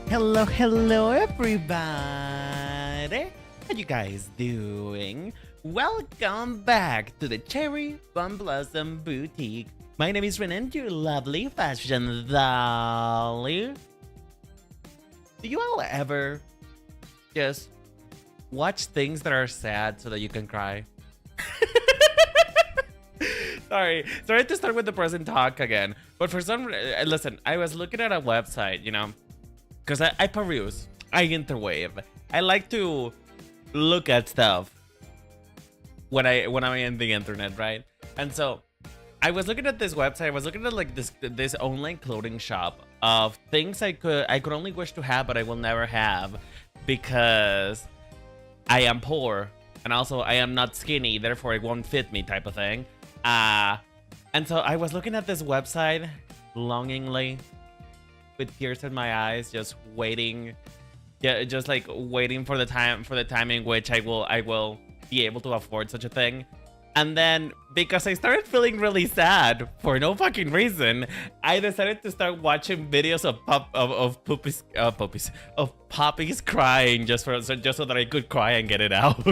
Hello everybody! How you guys doing? Welcome back to the Cherry Plum Blossom Boutique. My name is Renan, your lovely fashion dolly. Do you all ever just watch things that are sad so that you can cry? Sorry to start with the present talk again, but for some listen, I was looking at a website, you know, because I peruse, I interwave. I like to look at stuff when I'm in the internet, right? And so I was looking at this website. I was looking at like this online clothing shop of things I could only wish to have, but I will never have because I am poor and also I am not skinny, therefore it won't fit me, type of thing. And so I was looking at this website longingly, with tears in my eyes, just waiting, just like waiting for the time in which I will be able to afford such a thing. And then because I started feeling really sad for no fucking reason, I decided to start watching videos of puppies crying just so that I could cry and get it out.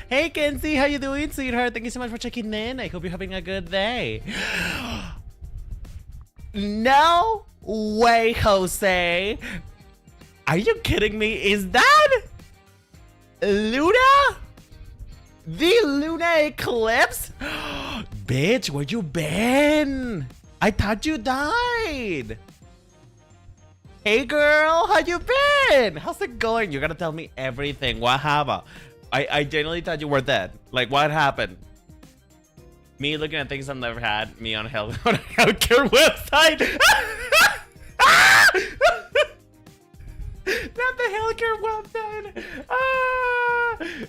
Hey Kenzie, how you doing, sweetheart? Thank you so much for checking in. I hope you're having a good day. No way, Jose. Are you kidding me? Is that Luna? The Luna eclipse? Bitch, where you been? I thought you died. Hey girl, how you been? How's it going? You gotta tell me everything. What happened? I genuinely thought you were dead. Like, what happened? Me looking at things I've never had. Me on a healthcare website. Not the healthcare website.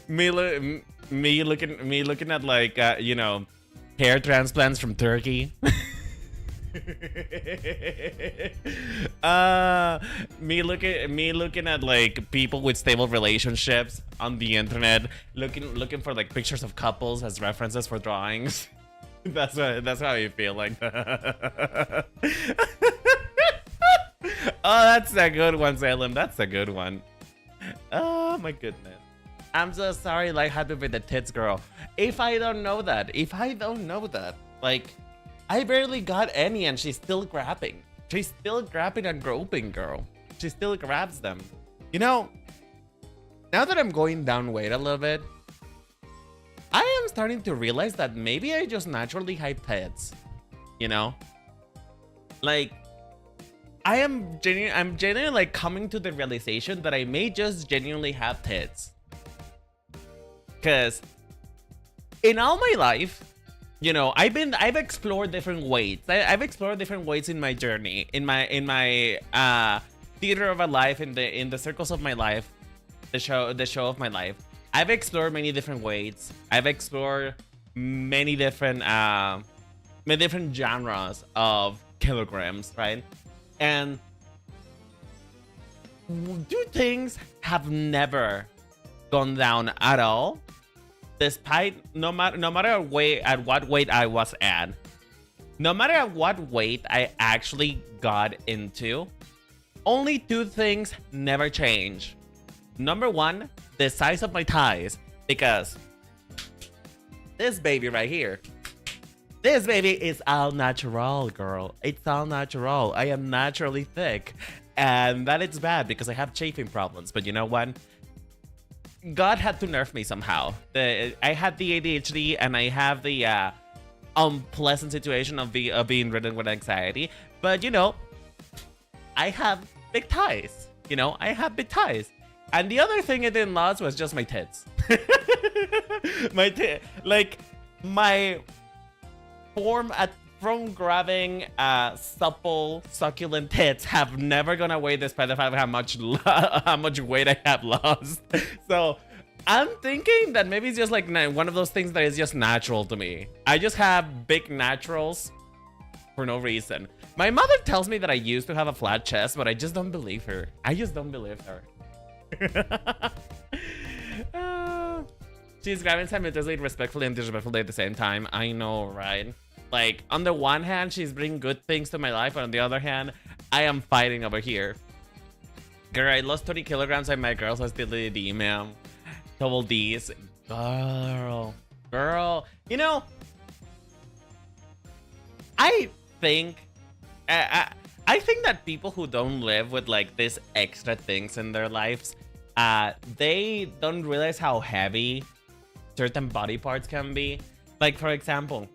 Me looking at like you know, hair transplants from Turkey. Me looking at like people with stable relationships on the internet, looking for like pictures of couples as references for drawings. That's how you feel like. Oh, that's a good one, Salem. That's a good one. Oh my goodness. I'm so sorry, like, happy with the tits, girl. If I don't know that, like, I barely got any and she's still grabbing. She's still grabbing and groping, girl. She still grabs them. You know, now that I'm going down weight a little bit, I am starting to realize that maybe I just naturally have tits. You know? Like, I'm genuinely like coming to the realization that I may just genuinely have tits. Cause in all my life, you know, I've explored different weights. I've explored different weights in my journey, in my theater of a life, in the circles of my life, the show of my life. I've explored many different weights. I've explored many different genres of kilograms, right? And two things have never gone down at all. Despite no matter what weight I was at, no matter what weight I actually got into, only two things never change. Number one, the size of my thighs, because this baby right here, this baby is all natural, girl. It's all natural. I am naturally thick, and that is bad because I have chafing problems. But you know what? God had to nerf me somehow. I had the ADHD and I have the unpleasant situation of being ridden with anxiety. But you know, I have big thighs. You know, I have big thighs. And the other thing I didn't lose was just my tits. Like my form from grabbing supple, succulent tits have never gone away despite the fact of how much weight I have lost. So I'm thinking that maybe it's just like one of those things that is just natural to me. I just have big naturals for no reason. My mother tells me that I used to have a flat chest, but I just don't believe her. I just don't believe her. She's grabbing simultaneously, respectfully and disrespectfully at the same time. I know, right? Like, on the one hand, she's bringing good things to my life, but on the other hand, I am fighting over here. Girl, I lost 30 kilograms and my girls are still the man. Double D's. Girl. You know, I think that people who don't live with like these extra things in their lives, they don't realize how heavy certain body parts can be. Like, for example,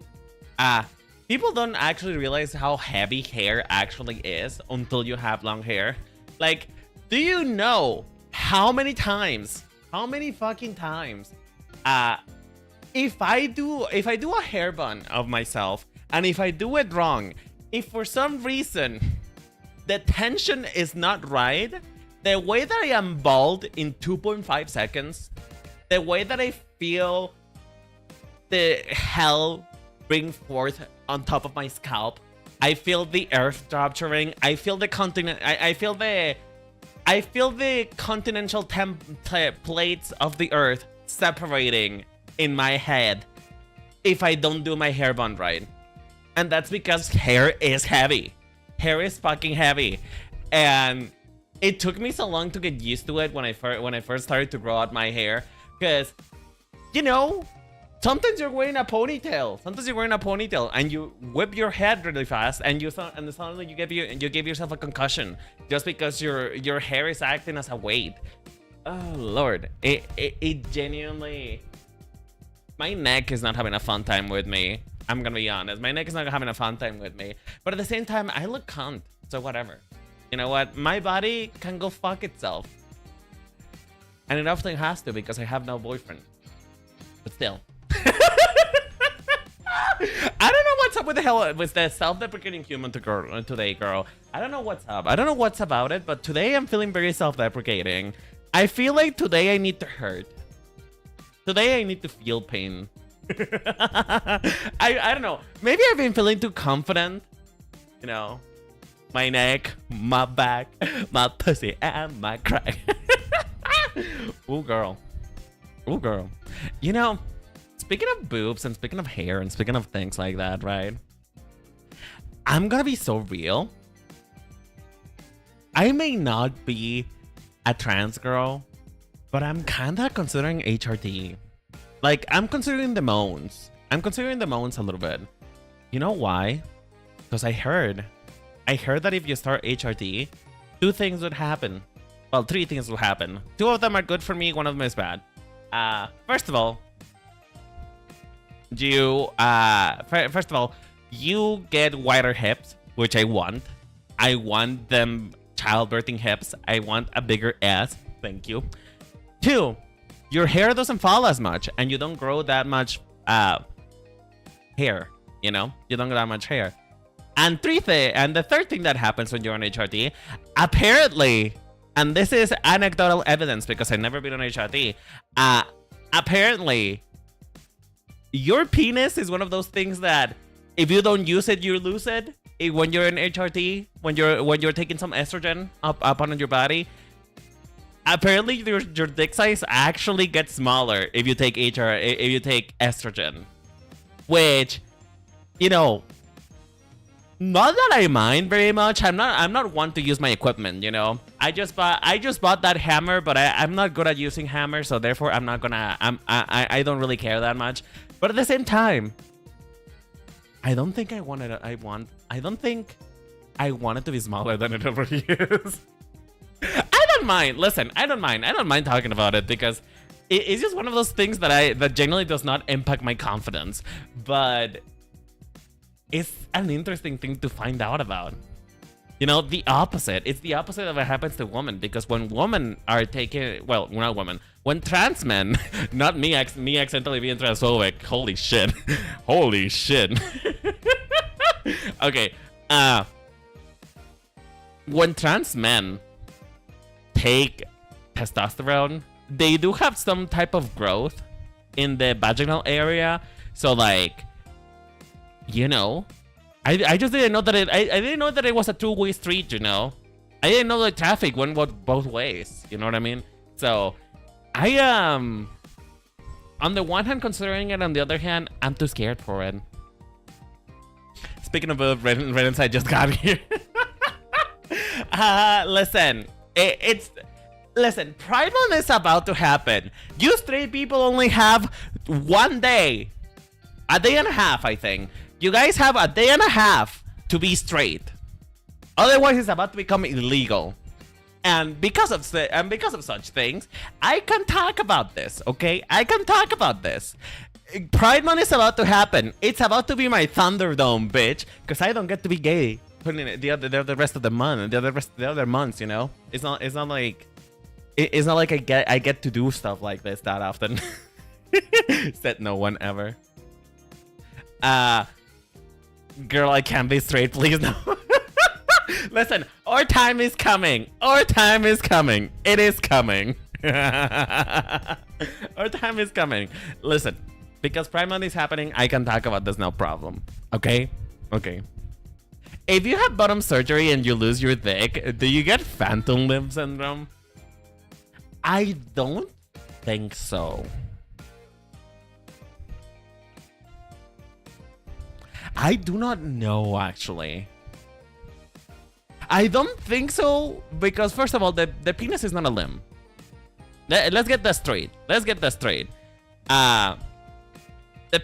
people don't actually realize how heavy hair actually is until you have long hair. Like, do you know how many fucking times, if I do a hair bun of myself, and if I do it wrong, if for some reason the tension is not right, the way that I am bald in 2.5 seconds, the way that I feel the hell bring forth on top of my scalp, I feel the earth rupturing, I feel the continent, I feel the continental plates of the earth separating in my head if I don't do my hair bun right. And that's because hair is heavy. Hair is fucking heavy. And it took me so long to get used to it when I first started to grow out my hair. Because, you know, sometimes you're wearing a ponytail. And you whip your head really fast, and suddenly you give yourself a concussion just because your hair is acting as a weight. Oh Lord, it genuinely. My neck is not having a fun time with me. I'm gonna be honest. My neck is not having a fun time with me. But at the same time, I look cunt. So whatever. You know what? My body can go fuck itself. And it often has to because I have no boyfriend. But still. I don't know what's up with the self-deprecating human today, girl. I don't know what's up. I don't know what's about it, but today I'm feeling very self-deprecating. I feel like today I need to hurt. Today I need to feel pain. I don't know. Maybe I've been feeling too confident. You know, my neck, my back, my pussy, and my crack. Ooh, girl. Ooh, girl. You know, speaking of boobs and speaking of hair and speaking of things like that, right? I'm gonna be so real. I may not be a trans girl, but I'm kinda considering HRT. Like, I'm considering the moans. I'm considering the moans a little bit. You know why? Because I heard that if you start HRT, 2 things would happen. Well, 3 things will happen. 2 of them are good for me, 1 of them is bad. First of all, you get wider hips, which I want. I want them childbirthing hips. I want a bigger ass. Thank you. 2, your hair doesn't fall as much, and you don't grow that much hair. You know, you don't grow that much hair. And the third thing that happens when you're on HRT, apparently, and this is anecdotal evidence because I've never been on HRT. Apparently, your penis is one of those things that if you don't use it, you lose it. When you're in HRT, when you're taking some estrogen up on your body, apparently your dick size actually gets smaller if you take estrogen, which, you know, not that I mind very much. I'm not one to use my equipment, you know. I just bought that hammer, but I'm not good at using hammers, so therefore I don't really care that much. But at the same time, I don't think I want it to be smaller than it already is. I don't mind. Listen, I don't mind talking about it because it's just one of those things that generally does not impact my confidence, but it's an interesting thing to find out about. You know, the opposite. It's the opposite of what happens to women, because when women are taking, well, not women, when trans men, not me accidentally being transphobic. Holy shit. Holy shit. Okay. When trans men take testosterone, they do have some type of growth in the vaginal area. So, like, you know, I just didn't know that I didn't know that it was a 2-way street, you know. I didn't know that traffic went both ways, you know what I mean? So I am on the one hand considering it, on the other hand, I'm too scared for it. Speaking of Renaissance, I just got here. Listen, listen, Pride Month is about to happen. You straight people only have 1 day. A day and a half, I think. You guys have a day and a half to be straight. Otherwise, it's about to become illegal. And because of such things, I can talk about this, okay? I can talk about this. Pride Month is about to happen. It's about to be my Thunderdome, bitch. Because I don't get to be gay the rest of the month, the other months, you know? It's not like I get to do stuff like this that often. Said no one ever. Girl, I can't be straight, please no. Listen, our time is coming. Our time is coming. It is coming. Our time is coming. Listen, because Pride Month is happening, I can talk about this, no problem. Okay? Okay. If you have bottom surgery and you lose your dick, do you get phantom limb syndrome? I don't think so. I do not know, actually. I don't think so, because first of all, the penis is not a limb. Let's get that straight. Let's get that straight. The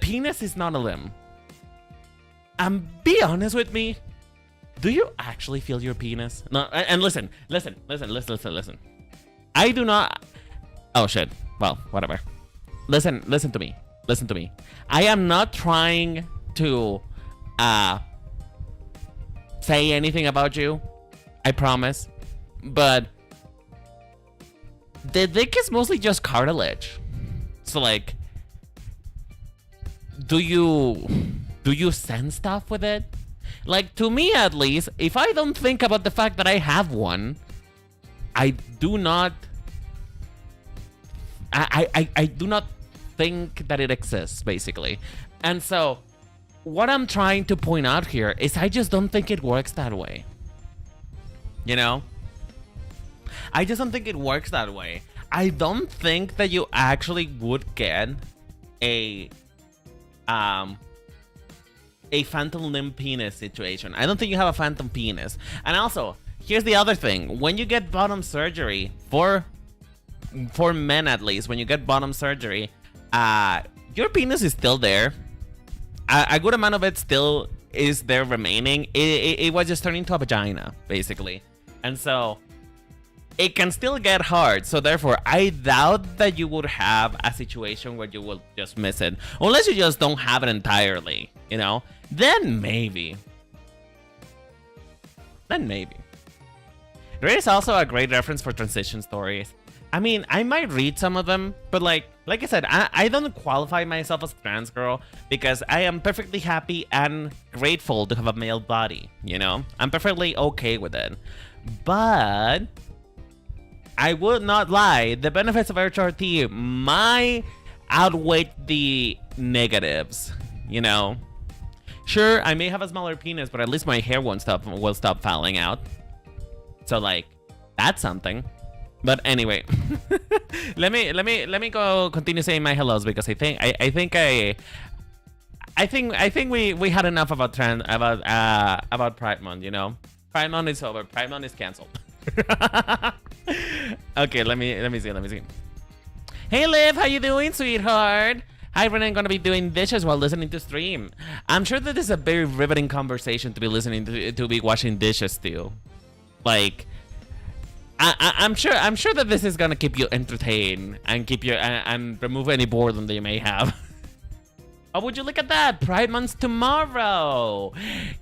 penis is not a limb. And be honest with me. Do you actually feel your penis? No, and listen. I do not. Oh shit. Well, whatever. Listen to me. Listen to me. I am not trying to say anything about you. I promise. But the dick is mostly just cartilage. So like, do you sense stuff with it? Like, to me at least, if I don't think about the fact that I have one, I do not think that it exists, basically. And so what I'm trying to point out here is I just don't think it works that way. You know? I just don't think it works that way. I don't think that you actually would get a phantom limb penis situation. I don't think you have a phantom penis. And also, here's the other thing. When you get bottom surgery, for men at least, when you get bottom surgery, your penis is still there. A good amount of it still is there remaining. It was just turning into a vagina, basically. And so it can still get hard. So therefore, I doubt that you would have a situation where you will just miss it. Unless you just don't have it entirely, you know? Then maybe. Then maybe. There is also a great reference for transition stories. I mean, I might read some of them, but like I said, I don't qualify myself as a trans girl because I am perfectly happy and grateful to have a male body, you know? I'm perfectly okay with it. But I would not lie, the benefits of HRT might outweigh the negatives, you know? Sure, I may have a smaller penis, but at least my hair will stop falling out. So like, that's something. But anyway, let me go continue saying my hellos because I think we had enough about Pride Month, you know. Pride Month is over. Pride Month is canceled. Okay, let me see. Hey Liv, how you doing, sweetheart? Hi, Renan, I'm gonna be doing dishes while listening to stream. I'm sure that this is a very riveting conversation to be listening to be washing dishes too. Like, I'm sure that this is gonna keep you entertained and keep you and remove any boredom that you may have. Oh, would you look at that? Pride Month's tomorrow.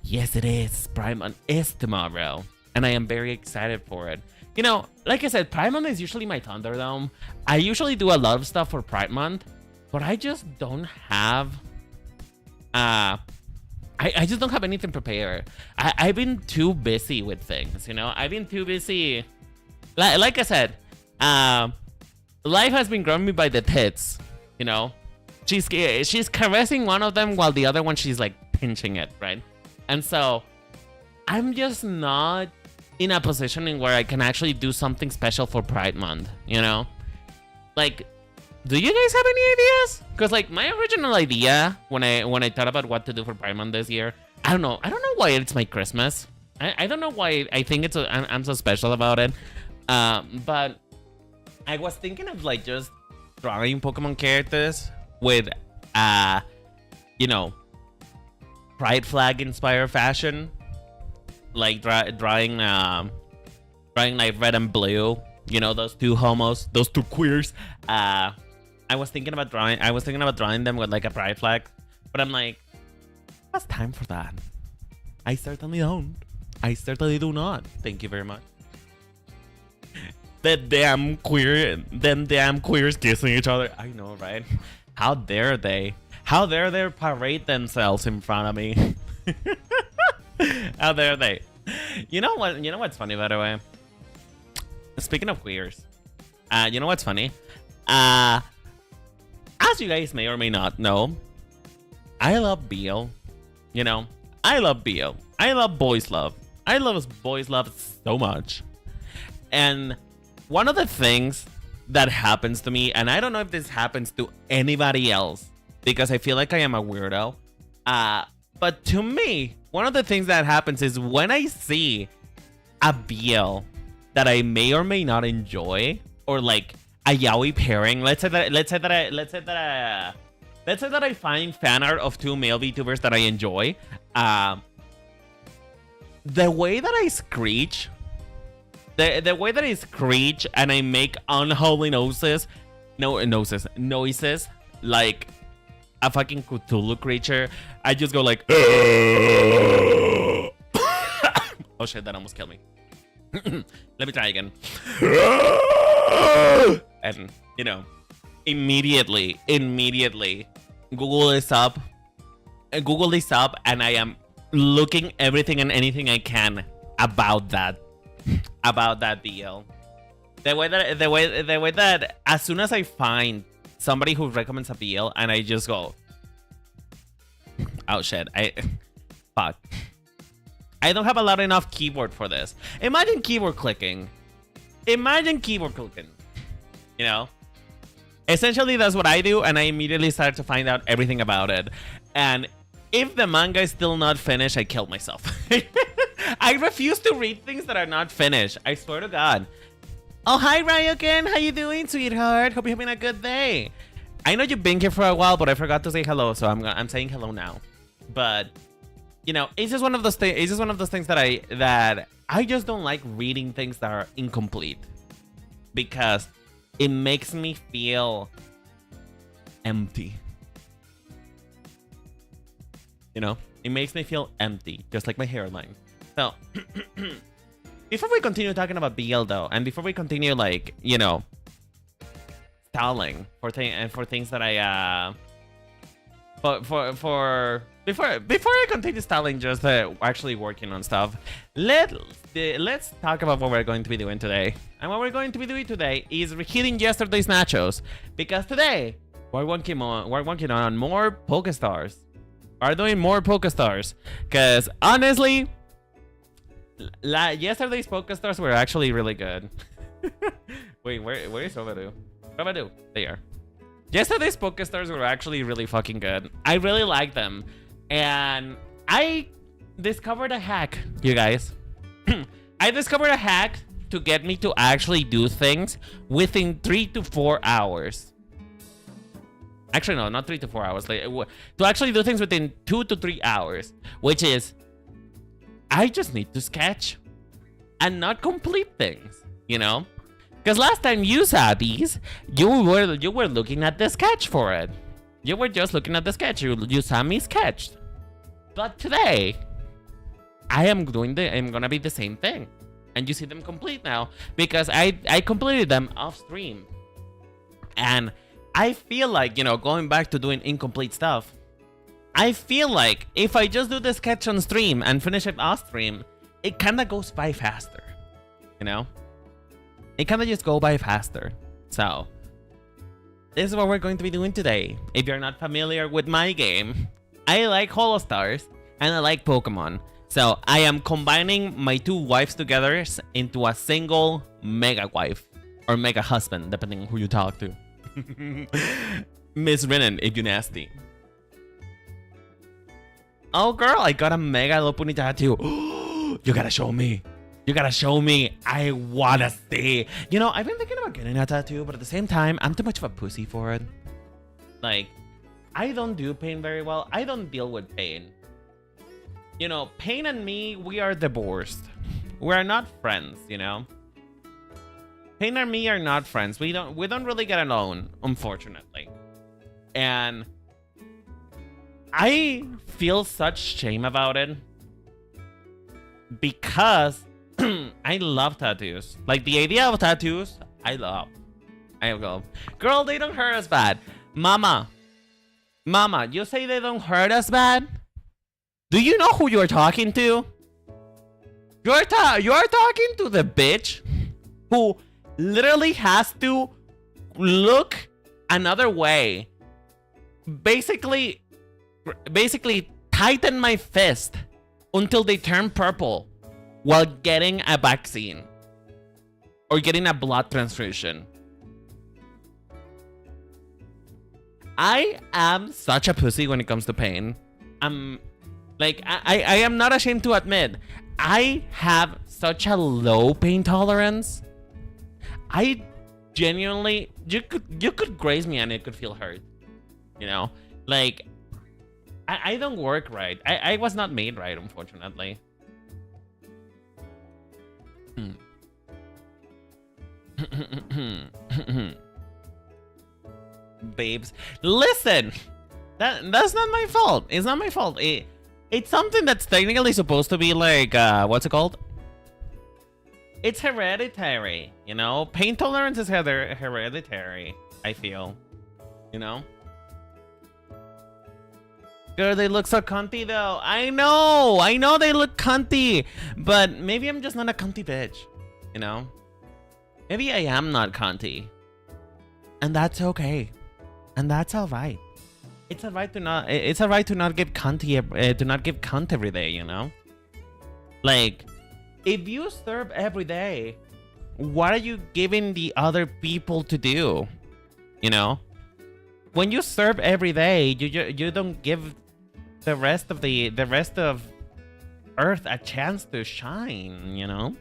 Yes, it is. Pride Month is tomorrow, and I am very excited for it. You know, like I said, Pride Month is usually my Thunderdome. I usually do a lot of stuff for Pride Month, but I just don't have I just don't have anything prepared. I've been too busy with things, you know? I've been too busy. Like I said, life has been growing me by the tits, you know? She's caressing one of them while the other one, she's like pinching it, right? And so I'm just not in a position in where I can actually do something special for Pride Month, you know? Like, do you guys have any ideas? Because like my original idea when I thought about what to do for Pride Month this year I don't know. I don't know why it's my Christmas. I don't know why I think I'm so special about it. But I was thinking of like just drawing Pokemon characters with, you know, pride flag inspired fashion, like drawing like red and blue. You know, those two homos, those two queers. I was thinking about drawing them with like a pride flag, but I'm like, what's time for that? I certainly don't. I certainly do not. Thank you very much. Them damn queers kissing each other. I know, right? How dare they? How dare they parade themselves in front of me? How dare they? You know what? You know what's funny, by the way? Speaking of queers, you know what's funny? As you guys may or may not know, I love BL. You know, I love BL. I love boys love. I love boys love so much. And one of the things that happens to me, and I don't know if this happens to anybody else, because I feel like I am a weirdo. But to me, one of the things that happens is when I see a BL that I may or may not enjoy, or like a yaoi pairing. Let's say that I find fan art of two male VTubers that I enjoy. The way that I screech, and I make unholy noises like a fucking Cthulhu creature. I just go like, oh shit, that almost killed me. Let me try again. And you know, immediately Google this up, and I am looking everything and anything I can about that BL. The way that as soon as I find somebody who recommends a BL and I just go, oh shit, fuck. I don't have a lot enough keyboard for this. Imagine keyboard clicking. You know? Essentially, that's what I do, and I immediately start to find out everything about it. And if the manga is still not finished, I killed myself. I refuse to read things that are not finished. I swear to God. Oh, hi, Ryoken. How you doing, sweetheart? Hope you're having a good day. I know you've been here for a while, but I forgot to say hello, so I'm saying hello now. But you know, it's just one of those things. It's just one of those things that I just don't like reading things that are incomplete, because it makes me feel empty. You know, it makes me feel empty, just like my hairline. So, before we continue talking about BL though, and before we continue, like, you know, stalling for things that I before I continue stalling, just actually working on stuff, let's talk about what we're going to be doing today. And what we're going to be doing today is reheating yesterday's nachos, because today we're working on more PokeStars. We're doing more PokeStars, because honestly, yesterday's PokeStars were actually really good. Wait, where is Robadu? Robadu, there. Yesterday's PokeStars were actually really fucking good. I really like them. And I discovered a hack, you guys. I discovered a hack to get me to actually do things within 3 to 4 hours. Actually, no, not 3 to 4 hours. Like, to actually do things within 2 to 3 hours. Which is, I just need to sketch and not complete things, you know? Because last time you saw these, you were looking at the sketch for it. You were just looking at the sketch. You saw me sketched. But today, I'm gonna be the same thing. And you see them complete now, because I completed them off stream. And I feel like, you know, going back to doing incomplete stuff, I feel like if I just do the sketch on stream and finish it off stream, it kind of goes by faster, you know? It kind of just go by faster. So, this is what we're going to be doing today. If you're not familiar with my game, I like HOLOSTARS and I like Pokemon. So, I am combining my two wives together into a single mega wife. Or mega husband, depending on who you talk to. Miss Renan, if you nasty. Oh, girl, I got a mega lopuni tattoo. You gotta show me. You gotta show me. I wanna see. You know, I've been thinking about getting a tattoo, but at the same time, I'm too much of a pussy for it. Like, I don't do pain very well. I don't deal with pain. You know, pain and me, we are divorced. We are not friends, you know? Pain and me are not friends. We don't really get along, unfortunately. And I feel such shame about it because I love tattoos. Like, the idea of tattoos, I love. I go, girl, they don't hurt us bad. Mama, you say they don't hurt us bad? Do you know who you're talking to? You're talking to the bitch who literally has to look another way. Basically tighten my fist until they turn purple while getting a vaccine or getting a blood transfusion. I am such a pussy when it comes to pain. Like, I am not ashamed to admit, I have such a low pain tolerance. I genuinely, you could graze me and it could feel hurt. You know? Like, I don't work right. I was not made right, unfortunately. Babes, listen, that's not my fault. It's not my fault. It's something that's technically supposed to be like, what's it called? It's hereditary, you know? Pain tolerance is hereditary, I feel. You know? Girl, they look so cunty though. I know they look cunty. But maybe I'm just not a cunty bitch, you know? Maybe I am not cunty. And that's okay. And that's alright. It's alright to not give cunt every day, you know? Like, if you serve every day, what are you giving the other people to do? You know? When you serve every day, you don't give the rest of Earth a chance to shine, you know?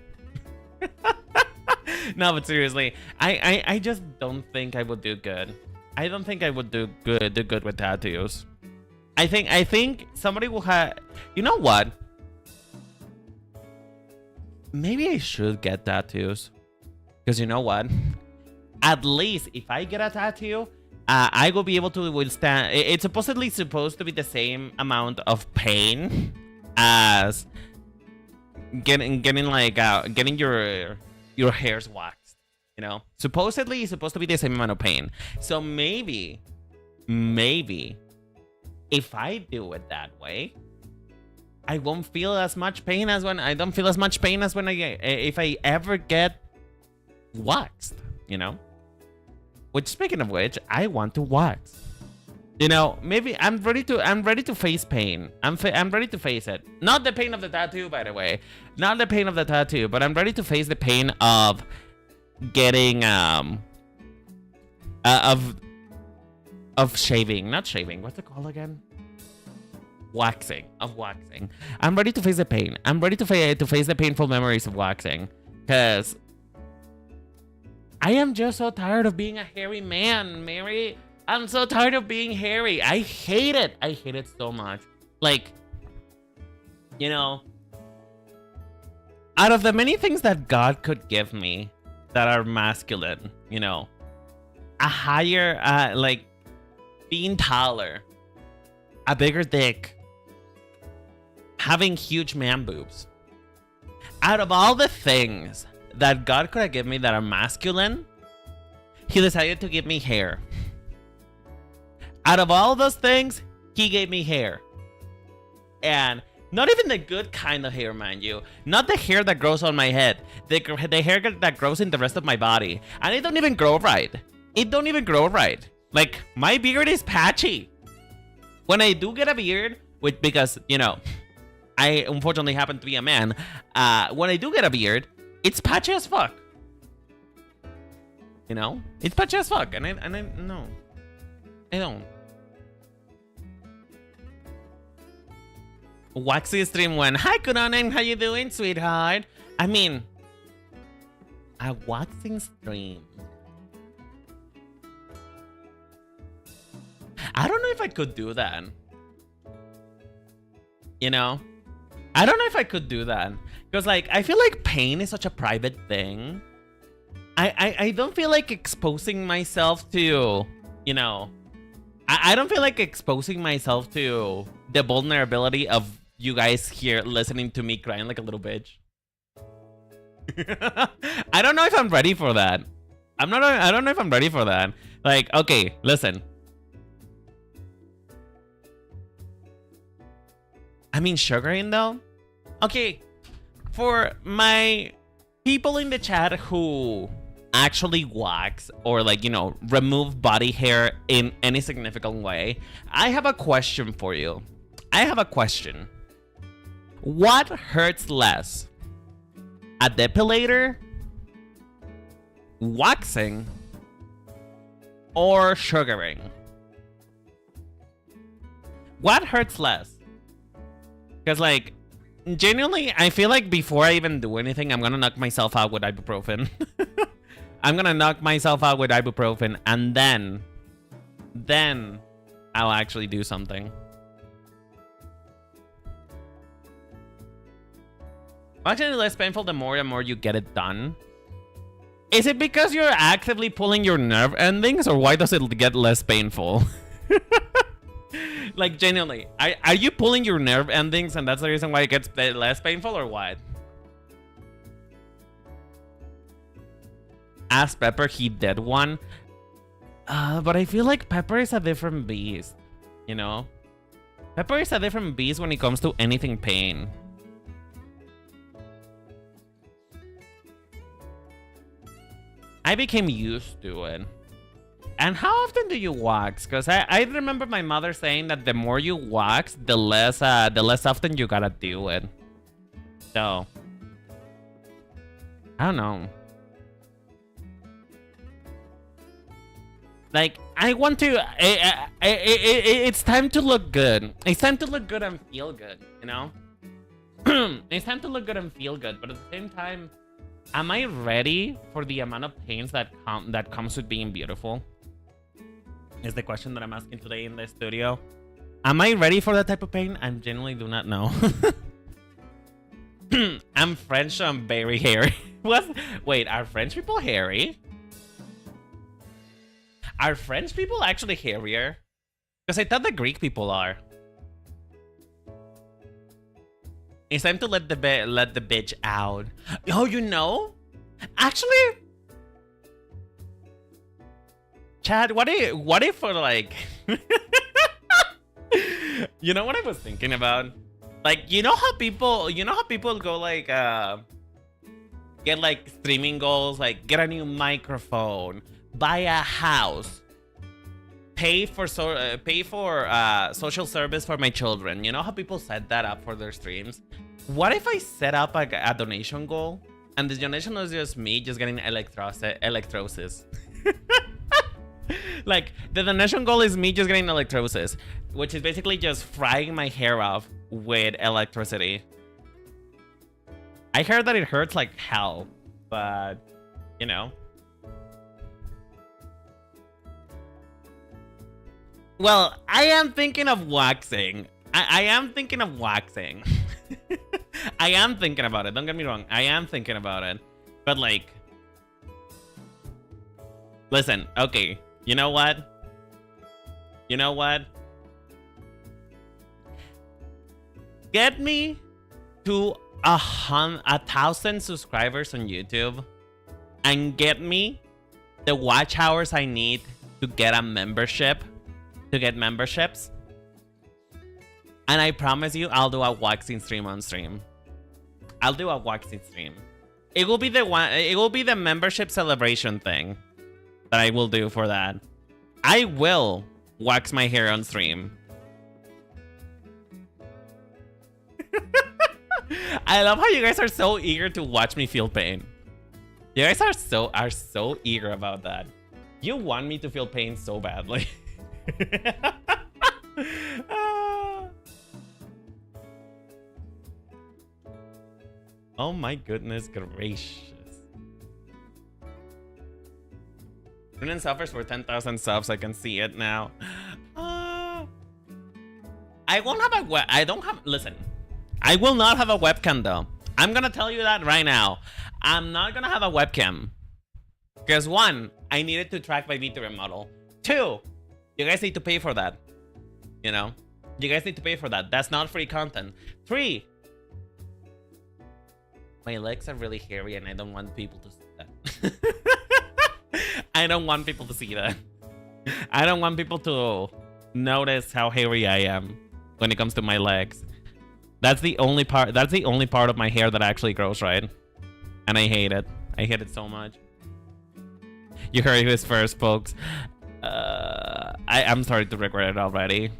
No, but seriously, I just don't think I would do good. I don't think I would do good with tattoos. I think somebody will have. You know what? Maybe I should get tattoos, because you know what? At least if I get a tattoo, I will be able to withstand. It's supposedly supposed to be the same amount of pain as getting your hairs waxed. You know, supposedly it's supposed to be the same amount of pain. So maybe if I do it that way, I won't feel as much pain as when I don't feel as much pain as when if I ever get waxed. You know. Which, speaking of which, I want to wax. You know, maybe I'm ready to face pain. I'm ready to face it. Not the pain of the tattoo, by the way. Not the pain of the tattoo, but I'm ready to face the pain of getting of shaving. Not shaving. What's it called again? Waxing. Of waxing. I'm ready to face the pain. I'm ready to face the painful memories of waxing. Because I am just so tired of being a hairy man, Mary. I'm so tired of being hairy. I hate it. I hate it so much. Like, you know, out of the many things that God could give me that are masculine, you know, a higher, like, being taller, a bigger dick, having huge man boobs. Out of all the things that God could have given me that are masculine, he decided to give me hair. Out of all those things, he gave me hair. And not even the good kind of hair, mind you. Not the hair that grows on my head. The hair that grows in the rest of my body. And it don't even grow right. It don't even grow right. Like, my beard is patchy. When I do get a beard, because, you know, I unfortunately happen to be a man. When I do get a beard, it's patchy as fuck. You know? It's patchy as fuck. And I no. I don't. Waxy stream went, hi Kunonen, how you doing, sweetheart? I mean, a waxing stream. I don't know if I could do that. You know? I don't know if I could do that. Because, like, I feel like pain is such a private thing. I don't feel like exposing myself to, you know... I don't feel like exposing myself to the vulnerability of you guys here listening to me crying like a little bitch. I don't know if I'm ready for that. I don't know if I'm ready for that. Like, okay, listen. I mean, sugaring though? Okay, for my people in the chat who actually wax or, like, you know, remove body hair in any significant way, I have a question for you. I have a question. What hurts less? A depilator, waxing, or sugaring? What hurts less? Because, like, genuinely, I feel like before I even do anything, I'm gonna knock myself out with ibuprofen. I'm gonna knock myself out with ibuprofen, and then I'll actually do something. Actually, less painful the more you get it done. Is it because you're actively pulling your nerve endings, or why does it get less painful? Like, genuinely, are you pulling your nerve endings and that's the reason why it gets less painful, or what? Ask Pepper, he did one. But I feel like Pepper is a different beast, you know? Pepper is a different beast when it comes to anything pain. I became used to it. And how often do you wax? Because I remember my mother saying that the more you wax, the less often you gotta do it. So, I don't know. Like, I want to... it's time to look good. It's time to look good and feel good, you know? It's time to look good and feel good, but at the same time, am I ready for the amount of pains that comes with being beautiful? Is the question that I'm asking today in the studio. Am I ready for that type of pain? I genuinely do not know. I'm French, so I'm very hairy. What? Wait, are French people hairy? Are French people actually hairier? Because I thought the Greek people are. It's time to let the bitch out. Oh, you know? Actually, Chad, what if for, like... You know what I was thinking about? Like, you know how people go, like, get, like, streaming goals, like, get a new microphone, buy a house, pay for social service for my children. You know how people set that up for their streams? What if I set up a donation goal, and the donation was just me just getting electrosis? Like, the donation goal is me just getting electrosis, which is basically just frying my hair off with electricity. I heard that it hurts like hell, but, you know. Well, I am thinking of waxing. I am thinking of waxing. I am thinking about it. Don't get me wrong. I am thinking about it. But, like... Listen, okay. You know what? You know what? Get me to 1,000 subscribers on YouTube and get me the watch hours I need to get a membership, to get memberships. And I promise you, I'll do a waxing stream on stream. I'll do a waxing stream. It will be the one. It will be the membership celebration thing that I will do for that. I will wax my hair on stream. I love how you guys are so eager to watch me feel pain. You guys are so eager about that. You want me to feel pain so badly. Oh my goodness gracious. Runen suffers for 10,000 subs. I can see it now. I won't have a I don't have. Listen, I will not have a webcam though. I'm gonna tell you that right now. I'm not gonna have a webcam. Because one, I needed to track my Vtuber model. Two, you guys need to pay for that. You know? You guys need to pay for that. That's not free content. Three, my legs are really hairy and I don't want people to see that. I don't want people to see that. I don't want people to notice how hairy I am when it comes to my legs. That's the only part of my hair that actually grows, right? And I hate it. I hate it so much. You heard his first, folks. I'm starting to regret it already.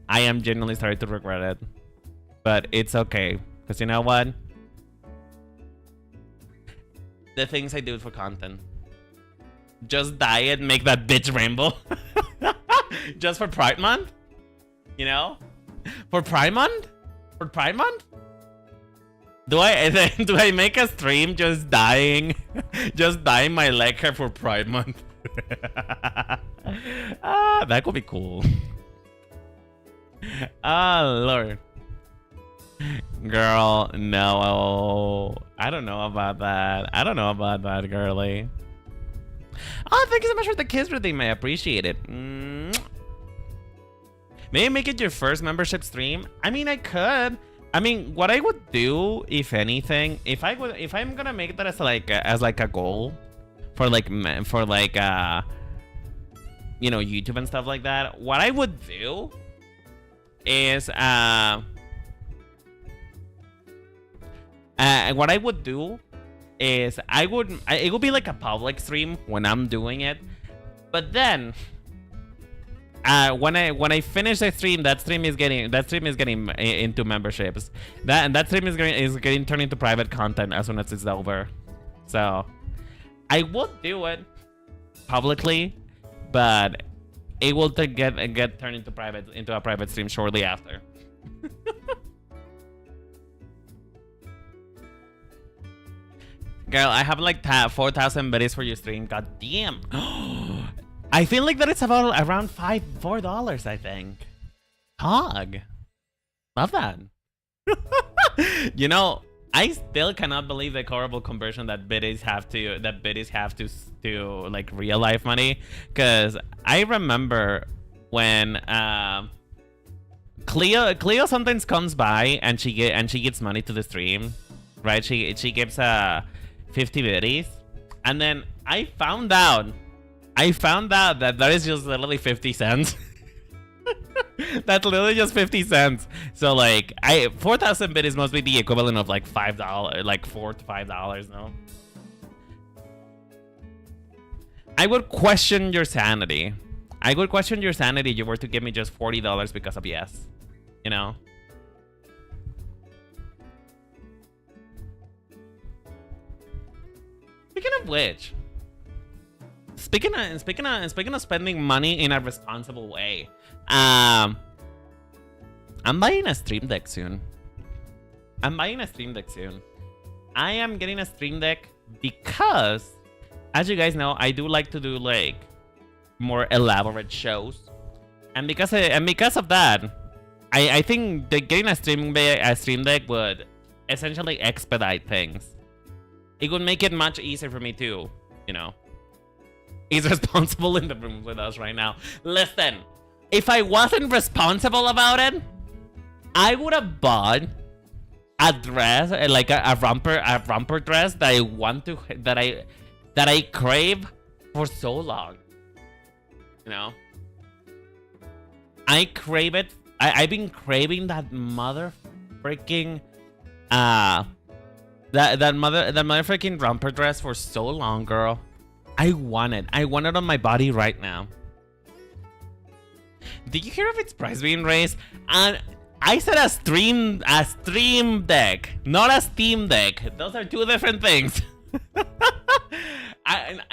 I am genuinely starting to regret it. But it's okay. Because you know what? The things I do for content. Just diet, make that bitch rainbow. Just for Pride Month? You know? For Pride Month? For Pride Month? Do I make a stream just dyeing my leg hair for Pride Month? That could be cool. Lord. Girl, no. I don't know about that. I don't know about that, girly. Oh, thank you so much for the kiss redeem. I appreciate it. Maybe make it your first membership stream. I mean, I could. I mean, what I would do, if anything, if I'm gonna make that as like a goal for like you know, YouTube and stuff like that, what I would do is it would be like a public stream when I'm doing it, but then when I finish the stream, that stream is getting into memberships. That stream is getting turned into private content as soon as it's over. So I would do it publicly, but it will get turned into a private stream shortly after. Girl, I have like 4,000 biddies for your stream. God damn. I feel like that it's about around $4, I think. Hog. Love that. You know, I still cannot believe the horrible conversion that biddies have to like real life money. Cause I remember when Cleo sometimes comes by and she gets money to the stream. Right? She gives 50 biddies. And then I found out that that is just literally 50 cents. That's literally just 50 cents. So like 4,000 biddies must be the equivalent of like $5, like $4 to $5, no? I would question your sanity. I would question your sanity if you were to give me just $40 because of yes. You know? Speaking of which, speaking of spending money in a responsible way, I'm buying a Stream Deck soon. I am getting a Stream Deck because, as you guys know, I do like to do like more elaborate shows, and because of that, I think that getting a Stream Deck would essentially expedite things. It would make it much easier for me to, you know. He's responsible in the room with us right now. Listen, if I wasn't responsible about it, I would have bought a dress, like a romper dress that I want to, that I crave for so long. You know, I crave it. I've been craving that mother freaking that mother freaking romper dress for so long, girl. I want it. I want it on my body right now. Did you hear of its price being raised? And I said a stream deck, not a Steam Deck. Those are two different things.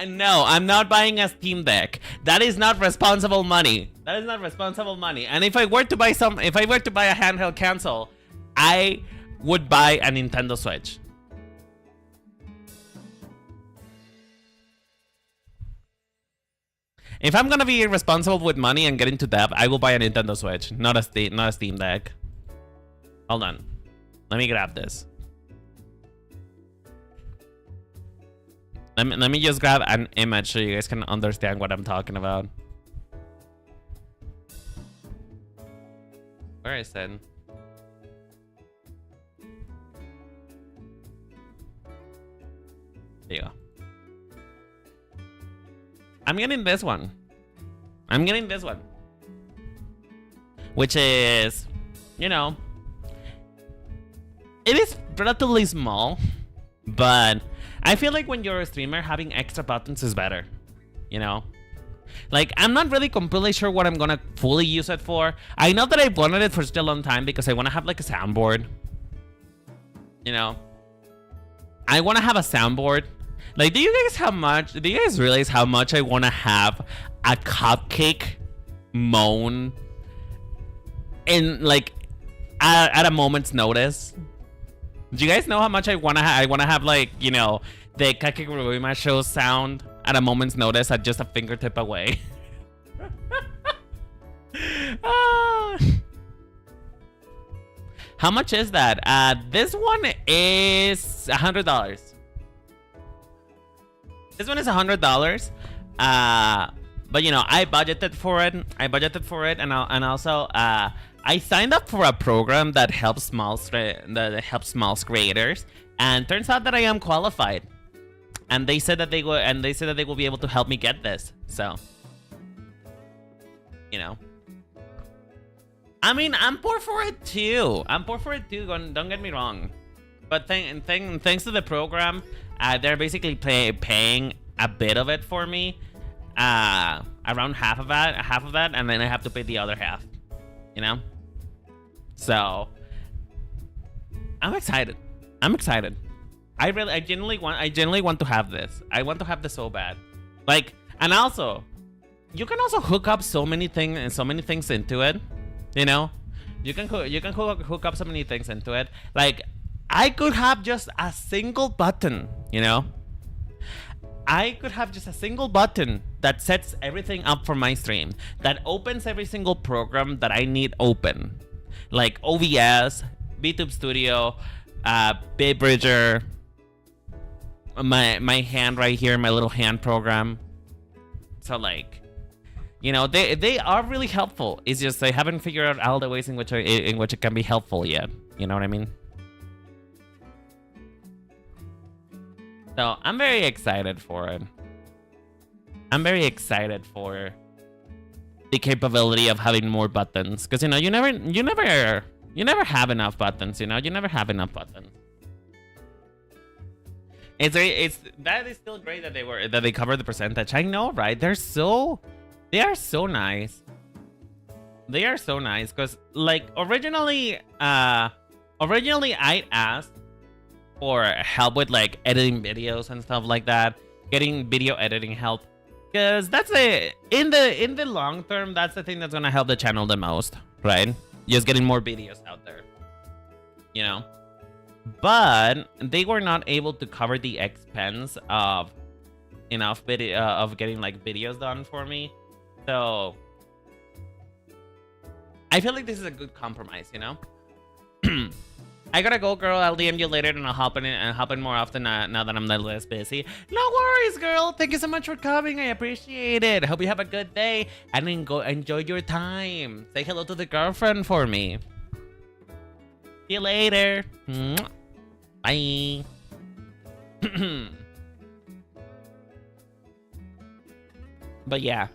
No, I'm not buying a Steam Deck. That is not responsible money. That is not responsible money. And if I were to buy a handheld console, I would buy a Nintendo Switch. If I'm gonna be irresponsible with money and get into debt, I will buy a Nintendo Switch, not a Steam Deck. Hold on. Let me grab this. Let me just grab an image so you guys can understand what I'm talking about. Where is it? There you go. I'm getting this one. I'm getting this one. Which is, you know, it is relatively small, but I feel like when you're a streamer, having extra buttons is better, you know? Like, I'm not really completely sure what I'm gonna fully use it for. I know that I've wanted it for such a long time because I want to have like a soundboard. You know? I want to have a soundboard. Like, do you guys realize how much I want to have a cupcake moan in, like, at a moment's notice? Do you guys know how much I wanna have, like, you know, the Kageyama show sound at a moment's notice at just a fingertip away? How much is that? This one is $100. This one is $100. But you know, I budgeted for it, and also I signed up for a program that helps small creators, and turns out that I am qualified. And they said that they will be able to help me get this. So, you know, I mean, I'm poor for it too. Don't get me wrong. But thanks to the program, they're basically paying a bit of it for me, around half of that, and then I have to pay the other half. You know. So, I'm excited. I genuinely want to have this. I want to have this so bad. Like, and also, you can also hook up so many things into it. You know, you can hook up so many things into it. Like, I could have just a single button. You know, I could have just a single button that sets everything up for my stream, that opens every single program that I need open, like OBS, Vtuber Studio, BitBridger, my hand right here, my little hand program. So, like, you know, they are really helpful. It's just I haven't figured out all the ways in which it can be helpful yet. You know what I mean? So I'm very excited for it. I'm very excited for the capability of having more buttons, because you know, you never have enough buttons. You know, you never have enough buttons. That is still great that they covered the percentage. I know, right? They are so nice. They are so nice, because like originally I asked for help with like editing videos and stuff like that, getting video editing help, because that's in the long term, that's the thing that's gonna help the channel the most, right? Just getting more videos out there, you know. But they were not able to cover the expense of enough video of getting like videos done for me. So I feel like this is a good compromise, you know. I gotta go, girl. I'll DM you later, and I'll hop in more often now that I'm less busy. No worries, girl. Thank you so much for coming. I appreciate it. I hope you have a good day and enjoy your time. Say hello to the girlfriend for me. See you later. Bye. But yeah.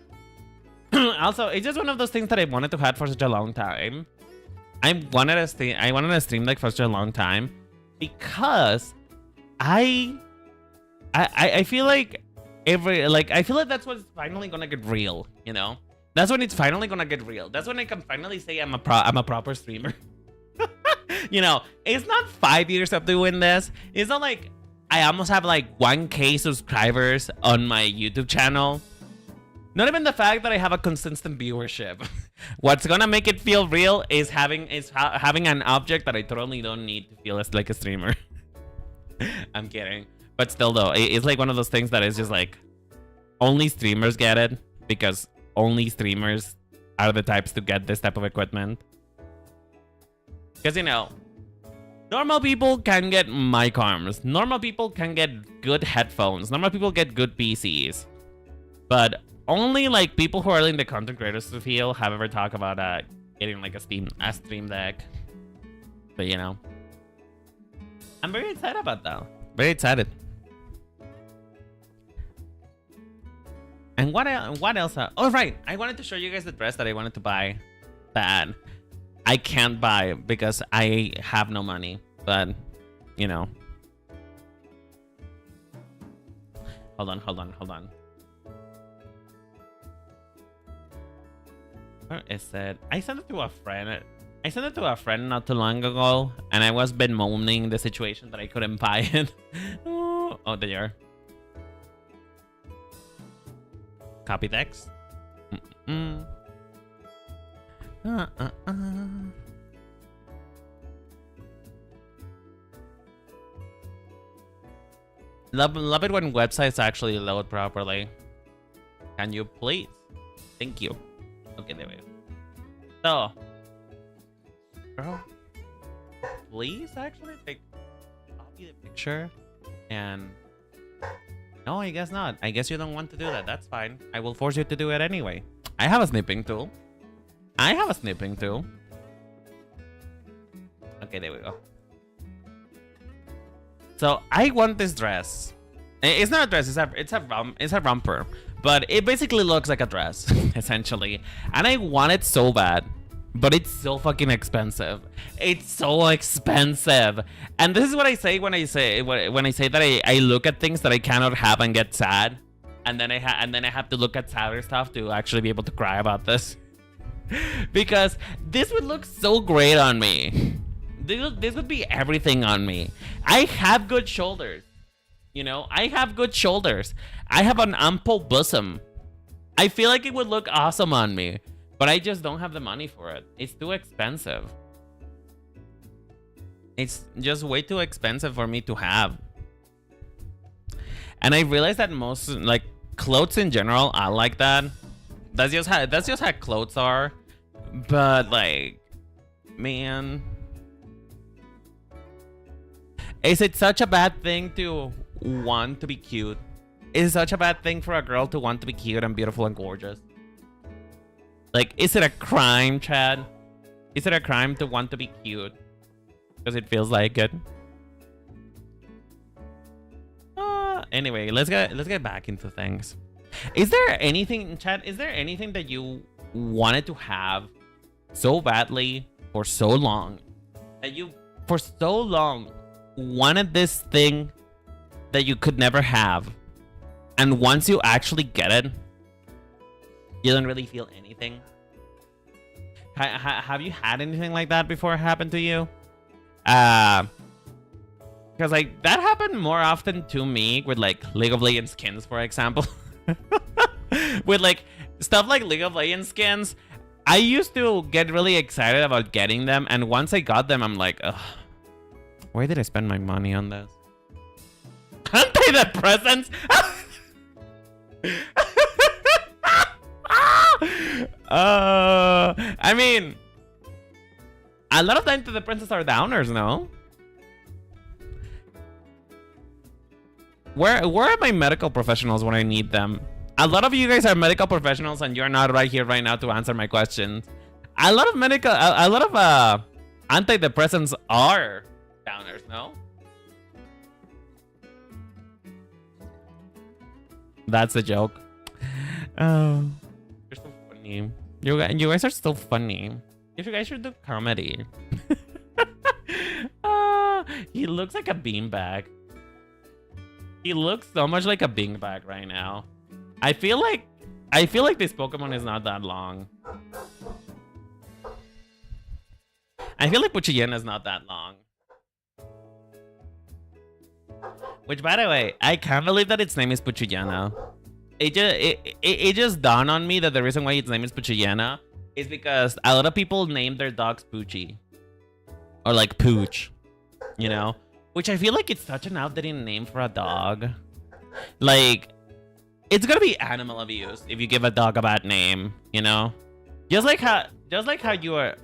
Also, it's just one of those things that I wanted to have for such a long time. I wanted a stream deck for such a long time, because I feel like I feel like that's what's finally gonna get real, you know? That's when it's finally gonna get real. That's when I can finally say I'm a proper streamer. You know, it's not 5 years of doing this. It's not like I almost have like 1K subscribers on my YouTube channel. Not even the fact that I have a consistent viewership. What's gonna make it feel real is having an object that I totally don't need to feel as like a streamer. I'm kidding, but still though, it's like one of those things that is just like only streamers get it. because only streamers are the types to get this type of equipment. Because, you know, normal people can get mic arms. Normal people can get good headphones. Normal people get good PCs. But only like people who are in the content creators field have ever talked about getting like a Stream Deck. But, you know, I'm very excited about that. Very excited. And what else? Oh, right. I wanted to show you guys the dress that I wanted to buy. That I can't buy because I have no money. But, you know. Hold on. Where is it? I sent it to a friend. I sent it to a friend not too long ago, and I was bemoaning the situation that I couldn't buy it. Oh, there you are. Copy text. Love it when websites actually load properly. Can you please? Thank you. Okay, there we go. So, girl, please actually take copy the picture and. No, I guess not. I guess you don't want to do that. That's fine. I will force you to do it anyway. I have a snipping tool. Okay, there we go. So I want this dress. It's not a dress. It's a romper, but it basically looks like a dress, essentially. And I want it so bad. But it's so fucking expensive. It's so expensive. And this is what I say when I say that I look at things that I cannot have and get sad. And then I have to look at sadder stuff to actually be able to cry about this. Because this would look so great on me. This would be everything on me. I have good shoulders. You know, I have good shoulders. I have an ample bosom. I feel like it would look awesome on me. But I just don't have the money for it. It's too expensive. It's just way too expensive for me to have. And I realize that most, like, clothes in general are like that. That's just how clothes are. But, like, man, is it such a bad thing to want to be cute? Is it such a bad thing for a girl to want to be cute and beautiful and gorgeous? Like, is it a crime, Chad? Is it a crime to want to be cute? Because it feels like it. Anyway, let's get back into things. Is there anything, Chad? Is there anything that you wanted to have so badly for so long? That you, for so long, wanted this thing that you could never have. And once you actually get it, you don't really feel anything. Have you had anything like that before happen to you? Because like that happened more often to me with like League of Legends skins, for example. With like stuff like League of Legends skins, I used to get really excited about getting them, and once I got them, I'm like, ugh, why did I spend my money on this? Antidepressants. I mean, a lot of times the princess are downers, no? Where are my medical professionals when I need them? A lot of you guys are medical professionals and you're not right here right now to answer my questions. A lot of antidepressants are downers, no? That's a joke. Oh, you're so funny. You guys are so funny. If you guys should do comedy. He looks like a beanbag. He looks so much like a beanbag right now. I feel like this Pokemon is not that long. I feel like Puchillena is not that long. Which, by the way, I can't believe that its name is Puchillena. It just dawned on me that the reason why its name is Puchillena is because a lot of people name their dogs Poochie. Or like Pooch. You know? Which I feel like it's such an outdated name for a dog. Like, it's gonna be animal abuse if you give a dog a bad name, you know? Just like how you are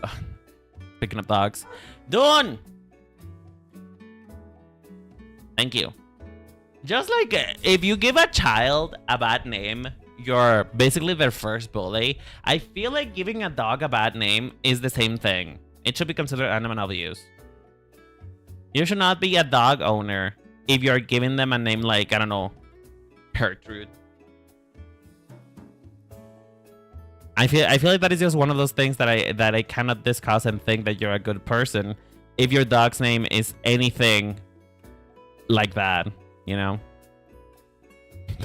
picking up dogs. Done. Thank you. Just like if you give a child a bad name, you're basically their first bully. I feel like giving a dog a bad name is the same thing. It should be considered animal abuse. You should not be a dog owner if you're giving them a name like, I don't know, Gertrude. I feel like that is just one of those things that I cannot discuss and think that you're a good person if your dog's name is anything like that, you know?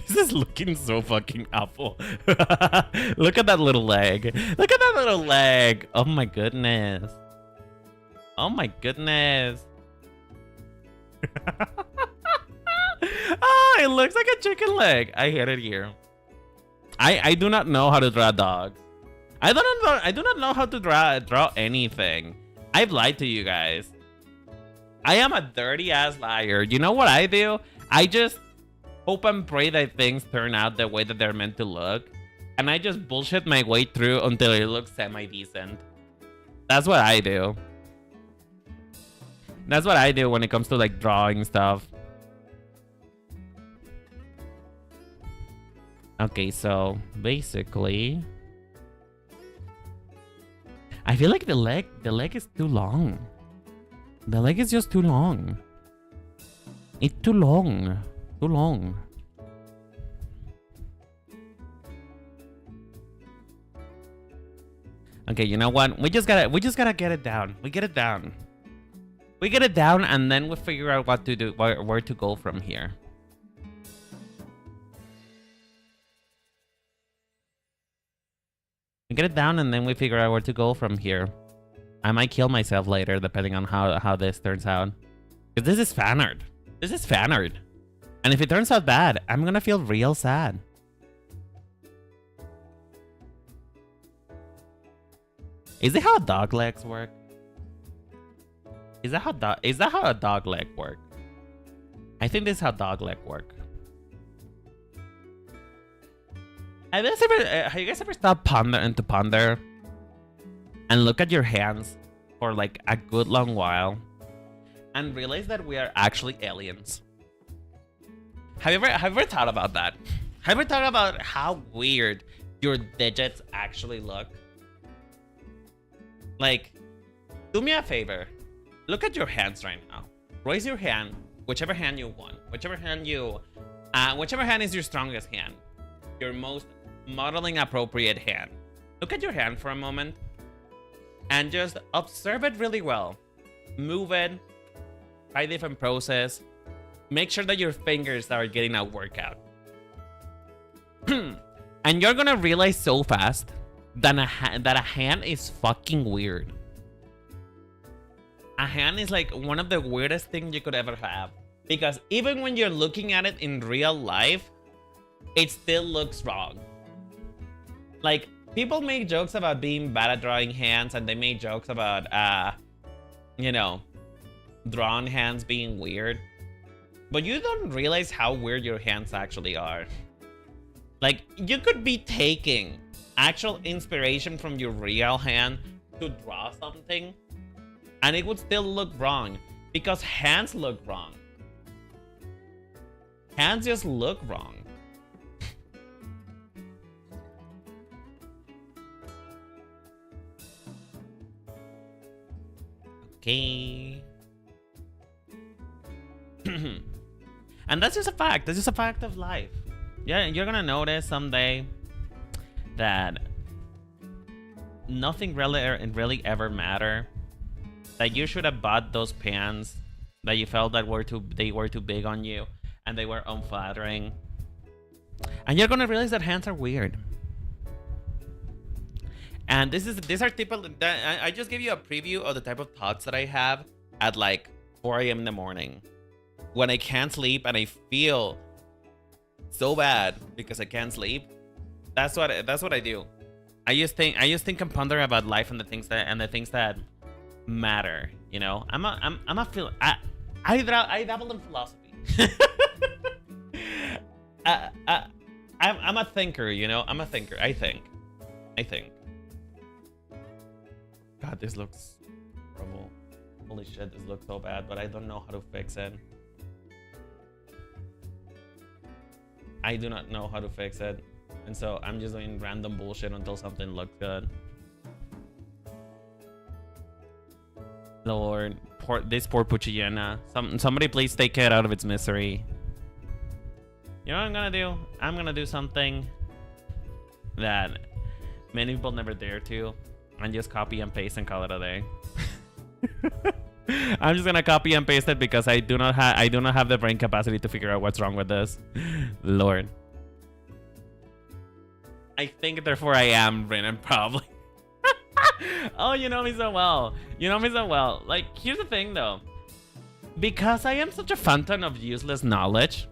This is looking so fucking awful. Look at that little leg. Look at that little leg. Oh my goodness. Oh my goodness. Oh, it looks like a chicken leg. I hate it here. I do not know how to draw dogs. I do not know how to draw anything. I've lied to you guys. I am a dirty ass liar. You know what I do? I just hope and pray that things turn out the way that they're meant to look. And I just bullshit my way through until it looks semi-decent. That's what I do. That's what I do when it comes to like drawing stuff. Okay, so basically I feel like the leg is too long. The leg is just too long. It's too long. Too long. Okay, you know what? We just gotta get it down. We get it down. We get it down and then we figure out what to do, where to go from here. We get it down and then we figure out where to go from here. I might kill myself later depending on how this turns out. Because this is fan art. This is fan art. And if it turns out bad, I'm gonna feel real sad. Is it how dog legs work? Is that how a dog leg work? I think this is how dog leg work. Have you guys ever stopped to ponder and look at your hands for like a good long while and realize that we are actually aliens? Have you ever thought about that? Have you ever thought about how weird your digits actually look? Like, do me a favor. Look at your hands right now. Raise your hand, whichever hand you want. Whichever hand is your strongest hand. Your most modeling appropriate hand. Look at your hand for a moment and just observe it really well. Move it. Try different process. Make sure that your fingers are getting a workout. And you're gonna realize so fast that a hand is fucking weird. A hand is like one of the weirdest things you could ever have. Because even when you're looking at it in real life, it still looks wrong. Like, people make jokes about being bad at drawing hands, and they make jokes about, you know, drawn hands being weird. But you don't realize how weird your hands actually are. Like, you could be taking actual inspiration from your real hand to draw something, and it would still look wrong, because hands look wrong. Hands just look wrong. Okay. And that's just a fact. That's just a fact of life. Yeah, you're gonna notice someday that nothing really ever matter. That you should have bought those pants that you felt that they were too big on you and they were unflattering. And you're gonna realize that hands are weird. And these are typical. I just gave you a preview of the type of thoughts that I have at like 4 a.m. in the morning when I can't sleep and I feel so bad because I can't sleep. That's what I do. I just think and ponder about life and the things that matter. You know, I dabble in philosophy. I'm a thinker, you know? I'm a thinker. I think. God, this looks horrible. Holy shit, this looks so bad, but I don't know how to fix it. I do not know how to fix it. And so I'm just doing random bullshit until something looks good. Lord, this poor Puchillena. Somebody please take it out of its misery. You know what I'm gonna do? I'm gonna do something that many people never dare to, and just copy and paste and call it a day. I'm just gonna copy and paste it because I do not have the brain capacity to figure out what's wrong with this. Lord. I think therefore I am Brennan, probably. Oh, you know me so well. You know me so well. Like, here's the thing though. Because I am such a fountain of useless knowledge,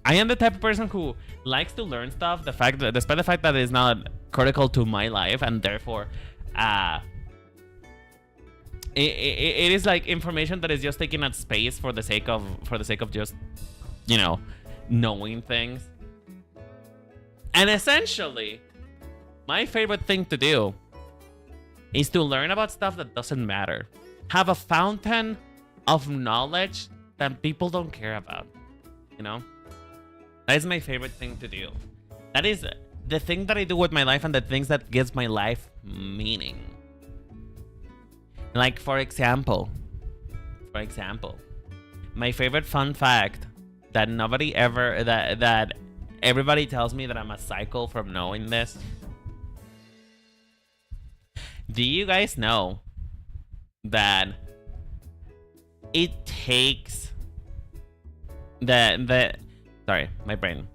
I am the type of person who likes to learn stuff, despite the fact that it's not critical to my life, and therefore it is like information that is just taking up space for the sake of just, you know, knowing things. And essentially, my favorite thing to do is to learn about stuff that doesn't matter. Have a fountain of knowledge that people don't care about, you know? That is my favorite thing to do. That is the thing that I do with my life and the things that gives my life meaning. Like, for example, my favorite fun fact that that everybody tells me that I'm a psycho from knowing this. Do you guys know that it takes sorry, my brain.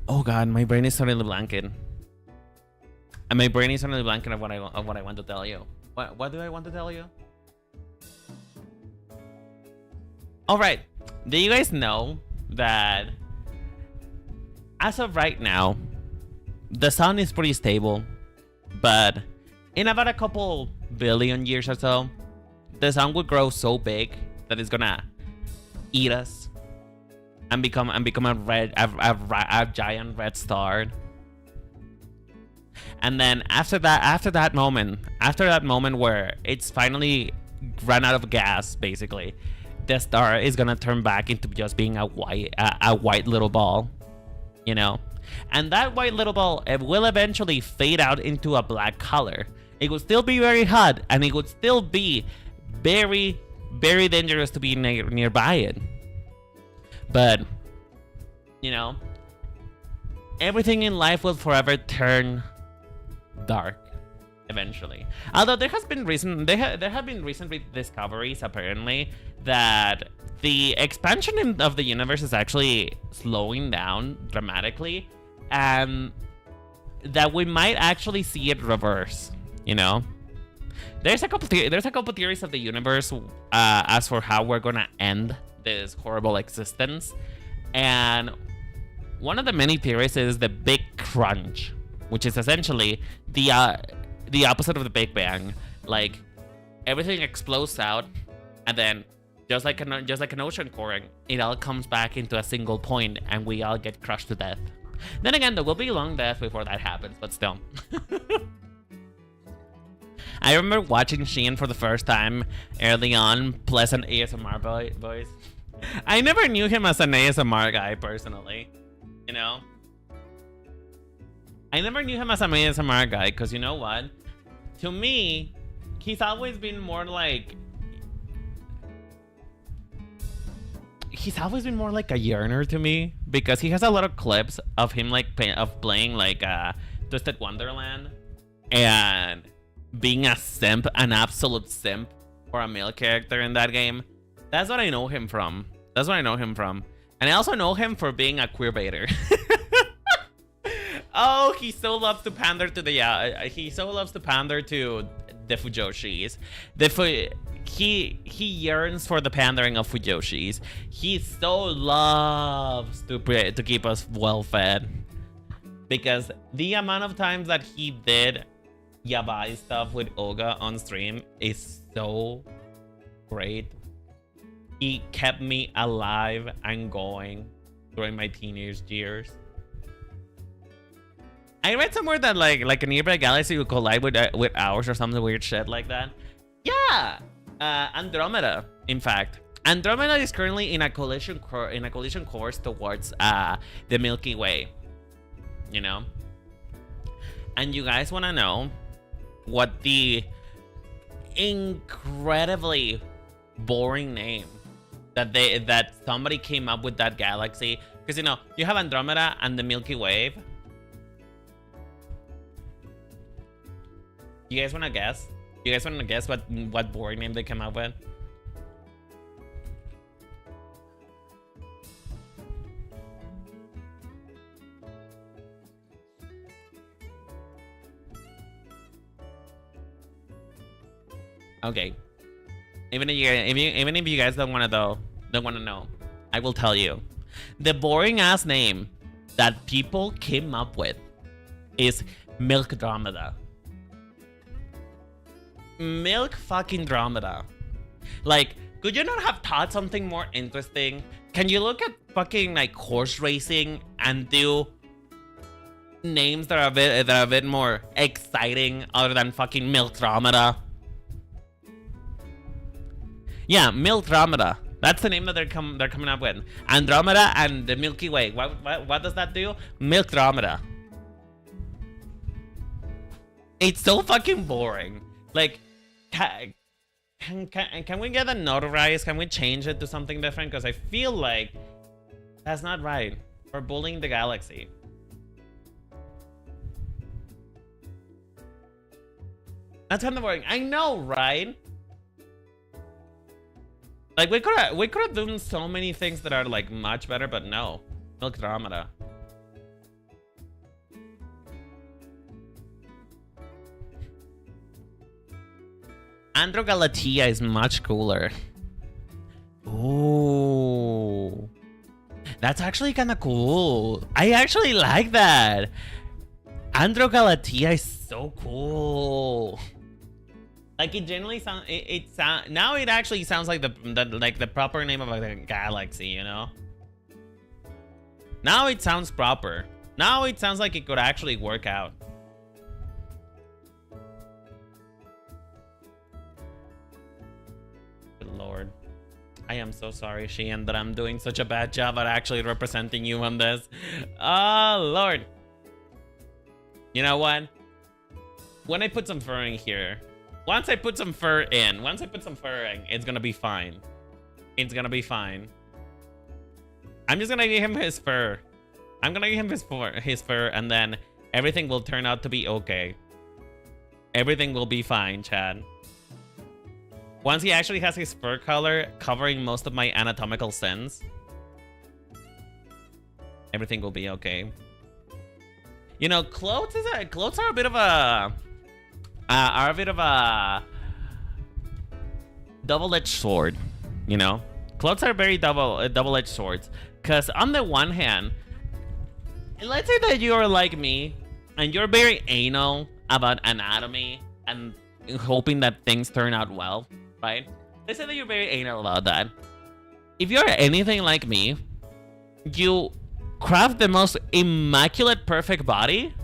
Oh god, my brain is suddenly blanking. And my brain is suddenly blanking of what I want to tell you. What do I want to tell you? Alright. Do you guys know that as of right now, the sun is pretty stable, but in about a couple billion years or so, the sun would grow so big that it's gonna eat us and become a giant red star. And then after that moment where it's finally run out of gas, basically, the star is gonna turn back into just being a white little ball, you know. And that white little ball, it will eventually fade out into a black color. It will still be very hot, and it would still be very, very dangerous to be nearby it. But, you know, everything in life will forever turn dark eventually. Although there have been recent discoveries apparently that the expansion of the universe is actually slowing down dramatically, and that we might actually see it reverse, you know. There's a couple theories of the universe as for how we're gonna end this horrible existence, and one of the many theories is the Big Crunch, which is essentially the opposite of the Big Bang. Like, everything explodes out, and then just like an ocean coring, it all comes back into a single point, and we all get crushed to death. Then again, there will be a long death before that happens, but still. I remember watching Shien for the first time early on, pleasant ASMR voice. I never knew him as an ASMR guy personally, you know? I never knew him as an ASMR guy because, you know what? To me, he's always been more like... He's always been more like a yearner to me, because he has a lot of clips of him like playing like Twisted Wonderland and being a simp, an absolute simp for a male character in that game. That's what I know him from. And I also know him for being a queerbaiter. Oh, he so loves to pander to the he so loves to pander to the Fujoshis. He yearns for the pandering of Fujoshis. He so loves to keep us well fed, because the amount of times that he did yabai stuff with Oga on stream is so great. He kept me alive and going during my teenage years. I read somewhere that like a nearby galaxy would collide with ours or something weird shit like that. Yeah, Andromeda. In fact, Andromeda is currently in a collision course towards the Milky Way. You know, and you guys want to know what the incredibly boring name that somebody came up with that galaxy? Because you know you have Andromeda and the Milky Way. You guys want to guess? You guys want to guess what boring name they came up with? Okay. Even if you guys don't want to know, I will tell you. The boring ass name that people came up with is Milkdromeda. Milk fucking Dromeda. Like, could you not have thought something more interesting? Can you look at fucking like horse racing and do names that are a bit more exciting other than fucking Milkdromeda? Yeah, Milkdromeda. That's the name that they're coming up with. Andromeda and the Milky Way. What does that do? Milkdromeda. It's so fucking boring. Like, can we get that notarized? Can we change it to something different? Because I feel like that's not right. We're bullying the galaxy. That's kind of boring. I know, right? Like we could have done so many things that are like much better, but no. Milkdromeda. Androgalatea is much cooler. Ooh. That's actually kind of cool. I actually like that. Androgalatea is so cool. Like it generally sounds, now it actually sounds like the proper name of a galaxy, you know? Now it sounds proper. Now it sounds like it could actually work out. Good Lord. I am so sorry, Shien, that I'm doing such a bad job at actually representing you on this. Oh, Lord. You know what? When I put some fur in here, once I put some fur in, it's gonna be fine. It's gonna be fine. I'm just gonna give him his fur. I'm gonna give him his fur, and then everything will turn out to be okay. Everything will be fine, Chad. Once he actually has his fur color covering most of my anatomical sins, everything will be okay. You know, clothes are a bit of a double-edged sword. You know, clothes are very double-edged swords. Cause on the one hand, let's say that you're like me and you're very anal about anatomy and hoping that things turn out well, right? Let's say that you're very anal about that. If you're anything like me, you craft the most immaculate perfect body,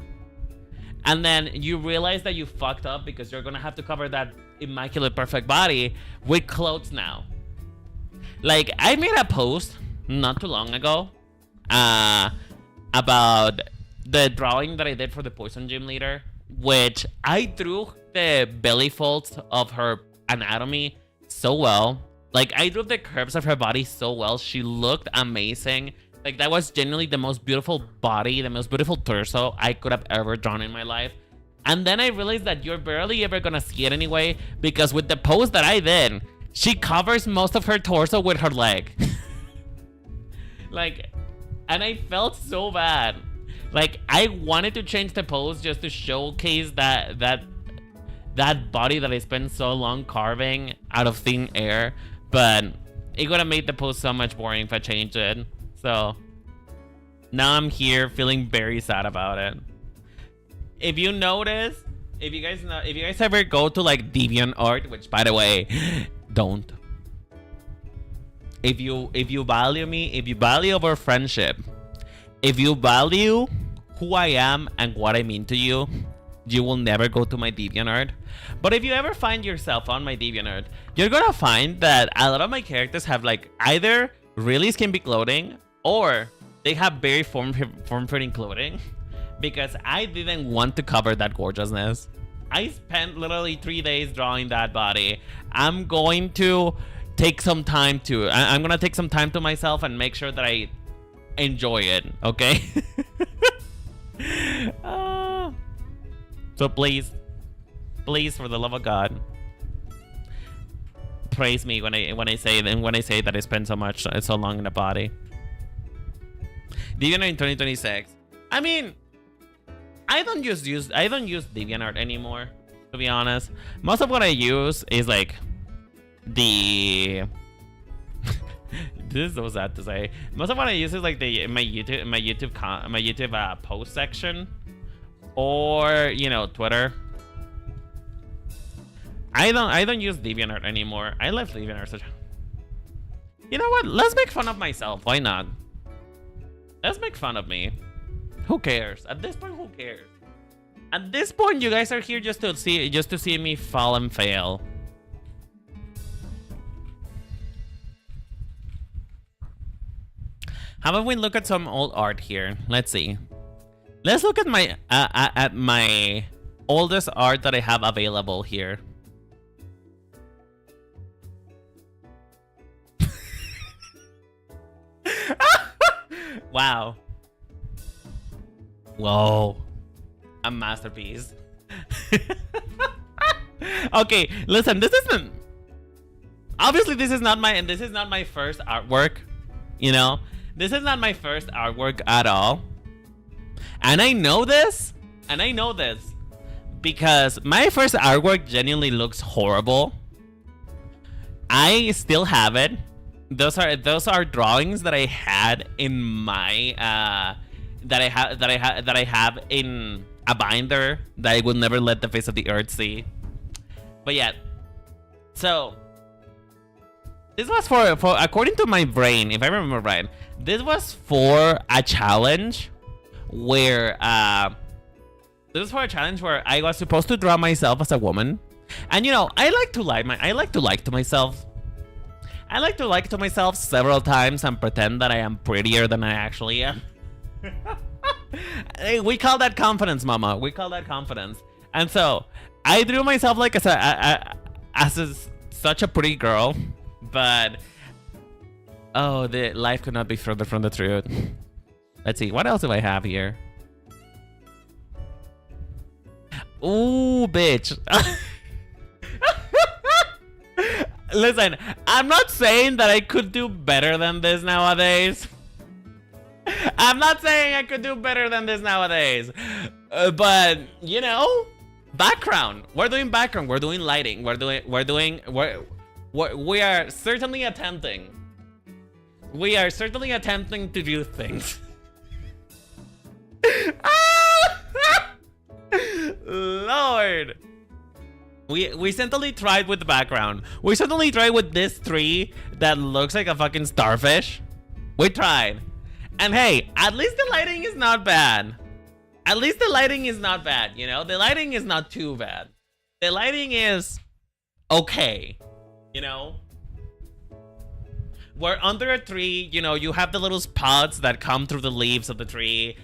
and then you realize that you fucked up because you're gonna have to cover that immaculate perfect body with clothes now. Like, I made a post not too long ago about the drawing that I did for the Poison Gym Leader, which I drew the belly folds of her anatomy so well. Like, I drew the curves of her body so well. She looked amazing. Like, that was genuinely the most beautiful body, the most beautiful torso I could have ever drawn in my life. And then I realized that you're barely ever gonna see it anyway, because with the pose that I did, she covers most of her torso with her leg. Like, and I felt so bad. Like, I wanted to change the pose just to showcase that body that I spent so long carving out of thin air, but it would have made the pose so much boring if I changed it. So now I'm here feeling very sad about it. If you notice, if you guys ever go to like DeviantArt, which by the way, don't. If you value me, if you value our friendship, if you value who I am and what I mean to you, you will never go to my DeviantArt. But if you ever find yourself on my DeviantArt, you're gonna find that a lot of my characters have like either really skimpy clothing or they have very form-fitting clothing, because I didn't want to cover that gorgeousness. I spent literally 3 days drawing that body. I'm going to take some time to I'm gonna take some time to myself and make sure that I enjoy it, okay? So please, for the love of God, praise me when I say that I spend so long in the body. DeviantArt in 2026. I mean, I don't use DeviantArt anymore, to be honest. Most of what I use is like the this is so sad to say. Most of what I use is like my YouTube post section, or you know, Twitter. I don't use DeviantArt anymore. I left DeviantArt. You know what? Let's make fun of myself. Why not? Let's make fun of me. Who cares? At this point, who cares? At this point, you guys are here just to see me fall and fail. How about we look at some old art here? Let's see. Let's look at my oldest art that I have available here. Wow. Whoa. A masterpiece. Okay, listen, this isn't obviously this is not my first artwork, you know? This is not my first artwork at all. And I know this because my first artwork genuinely looks horrible. I still have it. Those are drawings that I had in my that I have in a binder that I would never let the face of the earth see. But yeah, so this was for according to my brain, if I remember right, this was for a challenge where I was supposed to draw myself as a woman. And you know, I like to lie to myself. I like to lie to myself several times and pretend that I am prettier than I actually am. We call that confidence, mama. We call that confidence. And so I drew myself like such a pretty girl, but oh, the life could not be further from the truth. Let's see, what else do I have here? Ooh, bitch. Listen, I'm not saying that I could do better than this nowadays. I'm not saying I could do better than this nowadays. But, you know, background. We're doing background. We're doing lighting. We are certainly attempting. We are certainly attempting to do things. Lord. We certainly tried with the background. We certainly tried with this tree that looks like a fucking starfish. We tried. And hey, at least the lighting is not bad. At least the lighting is not bad, you know? The lighting is not too bad. The lighting is okay, you know? We're under a tree, you know, you have the little spots that come through the leaves of the tree.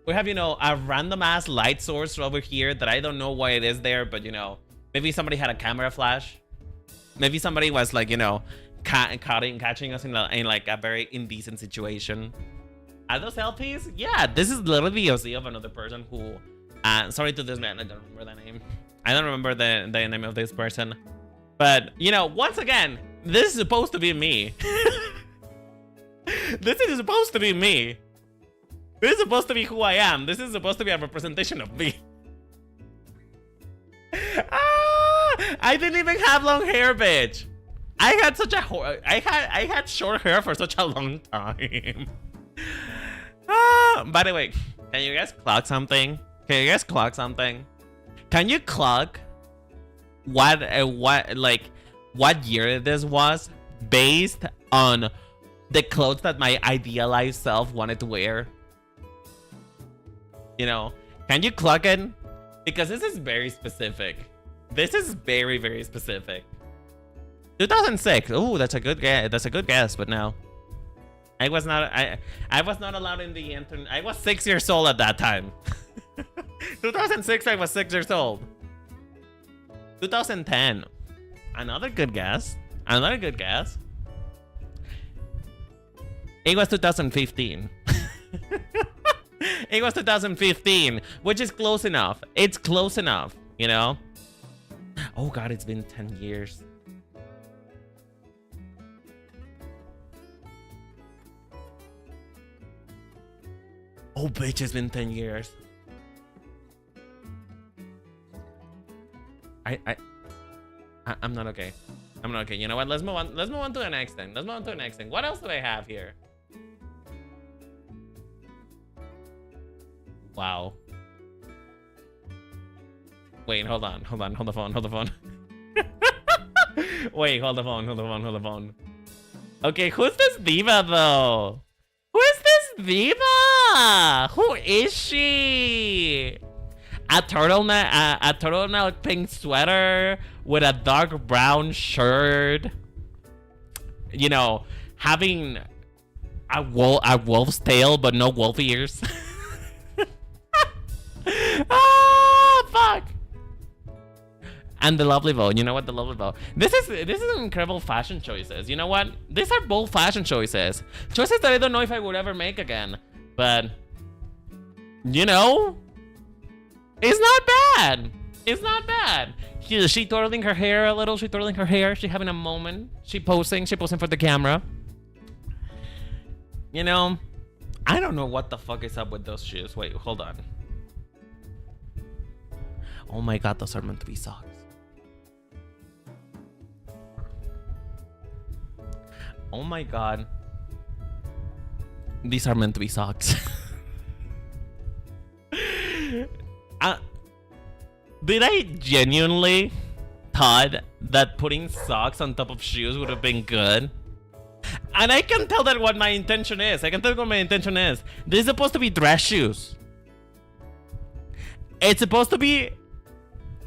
We have, you know, a random ass light source over here that I don't know why it is there, but you know, maybe somebody had a camera flash. Maybe somebody was like, you know, catching us in like a very indecent situation. Are those LPs? Yeah, this is literally the OC of another person who, sorry to this man, I don't remember the name. I don't remember the name of this person. But, you know, once again, this is supposed to be me. This is supposed to be me. This is supposed to be who I am. This is supposed to be a representation of me. I didn't even have long hair, bitch. I had short hair for such a long time. By the way, can you guys clock something? Can you guys clock something? Can you clock what year this was based on the clothes that my idealized self wanted to wear? You know, can you clock it? Because this is very specific. This is very, very specific. 2006. Oh, that's a good guess. That's a good guess, but no. I was not allowed in the internet. I was 6 years old at that time. 2006, I was 6 years old. 2010. Another good guess. Another good guess. It was 2015. It was 2015, which is close enough. It's close enough, you know? Oh god, it's been 10 years. Oh bitch, it's been 10 years. I'm not okay. I'm not okay. You know what? Let's move on. Let's move on to the next thing. Let's move on to the next thing. What else do I have here? Wow. Wait, hold on. Hold on. Hold the phone. Hold the phone. Wait, hold the phone. Hold the phone. Hold the phone. Okay, who's this diva though? Who is this diva? Who is she? A turtleneck pink sweater with a dark brown shirt. You know, having a wolf's tail but no wolf ears. Ah, fuck. And the lovely bow. You know what? The lovely bow. This is incredible fashion choices. You know what? These are bold fashion choices. Choices that I don't know if I would ever make again. But you know, it's not bad. It's not bad. She twirling her hair a little. She twirling her hair. She having a moment. She posing. She posing for the camera. You know, I don't know what the fuck is up with those shoes. Wait, hold on. Oh my god, those are meant to be socks. Oh my god. These are meant to be socks. Did I genuinely thought that putting socks on top of shoes would have been good? And I can tell that what my intention is. I can tell what my intention is. This is supposed to be dress shoes. It's supposed to be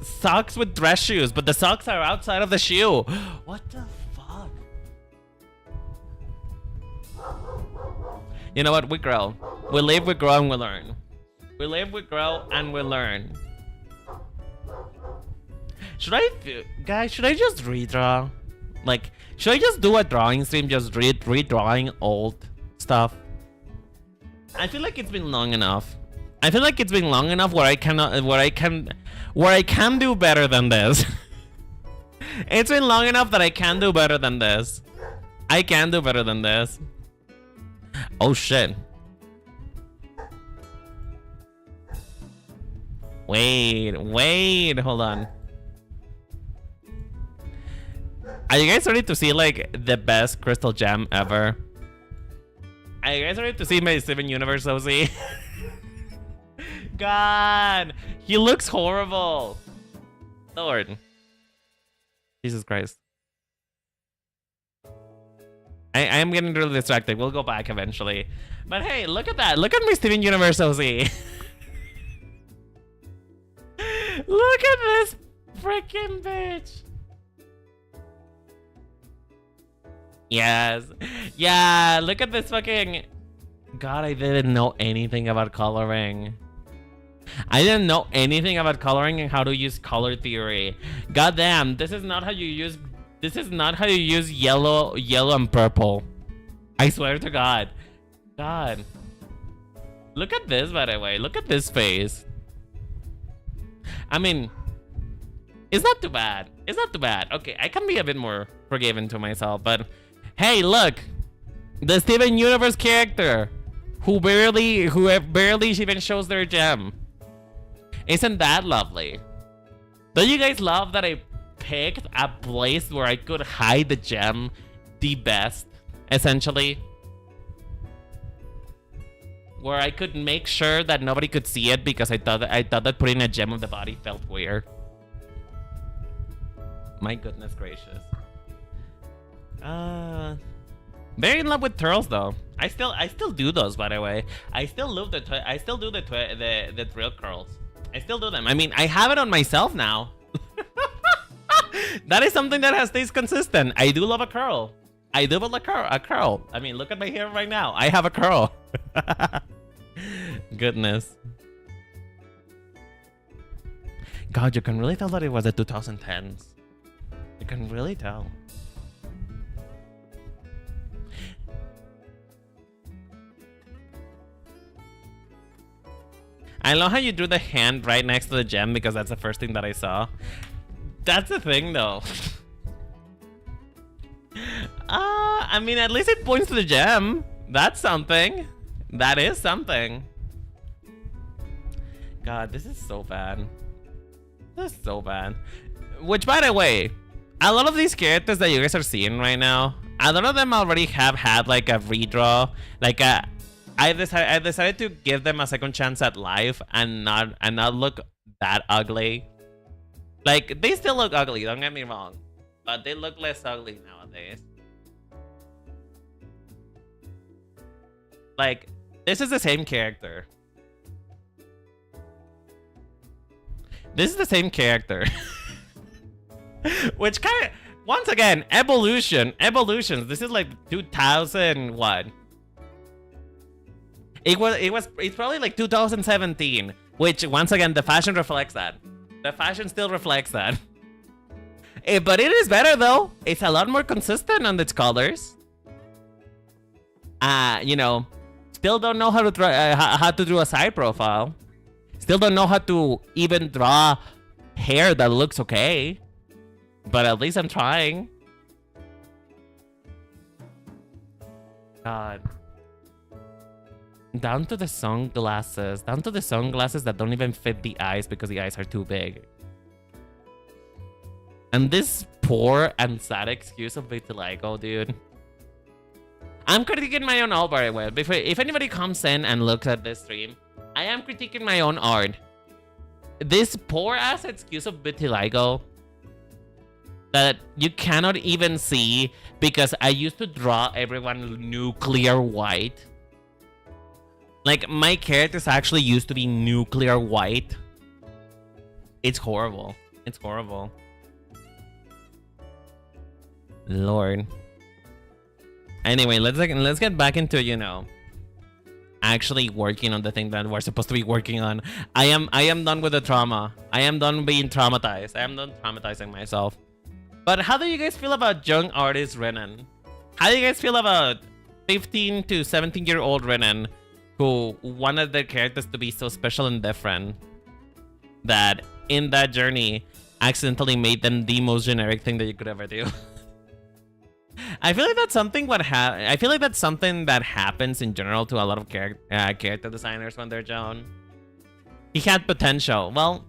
socks with dress shoes, but the socks are outside of the shoe. What the fuck? You know what? We grow. We live, we grow, and we learn. We live, we grow, and we learn. Should I, guys, should I just redraw? Like, should I just do a drawing stream, just redrawing old stuff? I feel like it's been long enough. I feel like it's been long enough where I can do better than this. It's been long enough that I can do better than this. I can do better than this. Oh shit. Wait, hold on. Are you guys ready to see like the best crystal gem ever? Are you guys ready to see my Steven Universe OC? God, he looks horrible. Lord. Jesus Christ. I am getting really distracted. We'll go back eventually. But hey, look at that. Look at my Steven Universe OC. Look at this freaking bitch. Yes. Yeah, look at this fucking... God, I didn't know anything about coloring. I didn't know anything about coloring and how to use color theory. God damn, this is not how you use... This is not how you use yellow and purple. I swear to God. God. Look at this, by the way. Look at this face. I mean, it's not too bad. It's not too bad. Okay, I can be a bit more forgiving to myself, but hey, look, the Steven Universe character who barely even shows their gem. Isn't that lovely? Don't you guys love that I picked a place where I could hide the gem the best, essentially? Where I could make sure that nobody could see it because I thought that putting a gem on the body felt weird. My goodness gracious. Very in love with twirls though. I still do those, by the way. I still do the drill curls. I still do them. I mean, I have it on myself now. That is something that has stayed consistent. I do love a curl. I do love a curl. I mean, look at my hair right now. I have a curl. Goodness. God, you can really tell that it was the 2010s. You can really tell. I love how you drew the hand right next to the gem because that's the first thing that I saw. That's the thing though. I mean, at least it points to the gem. That's something. That is something. God, this is so bad. This is so bad. Which, by the way, a lot of these characters that you guys are seeing right now, a lot of them already have had like a redraw, like a. I decided to give them a second chance at life and not look that ugly. Like, they still look ugly, don't get me wrong, but they look less ugly nowadays. Like, this is the same character. This is the same character. Which kind of, once again, evolutions. This is like 2000 what? It's probably like 2017, which once again the fashion reflects that. The fashion still reflects that. But it is better though. It's a lot more consistent on its colors. You know, still don't know how to do a side profile. Still don't know how to even draw hair that looks okay. But at least I'm trying. God. Down to the sunglasses. Down to the sunglasses that don't even fit the eyes because the eyes are too big. And this poor and sad excuse of vitiligo, dude. I'm critiquing my own art, by the way. If anybody comes in and looks at this stream, I am critiquing my own art. This poor ass excuse of vitiligo that you cannot even see because I used to draw everyone nuclear white. Like, my characters actually used to be nuclear white. It's horrible. It's horrible. Lord. Anyway, let's get back into, you know, actually working on the thing that we're supposed to be working on. I am done with the trauma. I am done being traumatized. I am done traumatizing myself. But how do you guys feel about young artist Renan? How do you guys feel about 15 to 17-year-old Renan who wanted their characters to be so special and different that in that journey accidentally made them the most generic thing that you could ever do? I feel like that's something that happens in general to a lot of character designers when they're young. He had potential. Well,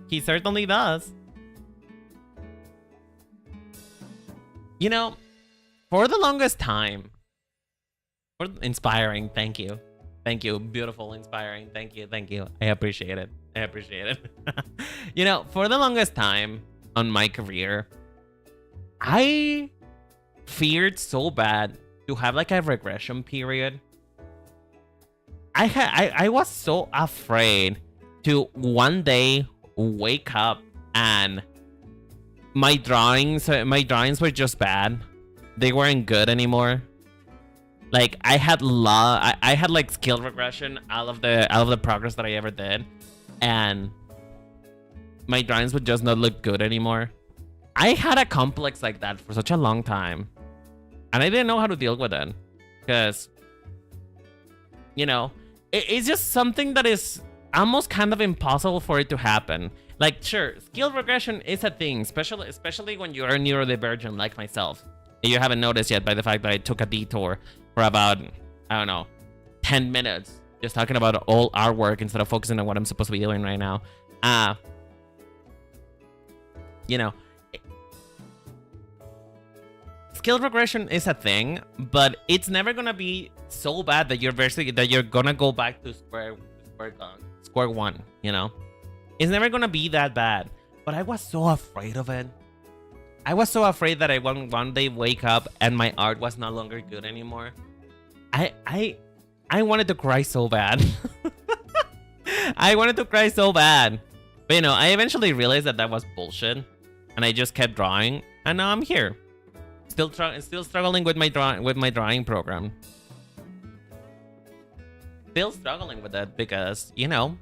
he certainly does. You know, for the longest time, inspiring, thank you. Thank you. Beautiful, inspiring. Thank you. Thank you. I appreciate it. I appreciate it. You know, for the longest time on my career, I feared so bad to have like a regression period. I was so afraid to one day wake up and my drawings were just bad. They weren't good anymore. Like, I had like skill regression out of the progress that I ever did, and my drawings would just not look good anymore. I had a complex like that for such a long time, and I didn't know how to deal with it, because, you know, it's just something that is almost kind of impossible for it to happen. Like, sure, skill regression is a thing, especially when you are neurodivergent like myself. You haven't noticed yet by the fact that I took a detour for about, I don't know, 10 minutes just talking about all artwork instead of focusing on what I'm supposed to be doing right now. You know, skill regression is a thing, but it's never gonna be so bad that you're gonna go back to square one, you know? It's never gonna be that bad. But I was so afraid of it. I was so afraid that I won't one day wake up and my art was no longer good anymore. I wanted to cry so bad. I wanted to cry so bad. But you know, I eventually realized that that was bullshit, and I just kept drawing, and now I'm here, still struggling with my drawing program. Still struggling with that because, you know,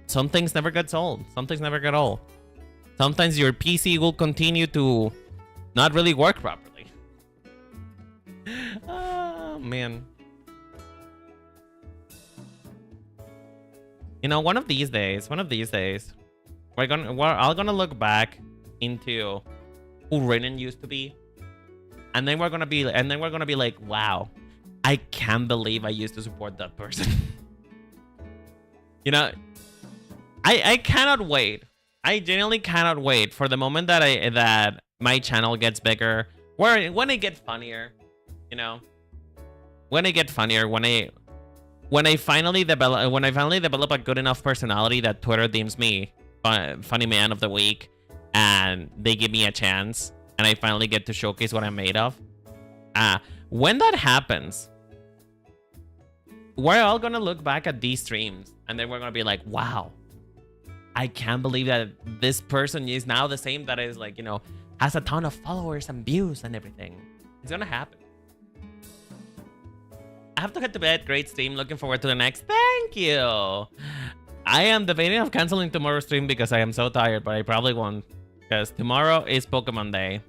some things never get old. Some things never get old. Sometimes your PC will continue to not really work properly. Oh man. You know, one of these days, we're all gonna look back into who Renan used to be, and then we're gonna be like, wow, I can't believe I used to support that person. You know, I cannot wait. I genuinely cannot wait for the moment that my channel gets bigger, when it gets funnier, you know, when I finally develop a good enough personality that Twitter deems me funny man of the week, and they give me a chance, and I finally get to showcase what I'm made of. When that happens, we're all gonna look back at these streams, and then we're gonna be like, wow, I can't believe that this person is now the same that is, like, you know, has a ton of followers and views and everything. It's gonna happen. I have to head to bed. Great stream. Looking forward to the next. Thank you. I am debating of canceling tomorrow's stream because I am so tired, but I probably won't, because tomorrow is Pokemon Day.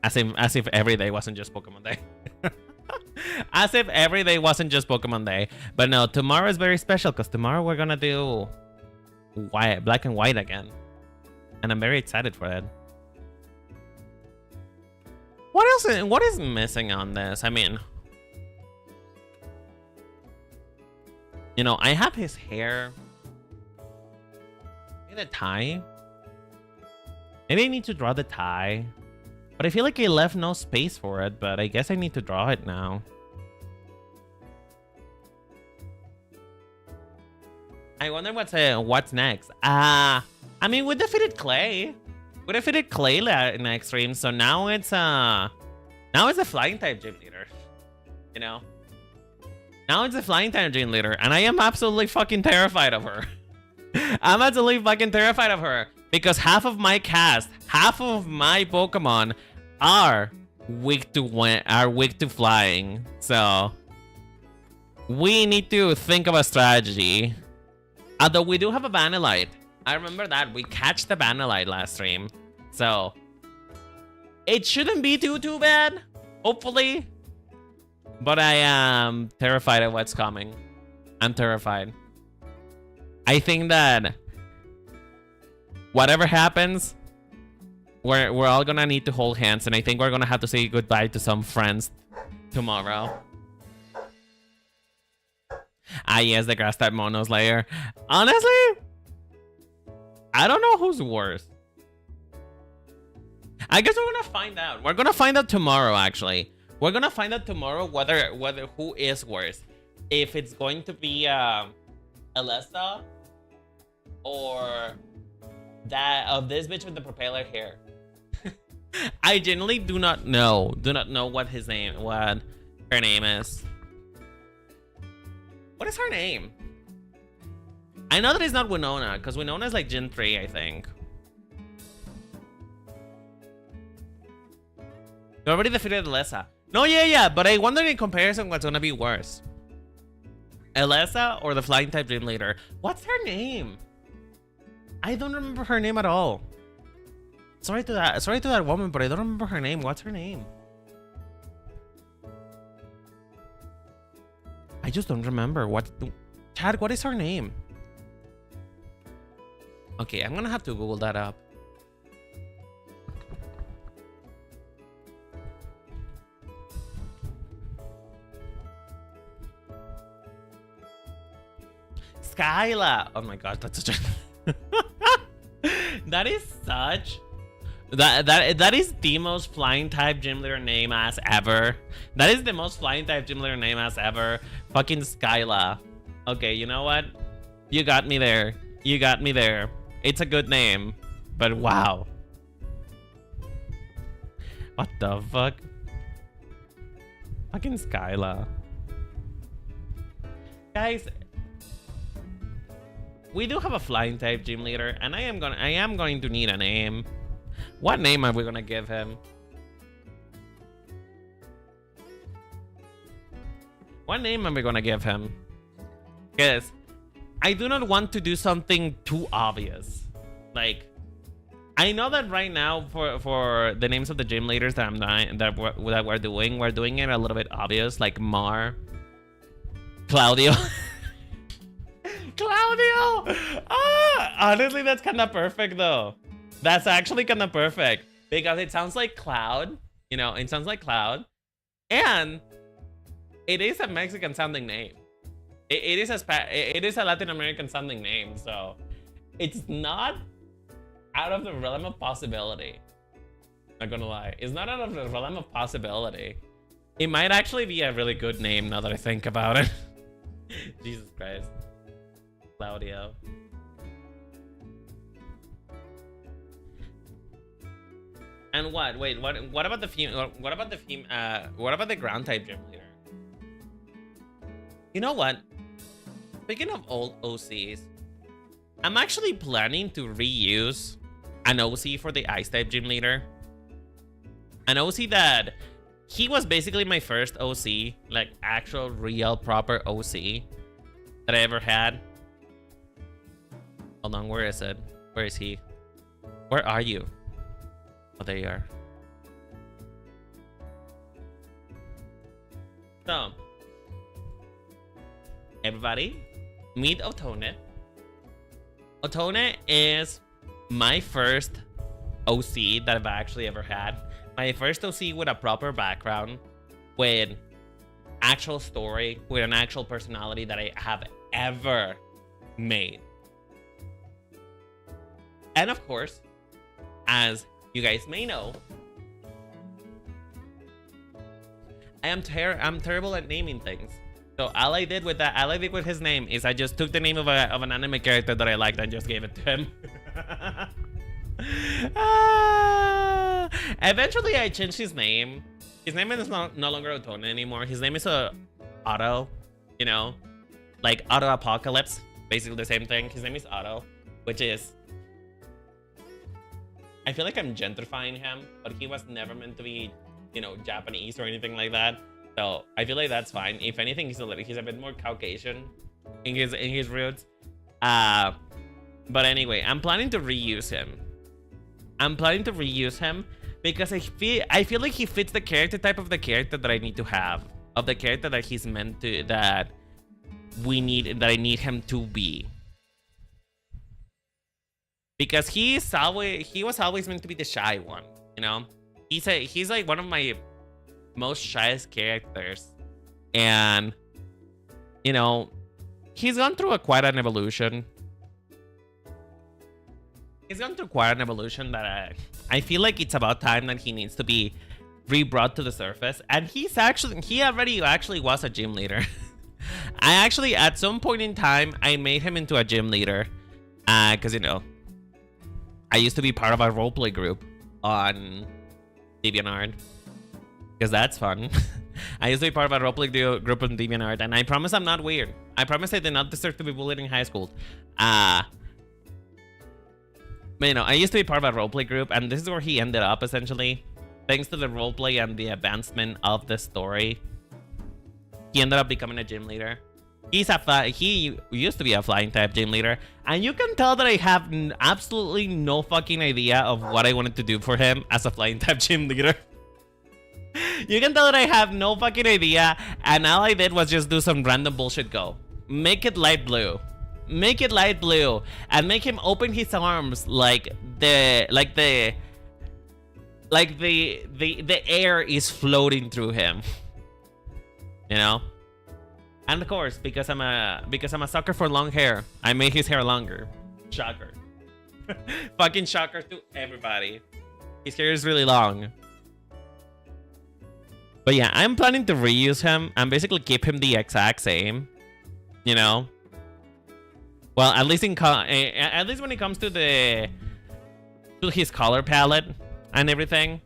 As if every day wasn't just Pokemon Day. As if every day wasn't just Pokemon Day. But no, tomorrow is very special because tomorrow we're gonna do black and white again, and I'm very excited for that. What is missing on this? I mean, you know, I have his hair. Maybe the tie. Maybe I need to draw the tie, but I feel like I left no space for it, but I guess I need to draw it now. I wonder what's next. I mean, we defeated Clay. We defeated Clay next stream, so now it's a flying type gym leader. You know? Now it's a flying type gym leader, and I am absolutely fucking terrified of her. I'm absolutely fucking terrified of her because half of my cast, half of my Pokemon are weak to flying. So we need to think of a strategy. Although we do have a Vanillite. I remember that. We catch the Vanillite last stream. So it shouldn't be too bad. Hopefully. But I am terrified of what's coming. I'm terrified. I think that whatever happens, we're all gonna need to hold hands, and I think we're gonna have to say goodbye to some friends tomorrow. Yes, the grass type mono slayer. Honestly, I don't know who's worse. I guess we're gonna find out. We're gonna find out tomorrow, actually. We're gonna find out tomorrow whether who is worse. If it's going to be Alessa or that of this bitch with the propeller hair. I genuinely do not know what her name is. What is her name? I know that it's not Winona, because Winona is like Gen 3, I think. You already defeated Alessa. No, yeah, but I wonder in comparison what's gonna be worse. Alessa or the flying type gym leader? What's her name? I don't remember her name at all. Sorry to that woman, but I don't remember her name. What's her name? I just don't remember. Chad, what is her name? Okay, I'm gonna have to Google that up. Skyla! Oh my god, that's such a... That is such... That is the most flying type gym leader name as ever. That is the most flying type gym leader name as ever. Fucking Skyla. Okay, you know what? You got me there. You got me there. It's a good name, but wow. What the fuck? Fucking Skyla. Guys, we do have a flying type gym leader, and I am going to need a name. What name are we gonna give him? What name am I gonna give him? Because I do not want to do something too obvious. Like, I know that right now for the names of the gym leaders that we're doing it a little bit obvious, like Mar, Claudio. Claudio! Honestly, that's kind of perfect though. That's actually kind of perfect because it sounds like Cloud. You know, it sounds like Cloud, and it is a Mexican sounding name. It is a Latin American sounding name, so it's not out of the realm of possibility. Not gonna lie, it's not out of the realm of possibility. It might actually be a really good name now that I think about it. Jesus Christ. Claudio. And what? Wait, what about the female? What about the ground type gym leader? You know what? Speaking of old OCs, I'm actually planning to reuse an OC for the ice type gym leader. An OC that he was basically my first OC, like actual real proper OC that I ever had. Hold on, where is it? Where is he? Where are you? Oh, there you are. So, everybody, meet Otone. Otone is my first OC that I've actually ever had. My first OC with a proper background, with actual story, with an actual personality that I have ever made. And of course, as you guys may know, I'm terrible at naming things. So all I did with his name is I just took the name of an anime character that I liked and just gave it to him. Eventually, I changed his name. His name is no longer Otone anymore. His name is Otto. You know, like Otto Apocalypse. Basically the same thing. His name is Otto, which is. I feel like I'm gentrifying him, but he was never meant to be, you know, Japanese or anything like that. So I feel like that's fine. If anything, he's a bit more Caucasian in his roots. But anyway, I'm planning to reuse him. Because I feel like he fits the character type of the character that I need to have, of the character that he's meant to, that I need him to be. Because he was always meant to be the shy one, you know. He's like one of my most shyest characters, and you know, he's gone through quite an evolution. That I feel like it's about time that he needs to be re-brought to the surface. And he already was a gym leader. I actually, at some point in time, I made him into a gym leader, because you know, I used to be part of a roleplay group on DeviantArt, because that's fun. I used to be part of a roleplay group on DeviantArt, and I promise I'm not weird. I promise I did not deserve to be bullied in high school. But you know, I used to be part of a roleplay group, and this is where he ended up, essentially. Thanks to the roleplay and the advancement of the story, he ended up becoming a gym leader. He used to be a flying type gym leader, and you can tell that I have absolutely no fucking idea of what I wanted to do for him as a flying type gym leader. You can tell that I have no fucking idea, and all I did was just do some random bullshit. Make it light blue, and make him open his arms like the air is floating through him, you know. And of course, because I'm a sucker for long hair, I made his hair longer. Shocker. Fucking shocker to everybody. His hair is really long. But yeah, I'm planning to reuse him and basically keep him the exact same, you know. Well, at least when it comes to his color palette and everything.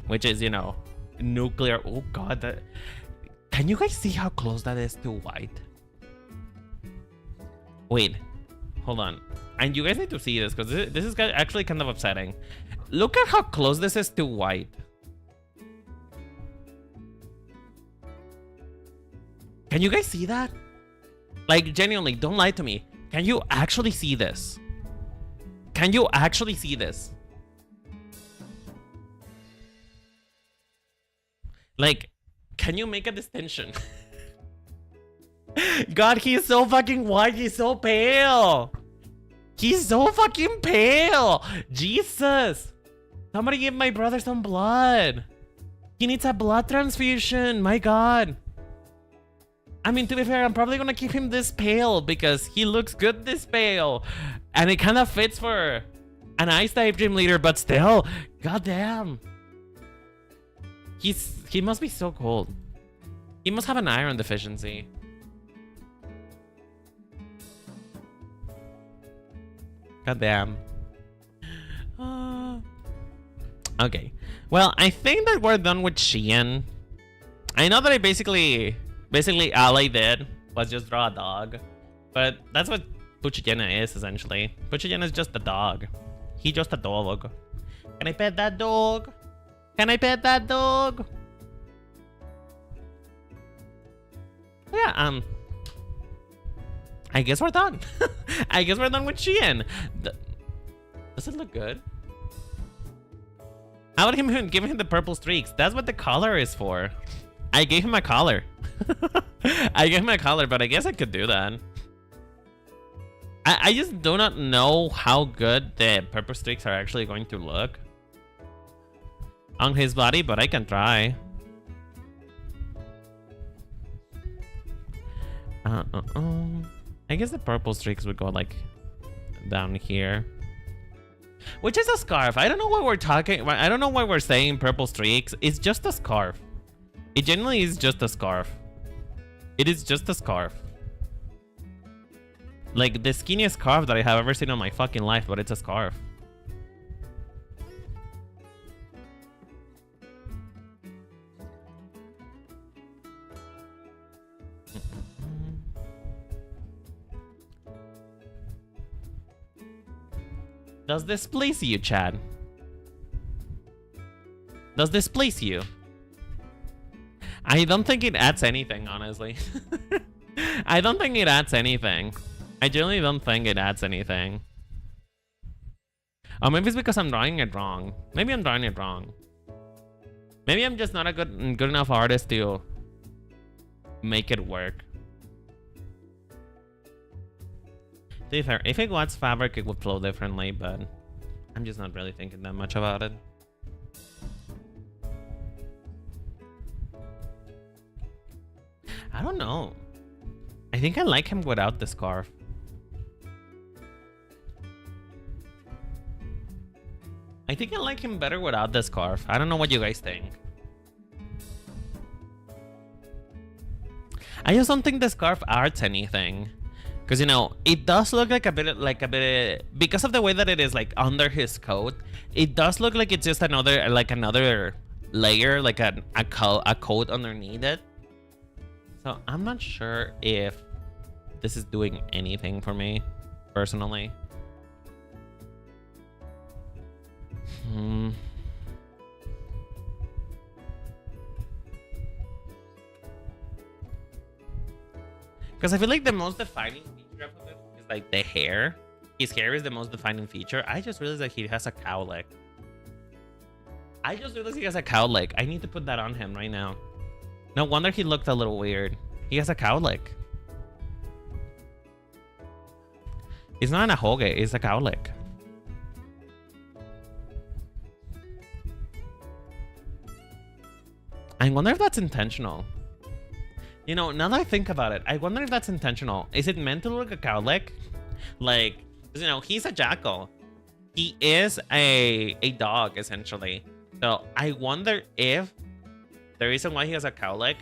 which is, you know, nuclear. Oh god, that, can you guys see how close that is to white? Wait, hold on. And you guys need to see this because this is actually kind of upsetting. Look at how close this is to white. Can you guys see that? Like, genuinely, don't lie to me. Can you actually see this? Can you actually see this? Like, can you make a distinction? God, he's so fucking white. He's so pale. He's so fucking pale. Jesus. Somebody give my brother some blood. He needs a blood transfusion. My God. I mean, to be fair, I'm probably gonna keep him this pale because he looks good this pale. And it kind of fits for an ice type gym leader, but still, goddamn. He must be so cold. He must have an iron deficiency. Goddamn. Okay. Well, I think that we're done with Shien. I know that I basically all I did was just draw a dog, but that's what Puchigena is essentially. Puchigena is just a dog. He's just a dog. Can I pet that dog? Can I pet that dog? Yeah, I guess we're done. I guess we're done with Shien. Does it look good? How about him giving him the purple streaks? That's what the collar is for. I gave him a collar. I gave him a collar, but I guess I could do that. I just do not know how good the purple streaks are actually going to look on his body, but I can try. I guess the purple streaks would go like down here, which is a scarf. I don't know why we're talking. I don't know why we're saying purple streaks. It's just a scarf. It genuinely is just a scarf. It is just a scarf. Like the skinniest scarf that I have ever seen in my fucking life, but it's a scarf. Does this please you, Chad? Does this please you? I don't think it adds anything, honestly. I don't think it adds anything. I generally don't think it adds anything. Or maybe it's because I'm drawing it wrong. Maybe I'm drawing it wrong. Maybe I'm just not a good enough artist to make it work. To be fair, if it was fabric, it would flow differently, but I'm just not really thinking that much about it. I don't know. I think I like him without the scarf. I think I like him better without the scarf. I don't know what you guys think. I just don't think the scarf adds anything. Because, you know, it does look like a bit, because of the way that it is like under his coat, it does look like it's just another layer, like a coat underneath it. So I'm not sure if this is doing anything for me, personally. Because I feel like the most defining feature of it is like the hair. His hair is the most defining feature. I just realized that he has a cowlick. I need to put that on him right now. No wonder he looked a little weird. He has a cowlick. It's not a hoge, it's a cowlick. I wonder if that's intentional. You know, now that I think about it, I wonder if that's intentional. Is it meant to look like a cowlick? Like, you know, he's a jackal. He is a dog, essentially. So I wonder if the reason why he has a cowlick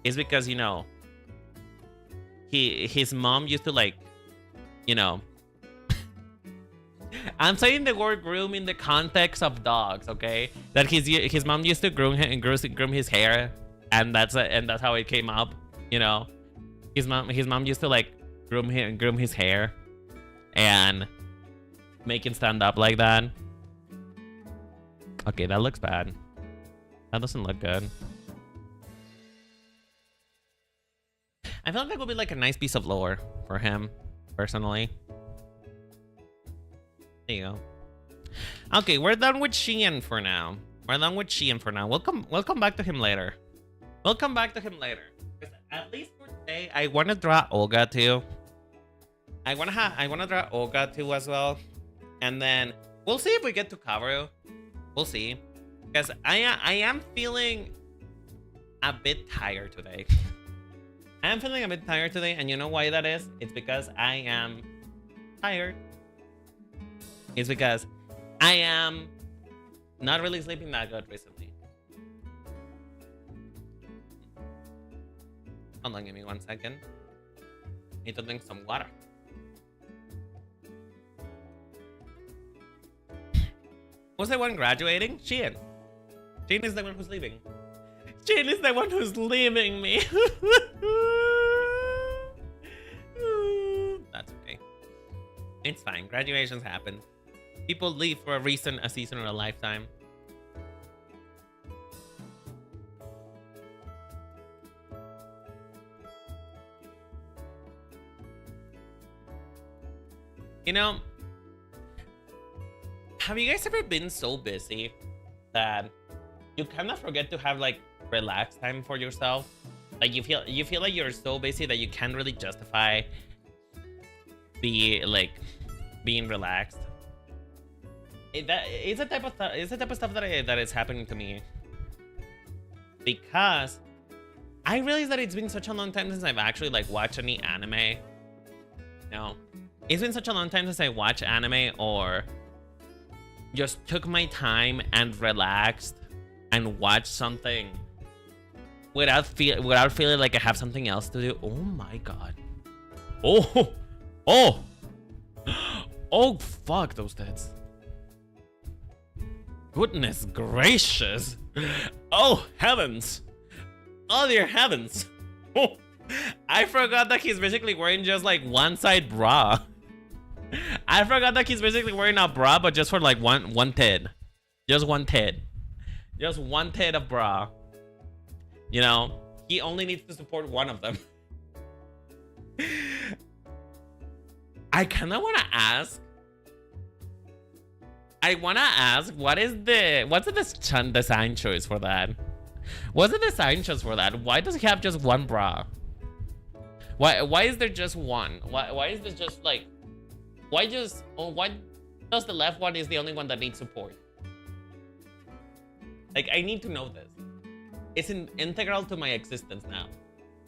is because, you know, his mom used to, like, you know, I'm saying the word groom in the context of dogs, okay? That his mom used to groom his hair, and that's how it came up, you know. His mom used to like groom his hair, and make him stand up like that. Okay, that looks bad. That doesn't look good. I feel like that would be like a nice piece of lore for him, personally. There you go. Okay, we're done with Shien for now. We'll come back to him later. At least for today, I want to draw Olga too. I wanna draw Olga too as well, and then we'll see if we get to Kaoru. We'll see, because I am feeling a bit tired today. And you know why that is? It's because I am tired. It's because I am not really sleeping that good recently. Hold on, give me 1 second. Need to drink some water. Who's the one graduating? Shien. Shien is the one who's leaving. Shien is the one who's leaving me. That's okay. It's fine. Graduations happen. People leave for a reason, a season, or a lifetime. You know, have you guys ever been so busy that you kind of forget to have like relaxed time for yourself? Like you feel like you're so busy that you can't really justify being relaxed. It's the type of stuff that is happening to me, because I realized that it's been such a long time since I've actually like watched any anime. No, it's been such a long time since I watched anime or just took my time and relaxed and watched something without feeling like I have something else to do. Oh my god. Oh fuck those tits. Goodness gracious. Oh heavens. Oh dear heavens. Oh, I forgot that he's basically wearing just like one side bra. I forgot that he's basically wearing a bra, but just for like one tit. Just one tit. Just one tit of bra. You know, he only needs to support one of them. I kind of want to ask. What's the design choice for that? What's the design choice for that? Why does he have just one bra? Why is there just one? Why is there just like? Why does the left one is the only one that needs support? Like, I need to know this. It's integral to my existence now.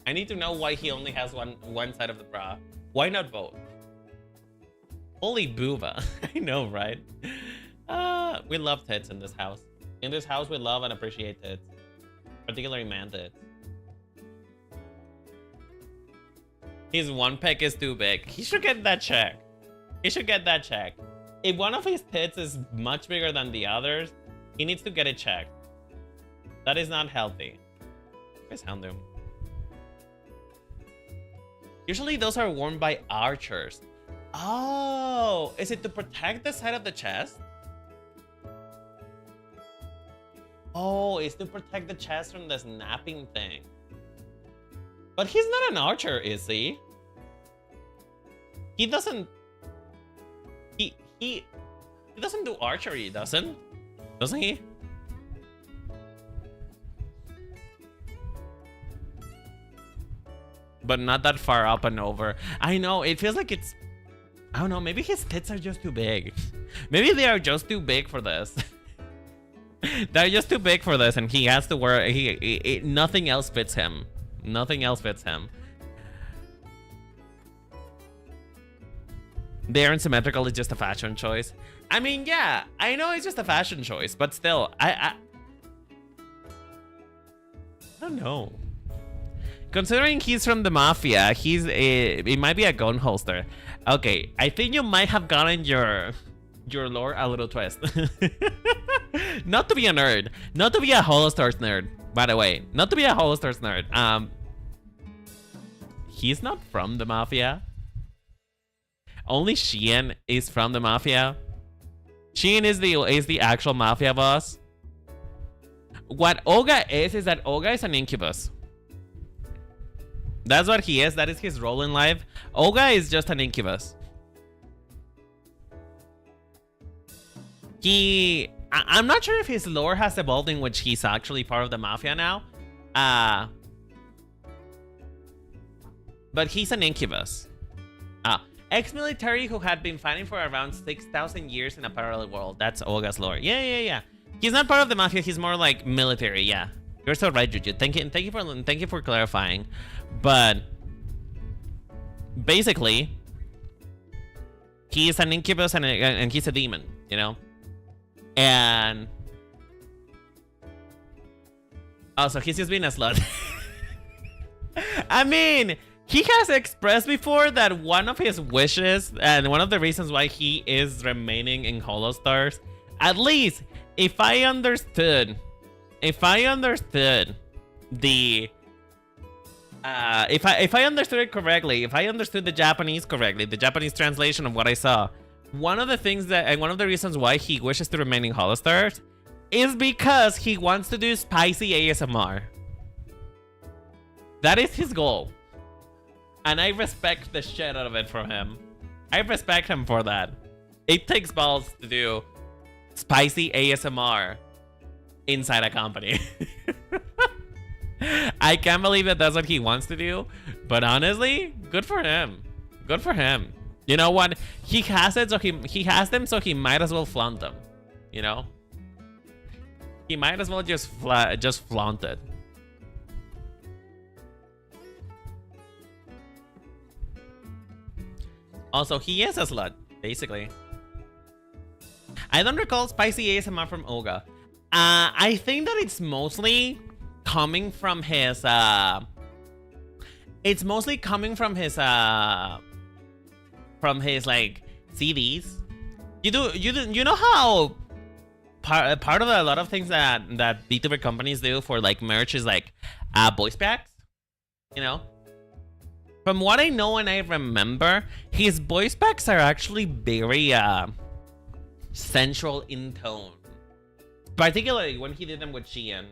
I need to know why he only has one side of the bra. Why not both? Holy booba. I know, right? We love tits in this house. In this house, we love and appreciate tits. Particularly man tits. His one peck is too big. He should get that checked. If one of his tits is much bigger than the others, he needs to get it checked. That is not healthy. Where's Houndoom? Usually those are worn by archers. Oh, is it to protect the side of the chest? Oh, it's to protect the chest from the snapping thing. But he's not an archer, is he? He doesn't... He doesn't do archery, doesn't he? But not that far up and over. I know, it feels like it's... I don't know, maybe his tits are just too big. Maybe they are just too big for this. They're just too big for this, and he has to wear... nothing else fits him. Nothing else fits him. They aren't symmetrical, it's just a fashion choice. I mean, yeah, I know it's just a fashion choice, but still, I don't know. Considering he's from the mafia, it might be a gun holster. Okay, I think you might have gotten your your lore a little twist. Not to be a nerd. Not to be a HOLOSTARS nerd, by the way. Not to be a HOLOSTARS nerd. He's not from the Mafia. Only Shien is from the Mafia. Shien is the actual Mafia boss. What Oga is that Oga is an incubus. That's what he is. That is his role in life. Oga is just an incubus. I'm not sure if his lore has evolved in which he's actually part of the Mafia now. But he's an incubus. Ex-military who had been fighting for around 6,000 years in a parallel world. That's Oga's lore. Yeah. He's not part of the Mafia. He's more like military. Yeah, you're so right, Juju. Thank you for clarifying. But basically, he is an incubus and he's a demon. You know, and also he's just being a slut. I mean, he has expressed before that one of his wishes and one of the reasons why he is remaining in HOLOSTARS, at least if I understood the if I understood it correctly, if I understood the Japanese correctly, the Japanese translation of what I saw, one of the things that and one of the reasons why he wishes to remain in HOLOSTARS is because he wants to do spicy ASMR. That is his goal. And I respect the shit out of it from him. I respect him for that. It takes balls to do spicy ASMR inside a company. I can't believe that that's what he wants to do. But honestly, good for him. Good for him. You know what? He has it, so he has them, so he might as well flaunt them. You know? He might as well just flaunt it. Also, he is a slut, basically. I don't recall spicy ASMR from Oga. I think that it's mostly coming from his like CDs. You know how part of a lot of things that Vtuber companies do for like merch is like voice packs, you know? From what I know and I remember, his voice packs are actually very sensual in tone. Particularly when he did them with Shien.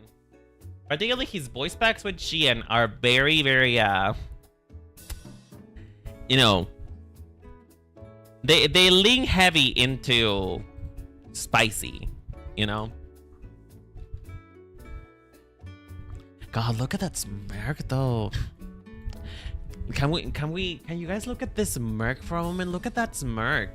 Particularly his voice packs with Shien are very, very, you know, they lean heavy into spicy, you know? God, look at that smirk though. Can you guys look at this smirk for a moment? Look at that smirk.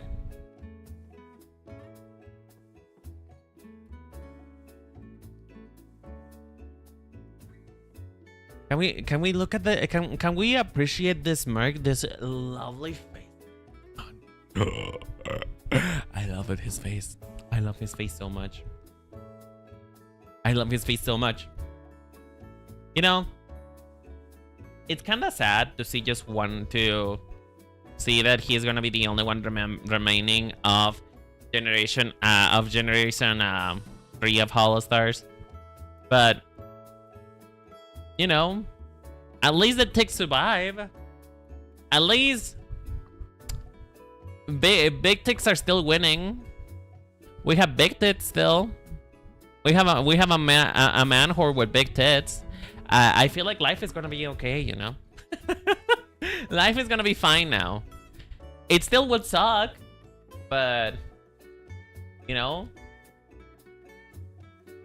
Can we look at the can we appreciate this smirk, this lovely face? I love it, his face. I love his face so much. I love his face so much. You know, it's kind of sad to see see that he's gonna be the only one remaining of generation 3 of HOLOSTARS. But you know, at least the ticks survive. At least big ticks are still winning. We have big tits still. We have a man whore with big tits. I feel like life is gonna be okay, you know. Life is gonna be fine now. It still would suck, but you know,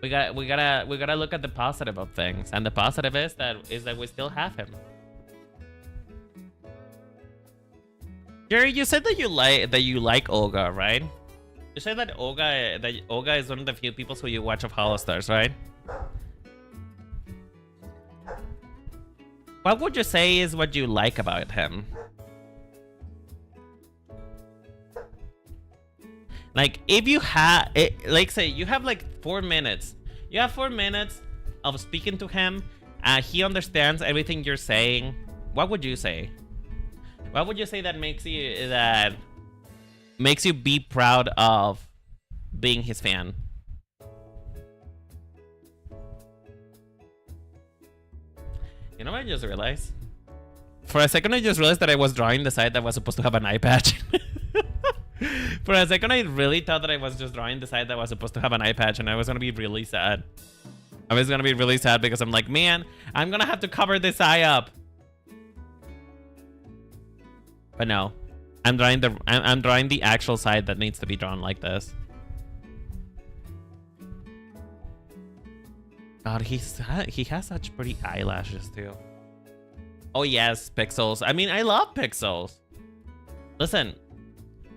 we gotta look at the positive of things, and the positive is that we still have him. Jerry, you said that you like Olga, right? You said that Olga is one of the few people who you watch of HOLOSTARS, right? What would you say is what you like about him? Like, if you have, like, say you have like 4 minutes. You have 4 minutes of speaking to him. He understands everything you're saying. What would you say? What would you say that makes you makes you be proud of being his fan. You know what I just realized? For a second, I just realized that I was drawing the side that was supposed to have an eye patch. For a second, I really thought that I was just drawing the side that was supposed to have an eye patch, and I was gonna be really sad. I was gonna be really sad because I'm like, man, I'm gonna have to cover this eye up. But no, I'm drawing the actual side that needs to be drawn like this. God, he has such pretty eyelashes too. Oh yes, pixels. I mean, I love pixels. Listen,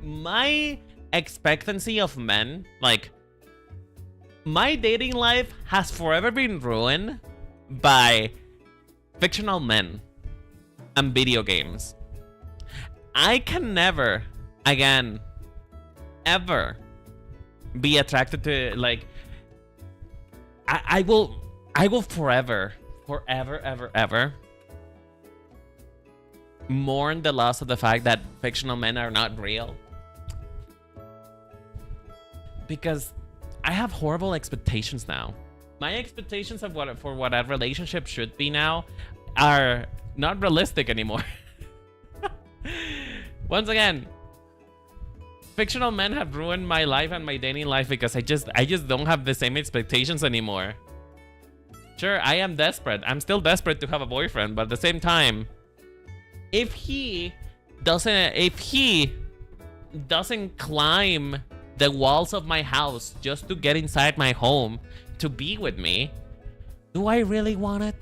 my expectancy of men, like, my dating life has forever been ruined by fictional men and video games. I can never, again, ever be attracted to, like, I will forever, ever mourn the loss of the fact that fictional men are not real. Because I have horrible expectations now. My expectations of what a relationship should be now are not realistic anymore. Once again, fictional men have ruined my life and my dating life because I just don't have the same expectations anymore. Sure, I am desperate. I'm still desperate to have a boyfriend, but at the same time, if he doesn't climb the walls of my house just to get inside my home to be with me, do I really want it?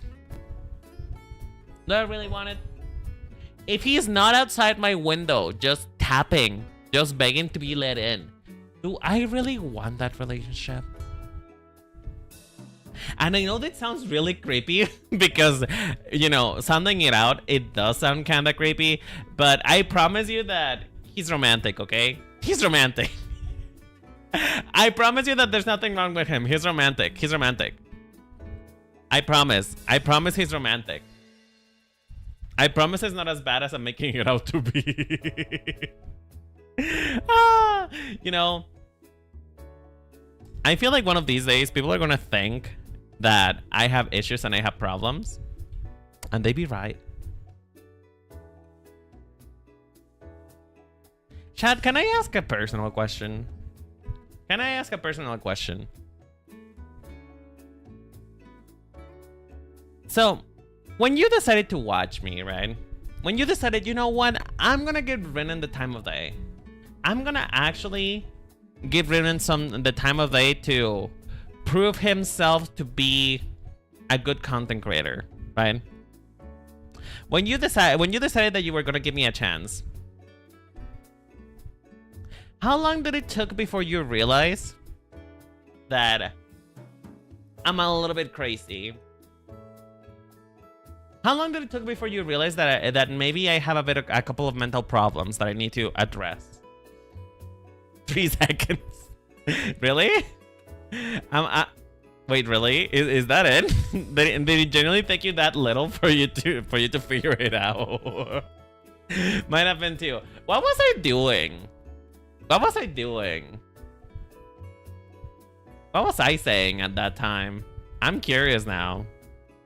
Do I really want it? If he's not outside my window, just tapping, just begging to be let in, do I really want that relationship? And I know that sounds really creepy because, you know, sounding it out, it does sound kind of creepy, but I promise you that he's romantic, okay? He's romantic. I promise you that there's nothing wrong with him. He's romantic. He's romantic. I promise. I promise he's romantic. I promise it's not as bad as I'm making it out to be. You know, I feel like one of these days people are gonna think that I have issues and I have problems, and they be right. Chad, can I ask a personal question? Can I ask a personal question? So, when you decided to watch me, right? When you decided, you know what? I'm gonna give Renan the time of day. I'm gonna actually give Renan the time of day to prove himself to be a good content creator, right? When you decided that you were gonna give me a chance, how long did it took before you realized that I'm a little bit crazy? How long did it took before you realized that that maybe I have a couple of mental problems that I need to address? 3 seconds. Really? Wait, really? Is that it? Did it genuinely take you that little for you to figure it out? Might have been too. What was I doing? What was I doing? What was I saying at that time? I'm curious now.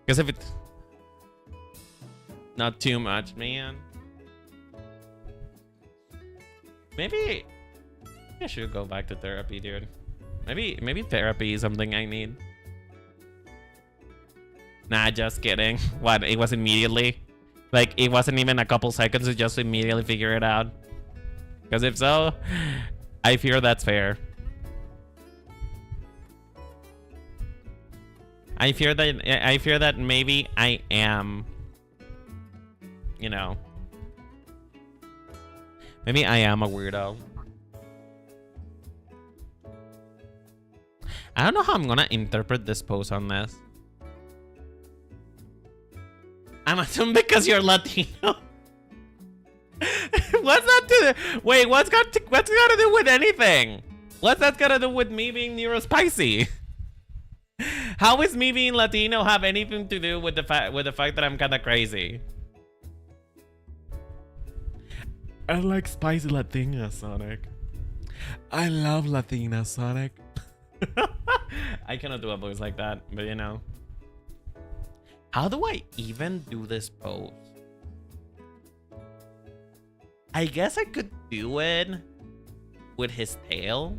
Because if it's not too much, man. Maybe I should go back to therapy, dude. Maybe therapy is something I need. Nah, just kidding. What? It was immediately? Like, it wasn't even a couple seconds to just immediately figure it out? Because if so, I fear that's fair. I fear that maybe I am, you know, maybe I am a weirdo. I don't know how I'm gonna interpret this post on this. I'm assuming because you're Latino. What's that to? Wait, what's got to do with anything? What's that got to do with me being neurospicy? How is me being Latino have anything to do with the fact that I'm kind of crazy? I like spicy Latinas, Sonic. I love Latina Sonic. I cannot do a voice like that, but you know. How do I even do this pose? I guess I could do it with his tail.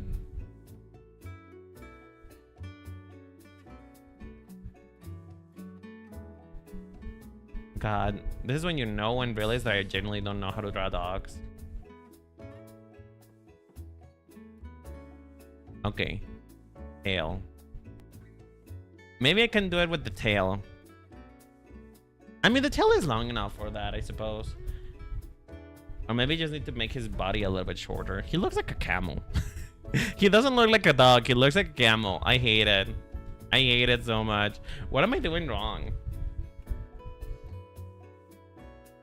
God, this is when you know and realize that I genuinely don't know how to draw dogs. Okay. Tail. Maybe I can do it with the tail. I mean, the tail is long enough for that, I suppose. Or maybe just need to make his body a little bit shorter. He looks like a camel. He doesn't look like a dog. He looks like a camel. I hate it. I hate it so much. What am I doing wrong?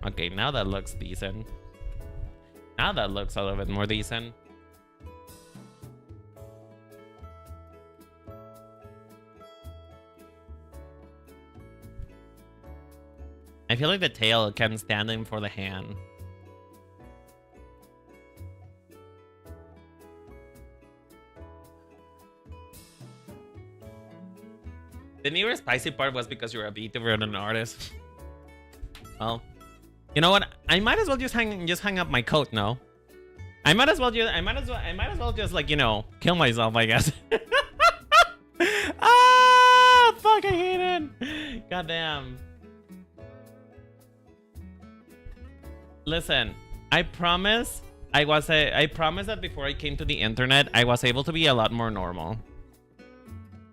Okay, now that looks decent. Now that looks a little bit more decent. I feel like the tail can stand in for the hand. The newer spicy part was because you're a Vtuber and an artist. Well, you know what? I might as well just hang up my coat now. I might as well just like, you know, kill myself, I guess. Ah, fuck, I hate it. Goddamn. Listen, I promise that before I came to the internet, I was able to be a lot more normal.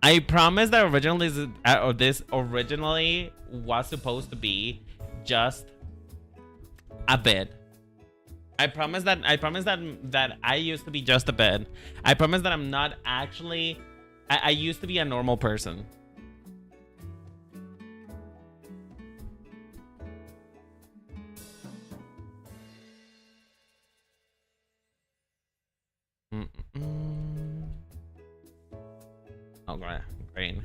I promise that this originally was supposed to be just a bit. I promise that I used to be just a bit. I promise that I'm not actually. I used to be a normal person. Oh, great.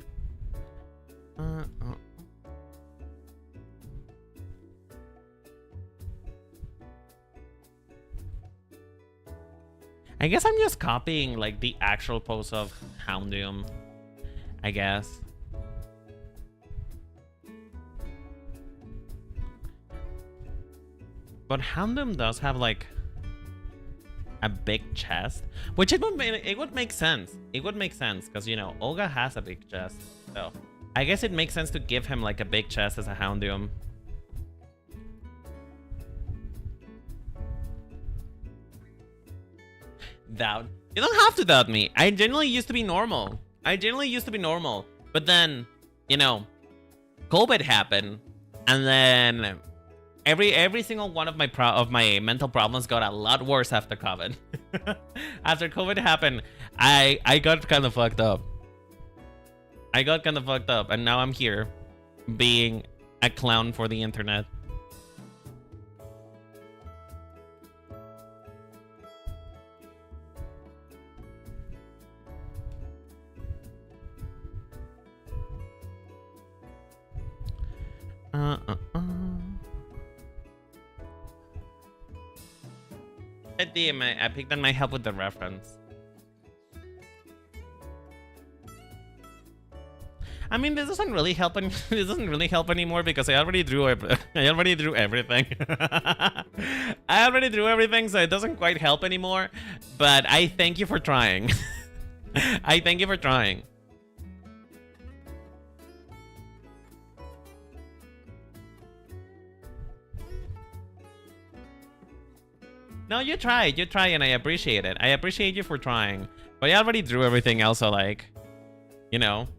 I guess I'm just copying like the actual pose of Houndoom, I guess. But Houndoom does have like a big chest, which it would make sense. It would make sense because, you know, Olga has a big chest, so I guess it makes sense to give him like a big chest as a Houndoom. Doubt? You don't have to doubt me. I genuinely used to be normal. But then, you know, COVID happened, and then every single one of my mental problems got a lot worse after COVID. After COVID happened, I got kind of fucked up. And now I'm here, being a clown for the internet. I picked that might help with the reference. I mean, this doesn't really help. This doesn't really help anymore because I already drew everything. I already drew everything, so it doesn't quite help anymore. But I thank you for trying. I thank you for trying. No, you tried, and I appreciate it. I appreciate you for trying. But I already drew everything else, so like, you know.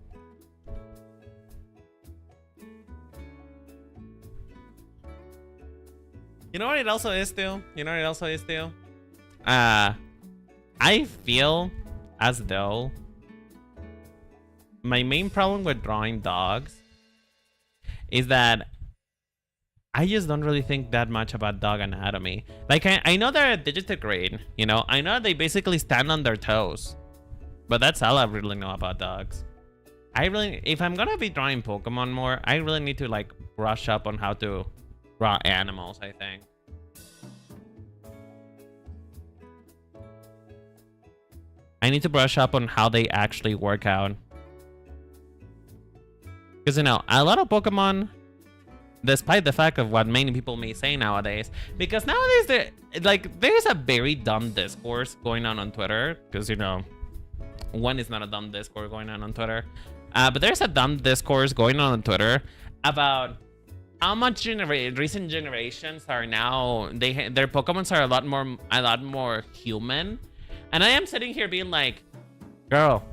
You know what it also is too? I feel as though my main problem with drawing dogs is that I just don't really think that much about dog anatomy. Like, I know they're a digitigrade, you know? I know they basically stand on their toes. But that's all I really know about dogs. If I'm gonna be drawing Pokemon more, I really need to, like, brush up on how to draw animals, I think. I need to brush up on how they actually work out. Because, you know, a lot of Pokemon, despite the fact of what many people may say nowadays, because nowadays, there's a very dumb discourse going on Twitter, because, you know, one is not a dumb discourse going on Twitter, but there's a dumb discourse going on Twitter about how much recent generations are now, their Pokemons are a lot more human. And I am sitting here being like, girl,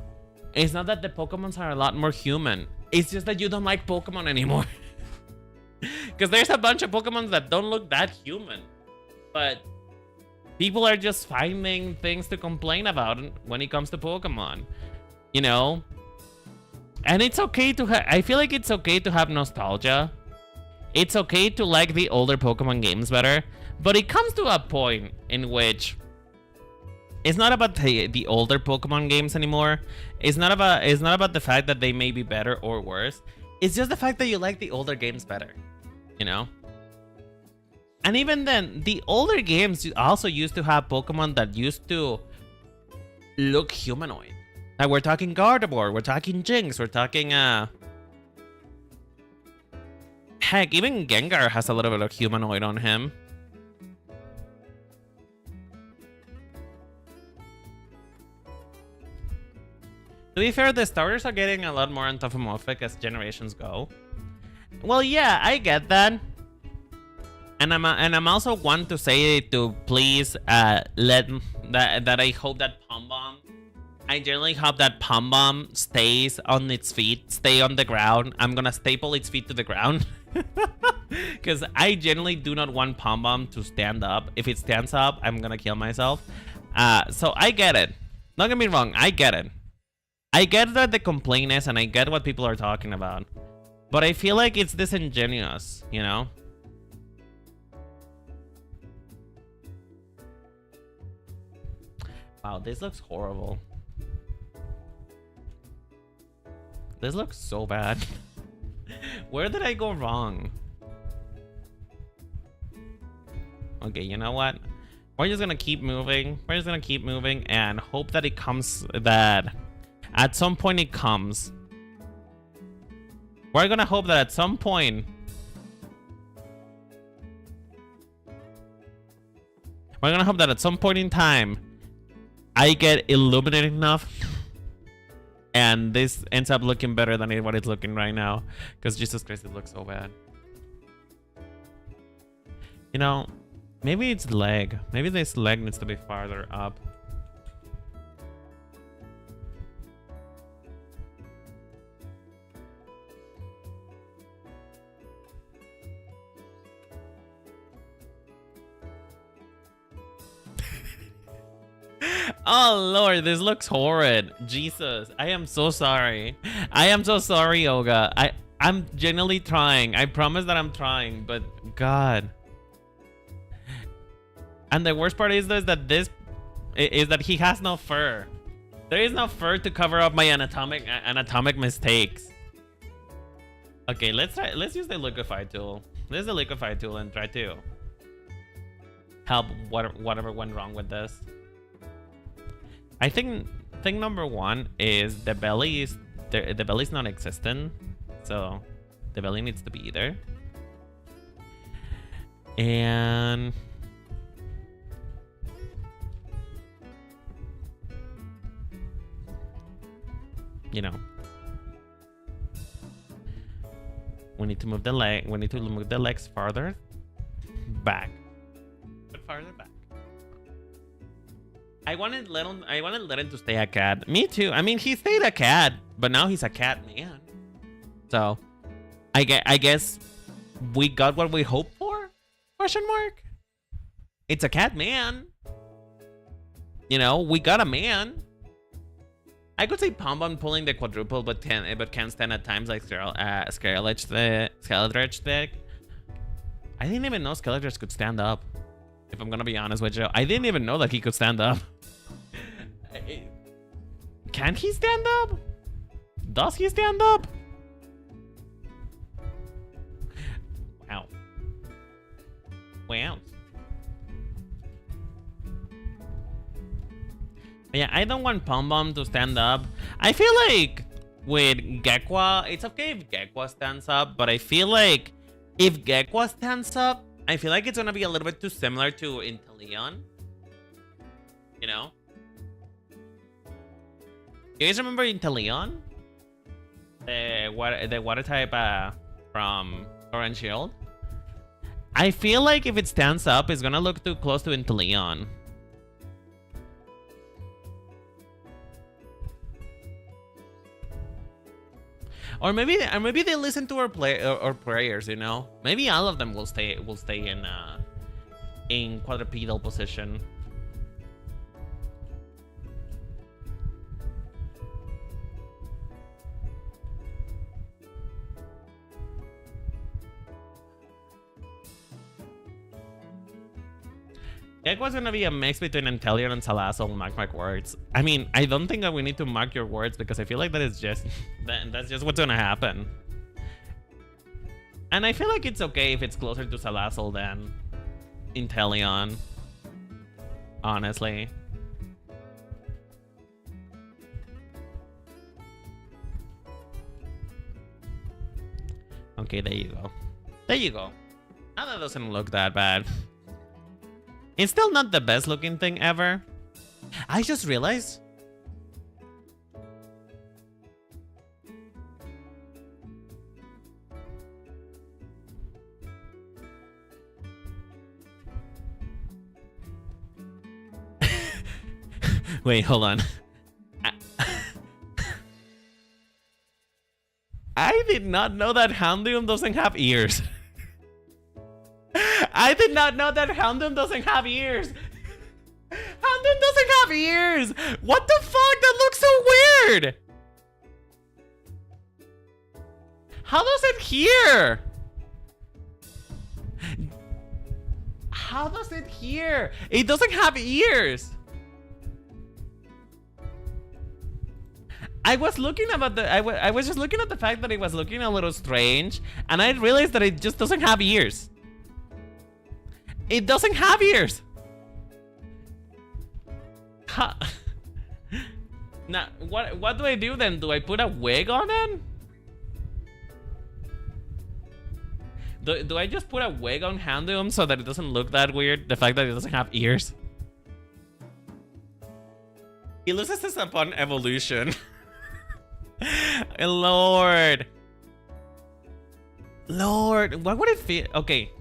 it's not that the Pokemons are a lot more human. It's just that you don't like Pokemon anymore. Because there's a bunch of Pokemon that don't look that human. But people are just finding things to complain about when it comes to Pokemon. You know? And it's okay to I feel like it's okay to have nostalgia. It's okay to like the older Pokemon games better. But it comes to a point in which it's not about the older Pokemon games anymore. It's not about the fact that they may be better or worse. It's just the fact that you like the older games better, you know? And even then, the older games also used to have Pokemon that used to look humanoid. Like, we're talking Gardevoir, we're talking Jinx, we're talking heck, even Gengar has a little bit of humanoid on him. To be fair, the starters are getting a lot more anthropomorphic as generations go. Well, yeah, I get that. And I'm also one to say to please that I hope that I generally hope that Pom Bomb stays on its feet, stay on the ground. I'm gonna staple its feet to the ground. Because I generally do not want Pom Bomb to stand up. If it stands up, I'm gonna kill myself. So I get it. Don't get me wrong, I get it. I get that the complaint is, and I get what people are talking about. But I feel like it's disingenuous, you know? Wow, this looks horrible. This looks so bad. Where did I go wrong? Okay, you know what? We're just gonna keep moving. We're just gonna keep moving and hope that it comes, that at some point it comes. We're gonna hope that at some point in time I get illuminated enough and this ends up looking better than what it's looking right now. Because Jesus Christ, it looks so bad. You know, maybe it's leg. Maybe this leg needs to be farther up. Oh Lord, this looks horrid. Jesus, I am so sorry. I am so sorry, Yoga. I'm genuinely trying. I promise that I'm trying, but God. And the worst part is that he has no fur. There is no fur to cover up my anatomic mistakes. Okay, let's use the liquefy tool. Let's use the liquefy tool and try to help whatever went wrong with this. I think thing number one is the belly is the belly's non-existent, so the belly needs to be there. And you know, we need to move the leg. We need to move the legs farther back, but farther back. I wanted Lennon to stay a cat. Me too. I mean, he stayed a cat, but now he's a cat man. So, I guess we got what we hoped for? Question mark. It's a cat man. You know, we got a man. I could say Pom Bomb pulling the quadruple, but can stand at times like Skeletrich deck. I didn't even know Skeletrich could stand up. If I'm gonna be honest with you, I didn't even know that he could stand up. Can he stand up? Does he stand up? Wow. Wow. Yeah, I don't want Pom Pom to stand up. I feel like with Gekwa, it's okay if Gekwa stands up, but I feel like if Gekwa stands up, I feel like it's gonna be a little bit too similar to Inteleon. You know? You guys remember Inteleon? The water type from Sword and Shield? I feel like if it stands up, it's gonna look too close to Inteleon. Or maybe they listen to our prayers, you know. Maybe all of them will stay in quadrupedal position. Gekwa's gonna be a mix between Inteleon and Salazzle. Mark my words. I mean, I don't think that we need to mark your words because I feel like that is just that's just what's gonna happen. And I feel like it's okay if it's closer to Salazzle than Inteleon. Honestly. Okay, there you go. There you go. Now that doesn't look that bad. It's still not the best looking thing ever. I just realized. Wait, hold on. I did not know that Houndoom doesn't have ears. I did not know that Houndoom doesn't have ears. Houndoom doesn't have ears. What the fuck? That looks so weird. How does it hear? How does it hear? It doesn't have ears. I was looking about the I was just looking at the fact that it was looking a little strange, and I realized that it just doesn't have ears. It doesn't have ears. Huh. Now, what do I do then? Do I put a wig on it? Do I just put a wig on Houndoom so that it doesn't look that weird? The fact that it doesn't have ears. He loses this upon evolution. Lord. Lord, what would it feel? Okay.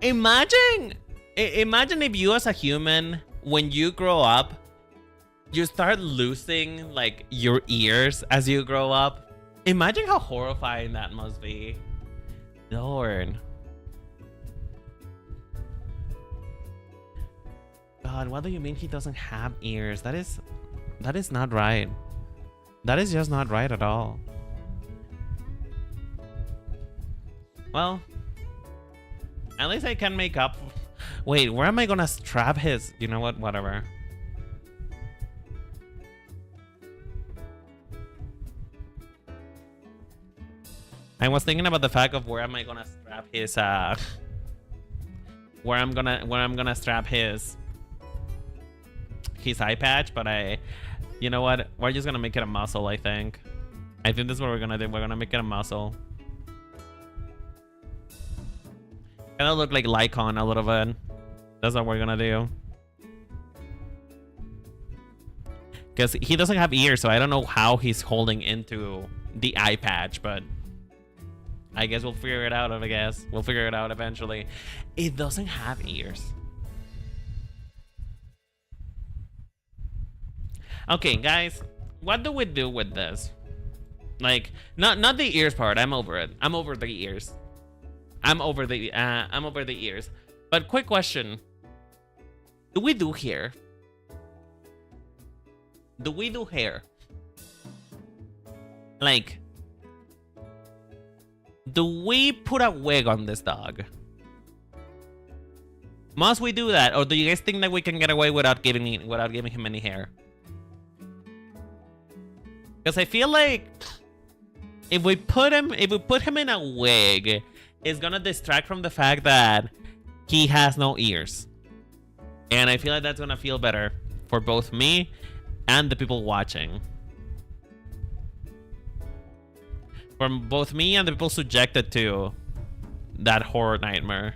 Imagine if you as a human, when you grow up, you start losing like your ears as you grow up. Imagine how horrifying that must be. Lord. God, what do you mean he doesn't have ears? That is not right. That is just not right at all. Well, at least I can make up. Wait, where am I gonna strap his? You know what? Whatever. I was thinking about the fact of where am I gonna strap his where I'm gonna strap his eye patch, but you know what? We're just gonna make it a muscle, I think. I think that's what we're gonna do. We're gonna make it a muscle. Gonna look like Lycon a little bit. That's what we're gonna do. Because he doesn't have ears, so I don't know how he's holding into the eye patch, but I guess we'll figure it out, I guess. We'll figure it out eventually. It doesn't have ears. Okay, guys, what do we do with this? Like, not the ears part. I'm over it. I'm over the ears. I'm over the ears. But quick question: do we do hair? Do we do hair? Like, do we put a wig on this dog? Must we do that, or do you guys think that we can get away without giving him any hair? Because I feel like if we put him in a wig, it's gonna distract from the fact that he has no ears, and I feel like that's gonna feel better. for both me and the people watching. For both me and the people subjected to that horror nightmare.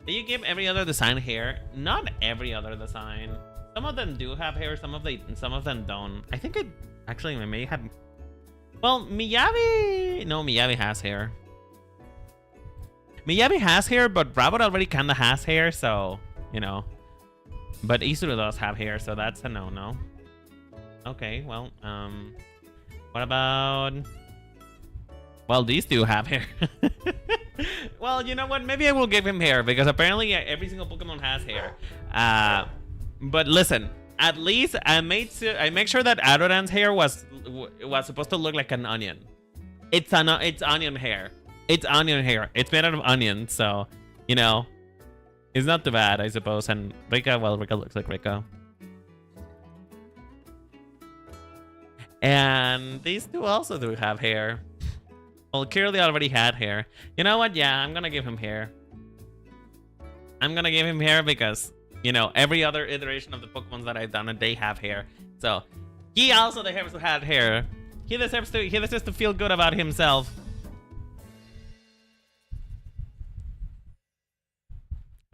Do you give every other design hair? Not every other design. Some of them do have hair, some of them don't. I think I may have. Well, Miyabi. No, Miyabi has hair. Miyabi has hair, but Bravo already kinda has hair, so you know. But Isuru does have hair, so that's a no-no. Okay, well, what about? Well, these two have hair. Well, you know what? Maybe I will give him hair because apparently every single Pokemon has hair. But listen, at least I make sure that Adoran's hair was supposed to look like an onion. It's onion hair. It's onion hair. It's made out of onion, so you know, it's not too bad, I suppose. And Rika, well, Rika looks like Rika. And these two also do have hair. Well, Kirli already had hair. You know what? Yeah, I'm gonna give him hair. I'm gonna give him hair because, you know, every other iteration of the Pokemon that I've done, they have hair. So, he also deserves to have hair. He deserves to feel good about himself.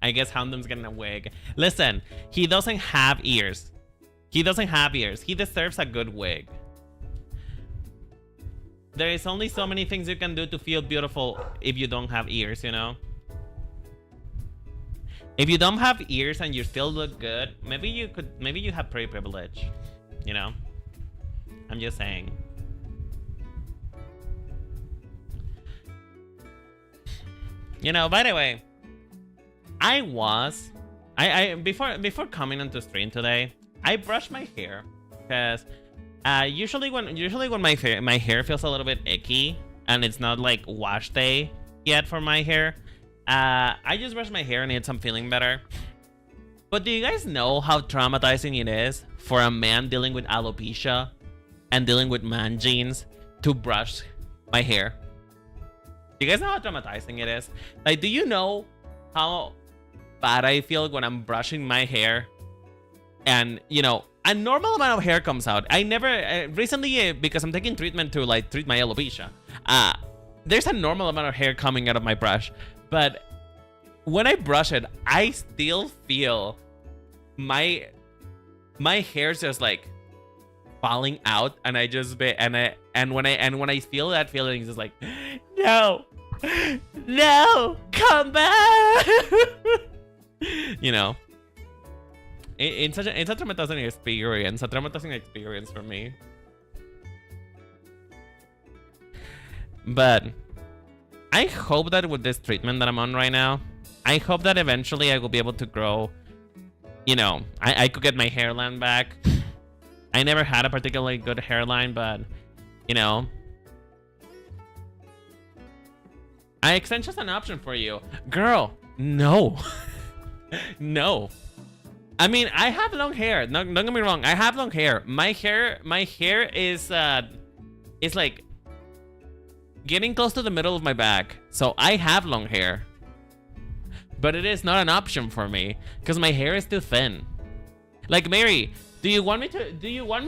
I guess Houndoom's getting a wig. Listen, he doesn't have ears. He doesn't have ears. He deserves a good wig. There is only so many things you can do to feel beautiful if you don't have ears, you know? If you don't have ears and you still look good, maybe you have pretty privilege, you know? I'm just saying. You know, by the way, before coming onto stream today, I brushed my hair because usually when my hair feels a little bit icky and it's not like wash day yet for my hair, I just brush my hair and it's feeling better. But do you guys know how traumatizing it is for a man dealing with alopecia and dealing with man jeans to brush my hair? Do you guys know how traumatizing it is? Like, do you know how bad I feel when I'm brushing my hair and, you know, a normal amount of hair comes out? I never recently, because I'm taking treatment to like treat my alopecia, there's a normal amount of hair coming out of my brush, but when I brush it, I still feel my hair's just like falling out, and I just and when I feel that feeling, it's just like, no, come back. You know. It's a traumatizing experience for me. But I hope that with this treatment that I'm on right now, I hope that eventually I will be able to grow, you know, I could get my hairline back. I never had a particularly good hairline, but, you know, extension's an option for you. Girl, no. No. I mean, I have long hair. No, don't get me wrong. I have long hair. My hair is like getting close to the middle of my back. So I have long hair. But it is not an option for me because my hair is too thin. Like, Mary, do you want me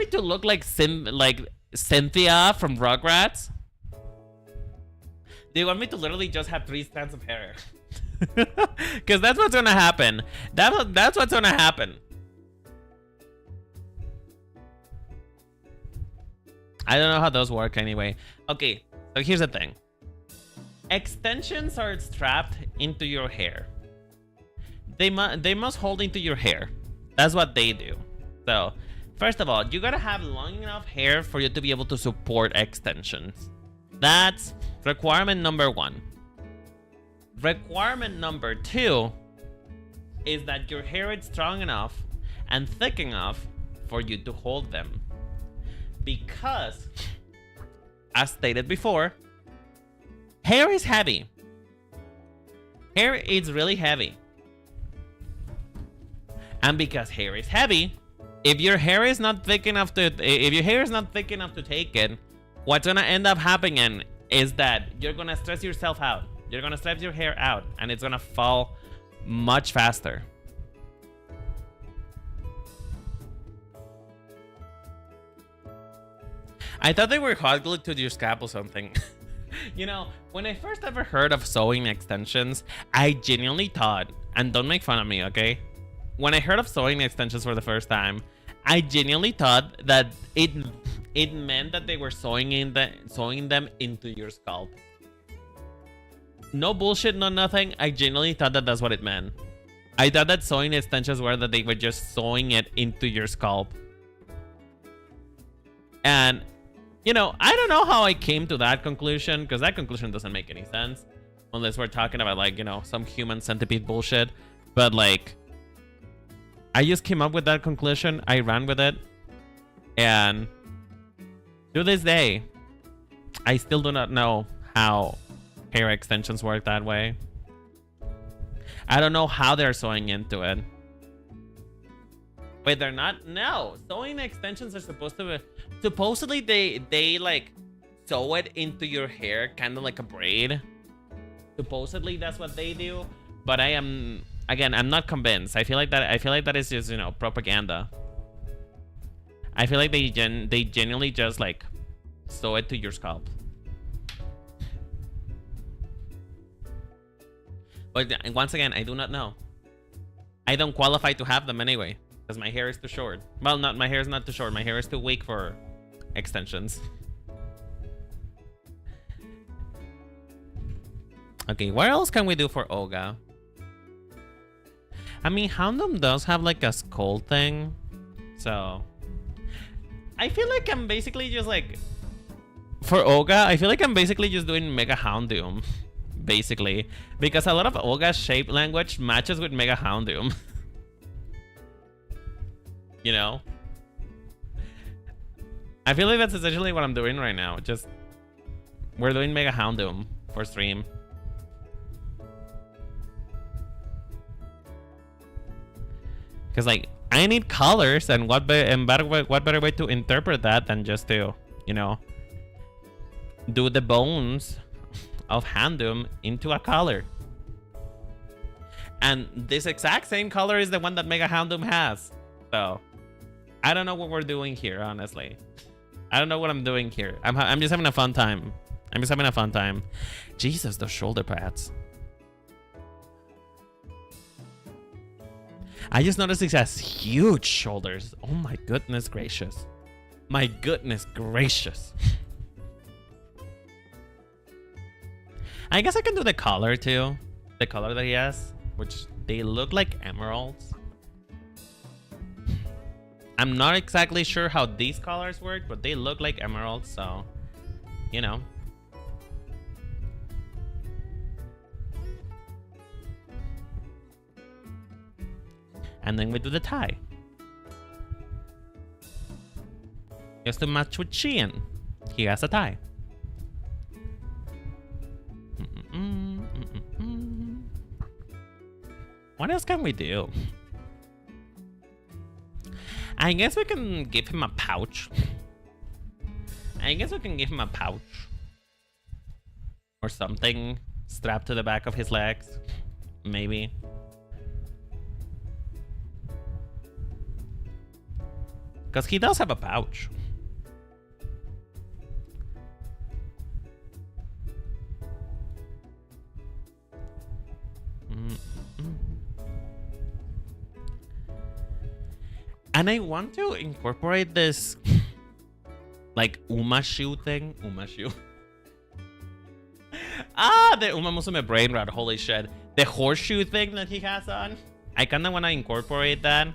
to look like Cynthia from Rugrats? Do you want me to literally just have 3 strands of hair? Because that's what's gonna happen. That's what's gonna happen. I don't know how those work anyway. Okay, so here's the thing. Extensions are strapped into your hair. They must hold into your hair. That's what they do. So, first of all, you gotta have long enough hair for you to be able to support extensions. That's requirement number 1. Requirement number 2 is that your hair is strong enough and thick enough for you to hold them. Because, as stated before, hair is heavy. Hair is really heavy. And because hair is heavy, if your hair is not thick enough to take it, what's gonna end up happening is that you're gonna stress yourself out. You're gonna stress your hair out, and it's gonna fall much faster. I thought they were hot glued to your scalp or something. You know, when I first ever heard of sewing extensions, I genuinely thought, and don't make fun of me, okay? When I heard of sewing extensions for the first time, I genuinely thought that it meant that they were sewing them into your scalp. No bullshit, no nothing. I genuinely thought that that's what it meant. I thought that sewing extensions were that they were just sewing it into your scalp. And, you know, I don't know how I came to that conclusion, because that conclusion doesn't make any sense. Unless we're talking about, like, you know, some human centipede bullshit. But, like, I just came up with that conclusion. I ran with it. And to this day, I still do not know how hair extensions work that way. I don't know how they're sewing into it. Wait, they're not? No. Sewing extensions are supposed to be... Supposedly, they like, sew it into your hair, kind of like a braid. Supposedly, that's what they do. But I am... Again, I'm not convinced. I feel like that is just, you know, propaganda. I feel like they genuinely just, like, sew it to your scalp. But once again, I do not know. I don't qualify to have them anyway, because my hair is too short. Well, my hair is not too short. My hair is too weak for extensions. Okay, what else can we do for Oga? I mean, Houndoom does have like a skull thing, so I feel like I'm basically just like, for Oga, I feel like I'm basically just doing Mega Houndoom, basically, because a lot of Oga's shape language matches with Mega Houndoom. You know? I feel like that's essentially what I'm doing right now. Just, we're doing Mega Houndoom for stream. Because, like, I need colors, and what better way to interpret that than just to, you know, do the bones of Houndoom into a color. And this exact same color is the one that Mega Houndoom has. So, I don't know what we're doing here, honestly. I don't know what I'm doing here. I'm just having a fun time. I'm just having a fun time. Jesus, those shoulder pads. I just noticed he has huge shoulders. Oh my goodness gracious. My goodness gracious. I guess I can do the color too. The color that he has, which they look like emeralds. I'm not exactly sure how these colors work, but they look like emeralds, so, you know. And then we do the tie. Just to match with Shien. He has a tie. What else can we do? I guess we can give him a pouch. Or something strapped to the back of his legs. Maybe. Because he does have a pouch. And I want to incorporate this, like, Umashu thing. Umashu. The Uma Musume brain rot. Holy shit. The horseshoe thing that he has on. I kind of want to incorporate that.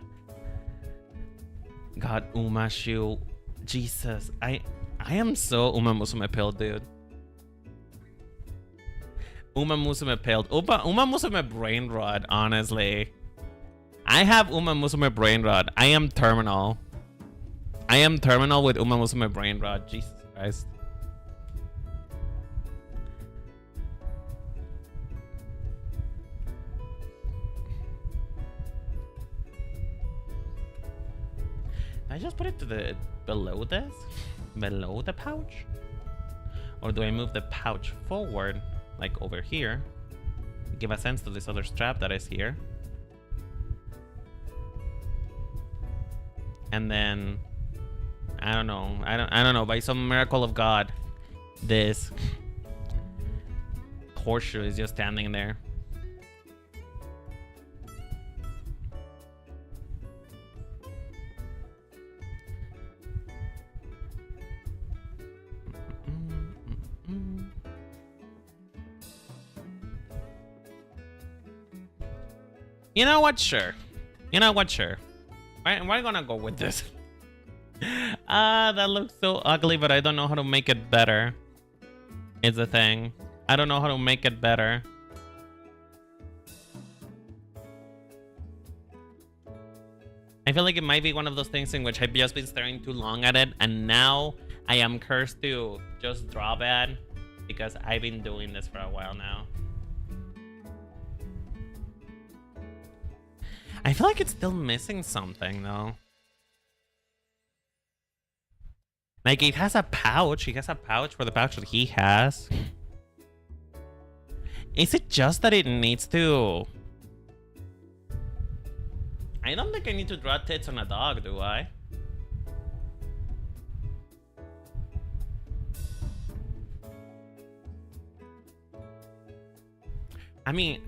God, Umashu. Jesus. I am so Uma Musume pilled, dude. Uma Musume pilled. Uma Musume brain rot, honestly. I have Uma Musume brain rot. I am terminal. I am terminal with Uma Musume brain rot. Jesus Christ. I just put it to the below this? Below the pouch? Or do I move the pouch forward, like over here? Give a sense to this other strap that is here. And then I don't know. I don't know. By some miracle of God, this horseshoe is just standing there. You know what? Sure. You know what? Sure. We're gonna go with this. That looks so ugly, but I don't know how to make it better. It's the thing. I don't know how to make it better. I feel like it might be one of those things in which I've just been staring too long at it, and now I am cursed to just draw bad because I've been doing this for a while now. I feel like it's still missing something though. Like it has a pouch. He has a pouch for the pouch that he has. Is it just that it needs to... I don't think I need to draw tits on a dog, do I? I mean,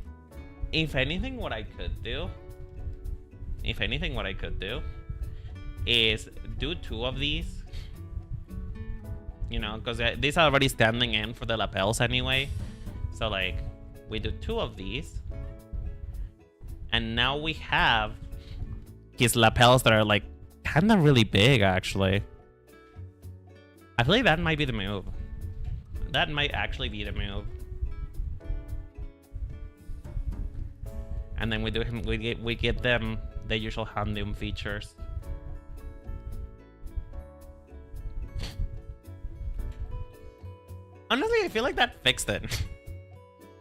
if anything, what I could do... If anything, what I could do is do 2 of these. You know, because these are already standing in for the lapels anyway. So, like, we do 2 of these. And now we have his lapels that are, like, kind of really big, actually. I feel like that might be the move. That might actually be the move. And then we do him. We give them the usual Handum features. Honestly, I feel like that fixed it.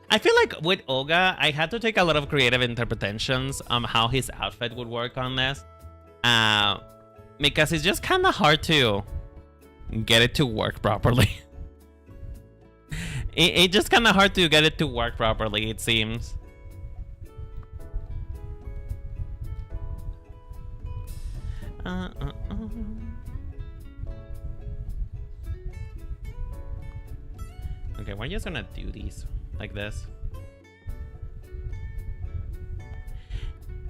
I feel like with Oga, I had to take a lot of creative interpretations on how his outfit would work on this. Because it's just kind of hard to get it to work properly. It's just kind of hard to get it to work properly, it seems. Okay, we're just gonna do these like this.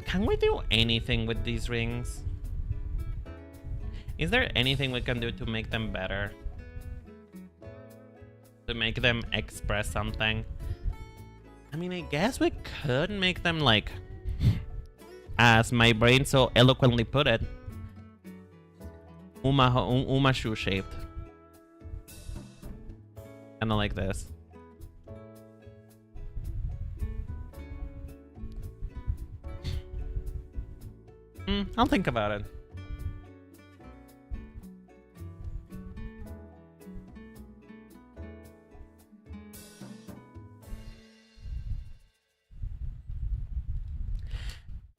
Can we do anything with these rings? Is there anything we can do to make them better? To make them express something? I mean, I guess we could make them like, as my brain so eloquently put it, Uma shoe shaped. Kinda like this. I'll think about it.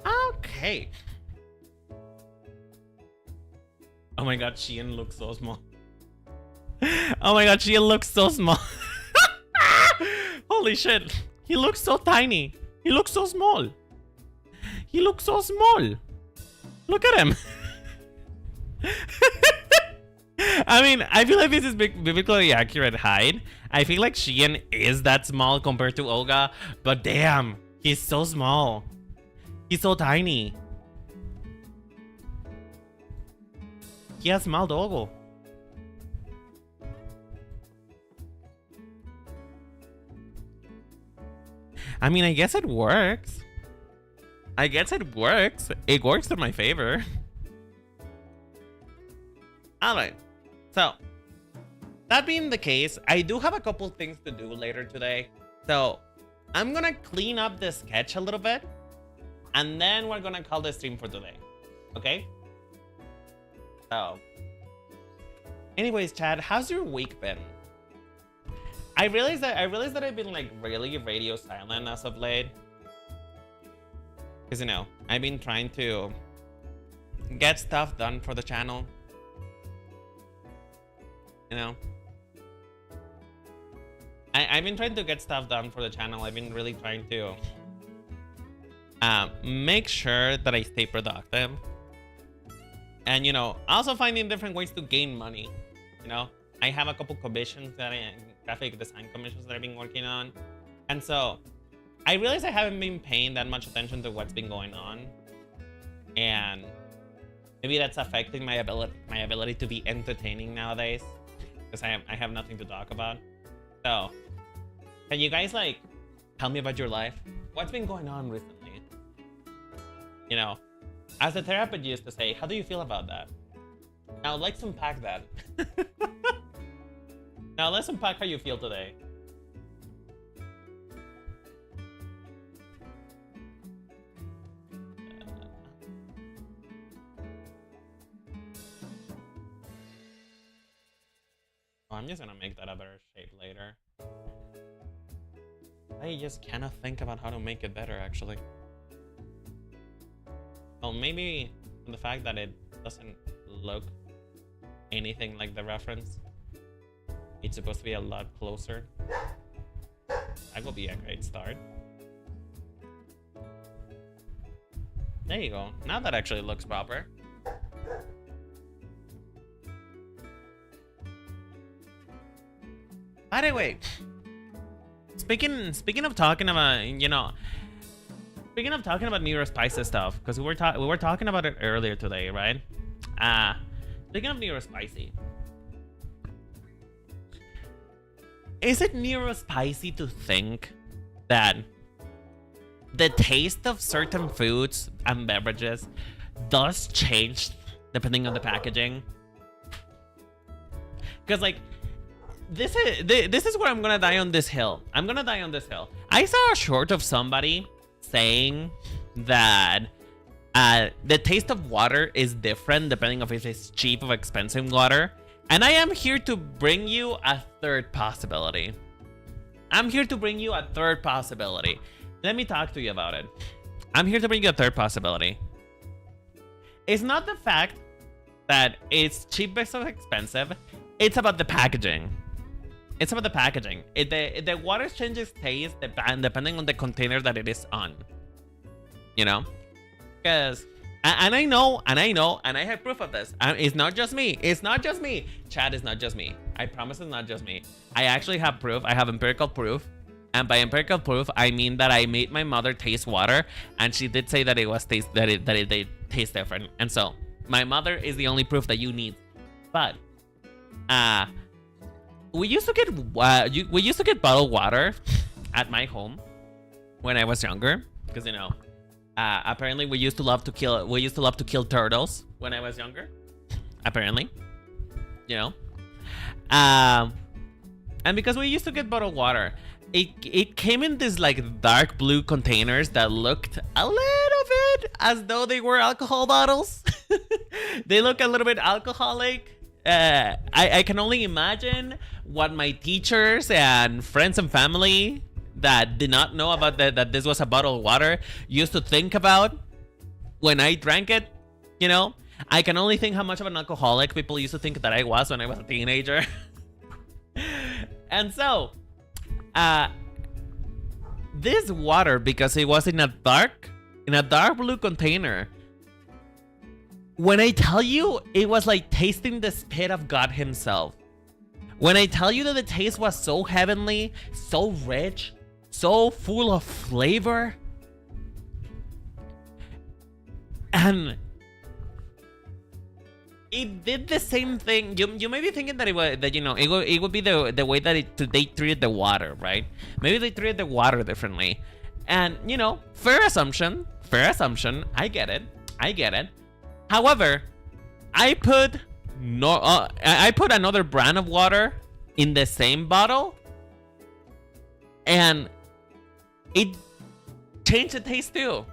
Okay. Oh my god, Shien looks so small. Oh my god, Shien looks so small. Holy shit. He looks so tiny. He looks so small. He looks so small. Look at him. I mean, I feel like this is biblically accurate height. I feel like Shien is that small compared to Olga, but damn, he's so small. He's so tiny. He has small doggo. I mean, I guess it works. I guess it works. It works in my favor. Alright. So, that being the case, I do have a couple things to do later today. So, I'm gonna clean up the sketch a little bit. And then we're gonna call the stream for today. Okay? So. Anyways, Chad, how's your week been? I realized that I've been like really radio silent as of late. Because, you know, I've been trying to get stuff done for the channel. You know, I've been trying to get stuff done for the channel. I've been really trying to make sure that I stay productive. And, you know, also finding different ways to gain money. You know, I have a couple commissions graphic design commissions that I've been working on. And so I realize I haven't been paying that much attention to what's been going on. And maybe that's affecting my ability to be entertaining nowadays. Because I have nothing to talk about. So, can you guys, like, tell me about your life? What's been going on recently? You know, as the therapist used to say, how do you feel about that? Now, let's unpack that. Now, let's unpack how you feel today. Oh, I'm just gonna make that other shape later. I just cannot think about how to make it better, actually. Well, maybe the fact that it doesn't look anything like the reference. It's supposed to be a lot closer. That will be a great start. There you go. Now that actually looks proper. By the way, speaking of talking about, you know, speaking of talking about Neuro Spicy stuff, because we were talking about it earlier today, right? Speaking of Neuro Spicy, is it Neuro Spicy to think that the taste of certain foods and beverages does change depending on the packaging? Because, like, this is where I'm gonna die on this hill. I'm gonna die on this hill. I saw a short of somebody saying that the taste of water is different depending on if it's cheap or expensive water. And I am here to bring you a third possibility. I'm here to bring you a third possibility. Let me talk to you about it. I'm here to bring you a third possibility. It's not the fact that it's cheap versus expensive. It's about the packaging. It's about the packaging. The water changes taste depending on the container that it is on. You know? Because, and I know, and I have proof of this. It's not just me. It's not just me. Chat, is not just me. I promise it's not just me. I actually have proof. I have empirical proof. And by empirical proof, I mean that I made my mother taste water, and she did say that it was that it tastes different. And so, my mother is the only proof that you need. But, we used to get bottled water at my home when I was younger, because, you know, apparently we used to love to kill turtles when I was younger. Apparently, you know, and because we used to get bottled water, it came in this like dark blue containers that looked a little bit as though they were alcohol bottles. They look a little bit alcoholic. I can only imagine what my teachers and friends and family that did not know about that this was a bottle of water used to think about when I drank it. You know, I can only think how much of an alcoholic people used to think that I was when I was a teenager. And so, this water, because it was in a dark blue container, when I tell you, it was like tasting the spit of God himself. When I tell you that the taste was so heavenly, so rich, so full of flavor, and it did the same thing. You may be thinking that it would be the way that they treated the water, right? Maybe they treated the water differently, and you know, fair assumption. I get it. However, I put another brand of water in the same bottle, and it changed the taste too.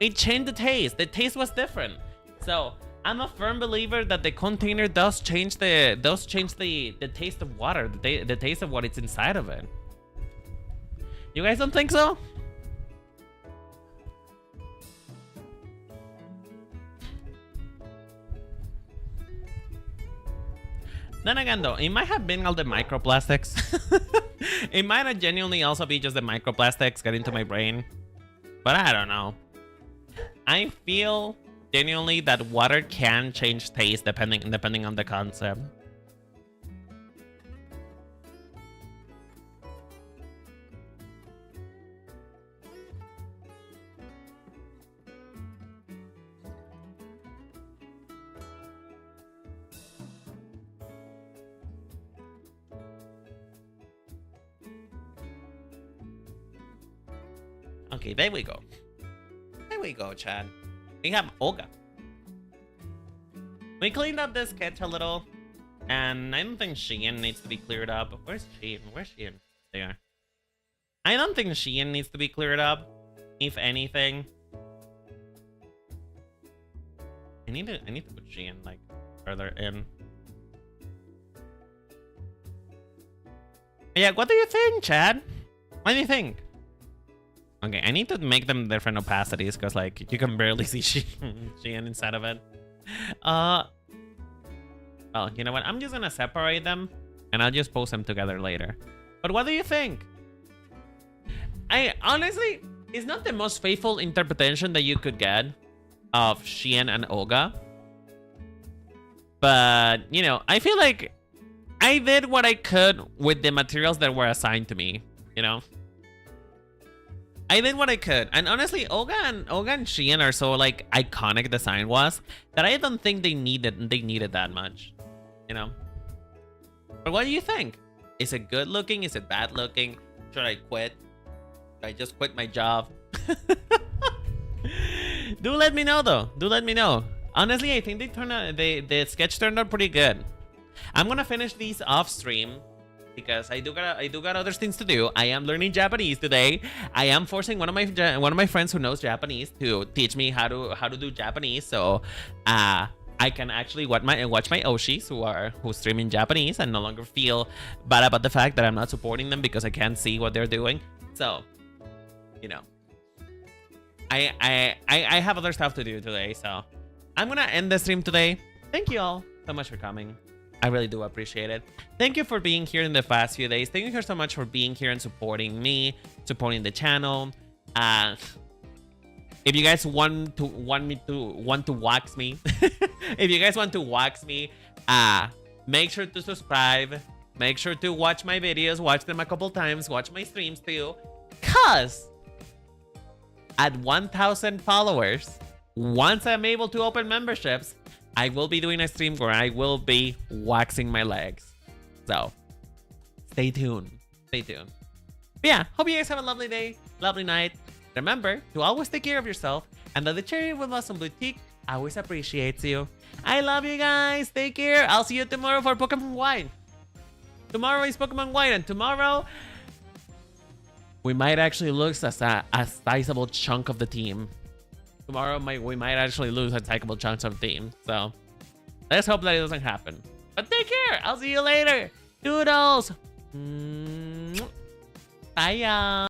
It changed the taste. The taste was different. So I'm a firm believer that the container does change the taste of water, the taste of what it's inside of it. You guys don't think so? Then again, though, it might have been all the microplastics. It might have genuinely also be just the microplastics getting to my brain. But I don't know. I feel genuinely that water can change taste depending on the concept. Okay, there we go. There we go, Chad. We have Olga. We cleaned up this sketch a little, and I don't think Shien needs to be cleared up. Where's Shien? Where's Shien? There. I don't think Shien needs to be cleared up, if anything. I need to put Shien like further in. Yeah, what do you think, Chad? What do you think? Okay, I need to make them different opacities because like you can barely see Shien inside of it. Well, you know what? I'm just gonna separate them and I'll just post them together later. But what do you think? I honestly, it's not the most faithful interpretation that you could get of Shien and Olga. But, you know, I feel like I did what I could with the materials that were assigned to me, you know? I did what I could, and honestly, Olga and Shien are so like iconic design was that I don't think they needed that much, you know. But what do you think? Is it good looking? Is it bad looking? Should I quit? Should I just quit my job? Do let me know though. Do let me know. Honestly, I think the sketch turned out pretty good. I'm gonna finish these off stream, because I do got other things to do. I am learning Japanese today. I am forcing one of my friends who knows Japanese to teach me how to do Japanese, so I can actually watch my Oshis who stream in Japanese and no longer feel bad about the fact that I'm not supporting them because I can't see what they're doing. So, you know, I have other stuff to do today, so I'm gonna end the stream today. Thank you all so much for coming. I really do appreciate it. Thank you for being here in the past few days. Thank you so much for being here and supporting me, supporting the channel. If you guys want to wax me, if you guys want to wax me, make sure to subscribe. Make sure to watch my videos, watch them a couple times, watch my streams too. Cause at 1,000 followers, once I'm able to open memberships, I will be doing a stream where I will be waxing my legs. So, stay tuned. Stay tuned. But yeah, hope you guys have a lovely day, lovely night. Remember to always take care of yourself, and that the cherry with Blossom Boutique always appreciates you. I love you guys. Take care. I'll see you tomorrow for Pokemon White. Tomorrow is Pokemon White, and tomorrow we might actually lose a sizable chunk of the team. Tomorrow we might actually lose a sizable chunk of the team. So let's hope that it doesn't happen. But take care. I'll see you later. Doodles. Bye, y'all.